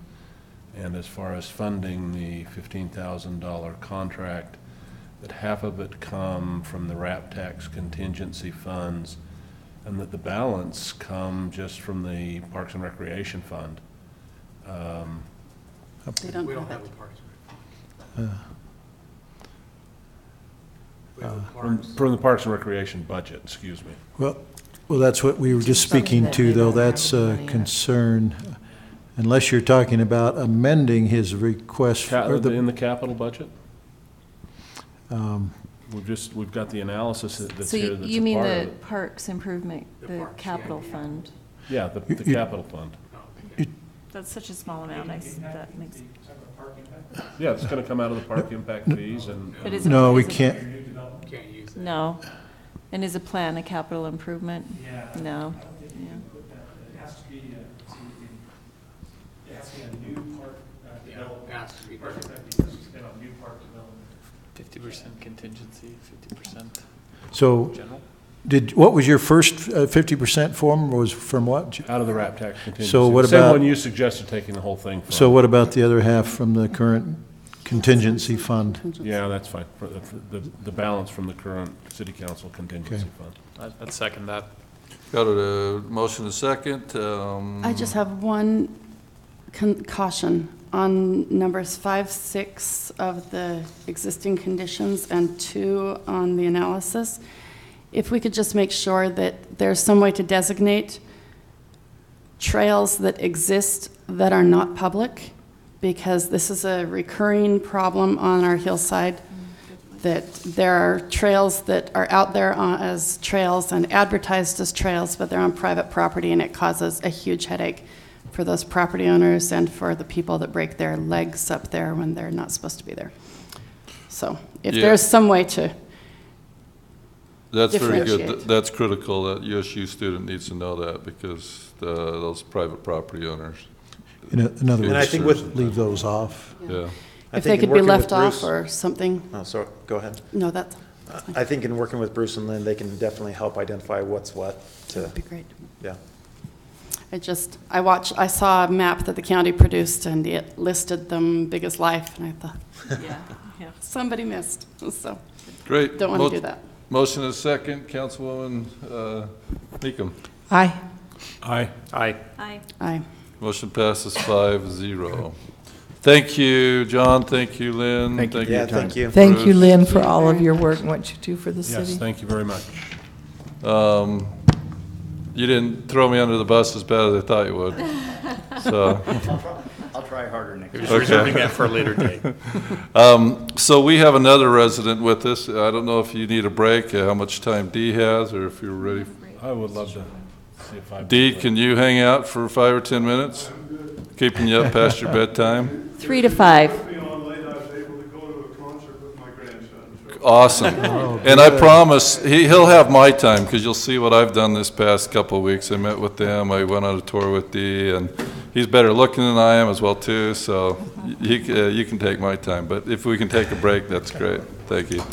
and as far as funding the $15,000 contract, that half of it come from the RAP tax contingency funds, and that the balance come just from the Parks and Recreation Fund. They don't have it. From the Parks and Recreation budget, excuse me. Well, that's what we were just speaking to, though. That's a concern. Unless you're talking about amending his request. In the capital budget? We've got the analysis that's So here that's you a mean part of the it. parks improvement, the capital fund? Yeah, the capital fund. That's such a small amount, that makes. Yeah, it's gonna come out of the park impact fees and. But is it- No, we is it- can't. No. And is a plan a capital improvement? Yeah. No. It has to be, it has to be a new park development. It has to be. Park impact fees has to spend on new park development. 50% contingency, 50% So, general. what was your first 50% form, was from what? Out of the RAP tax contingency. So what Same about- one you suggested taking the whole thing from. So what about the other half from the current contingency fund? Yeah, that's fine. For the balance from the current city council contingency fund. I'd second that. Got a motion and a second. I just have one caution on numbers 5, 6 of the existing conditions and 2 on the analysis. If we could just make sure that there's some way to designate trails that exist that are not public, because this is a recurring problem on our hillside, that there are trails that are out there as trails and advertised as trails, but they're on private property, and it causes a huge headache for those property owners and for the people that break their legs up there when they're not supposed to be there. So if Yeah. there's some way to That's very good. differentiate. That's critical. That USU student needs to know that because those private property owners. In other And I words, think with- leave those off. Yeah. I If think they in could be working left with off Bruce- or something. Oh, sorry, go ahead. No, that's I think in working with Bruce and Lynn, they can definitely help identify what's what to. That'd be great. Yeah. I saw a map that the county produced, and it listed them big as life, and I thought, Yeah. somebody missed, so. Great. Don't want to do that. Motion and a second. Councilwoman Meekum. Aye. Aye. Aye. Aye. Aye. Motion passes 5-0. Thank you, John. Thank you, Lynn. Thank you. Yeah, thank you. Thank you, Bruce. Lynn, for all of your work and what you do for the city. Yes, thank you very much. You didn't throw me under the bus as bad as I thought you would. So, I'll try harder next He time. was reserving that for a later date. so we have another resident with us. I don't know if you need a break, how much time Dee has, or if you're ready. I would love to see if I. Dee, can you hang out for 5 or 10 minutes? Keeping you up past your bedtime? 3 to 5. Awesome. And I promise, he'll have my time, because you'll see what I've done this past couple of weeks. I met with them, I went on a tour with Dee, and he's better looking than I am as well, too, so you can take my time. But if we can take a break, that's great. Thank you.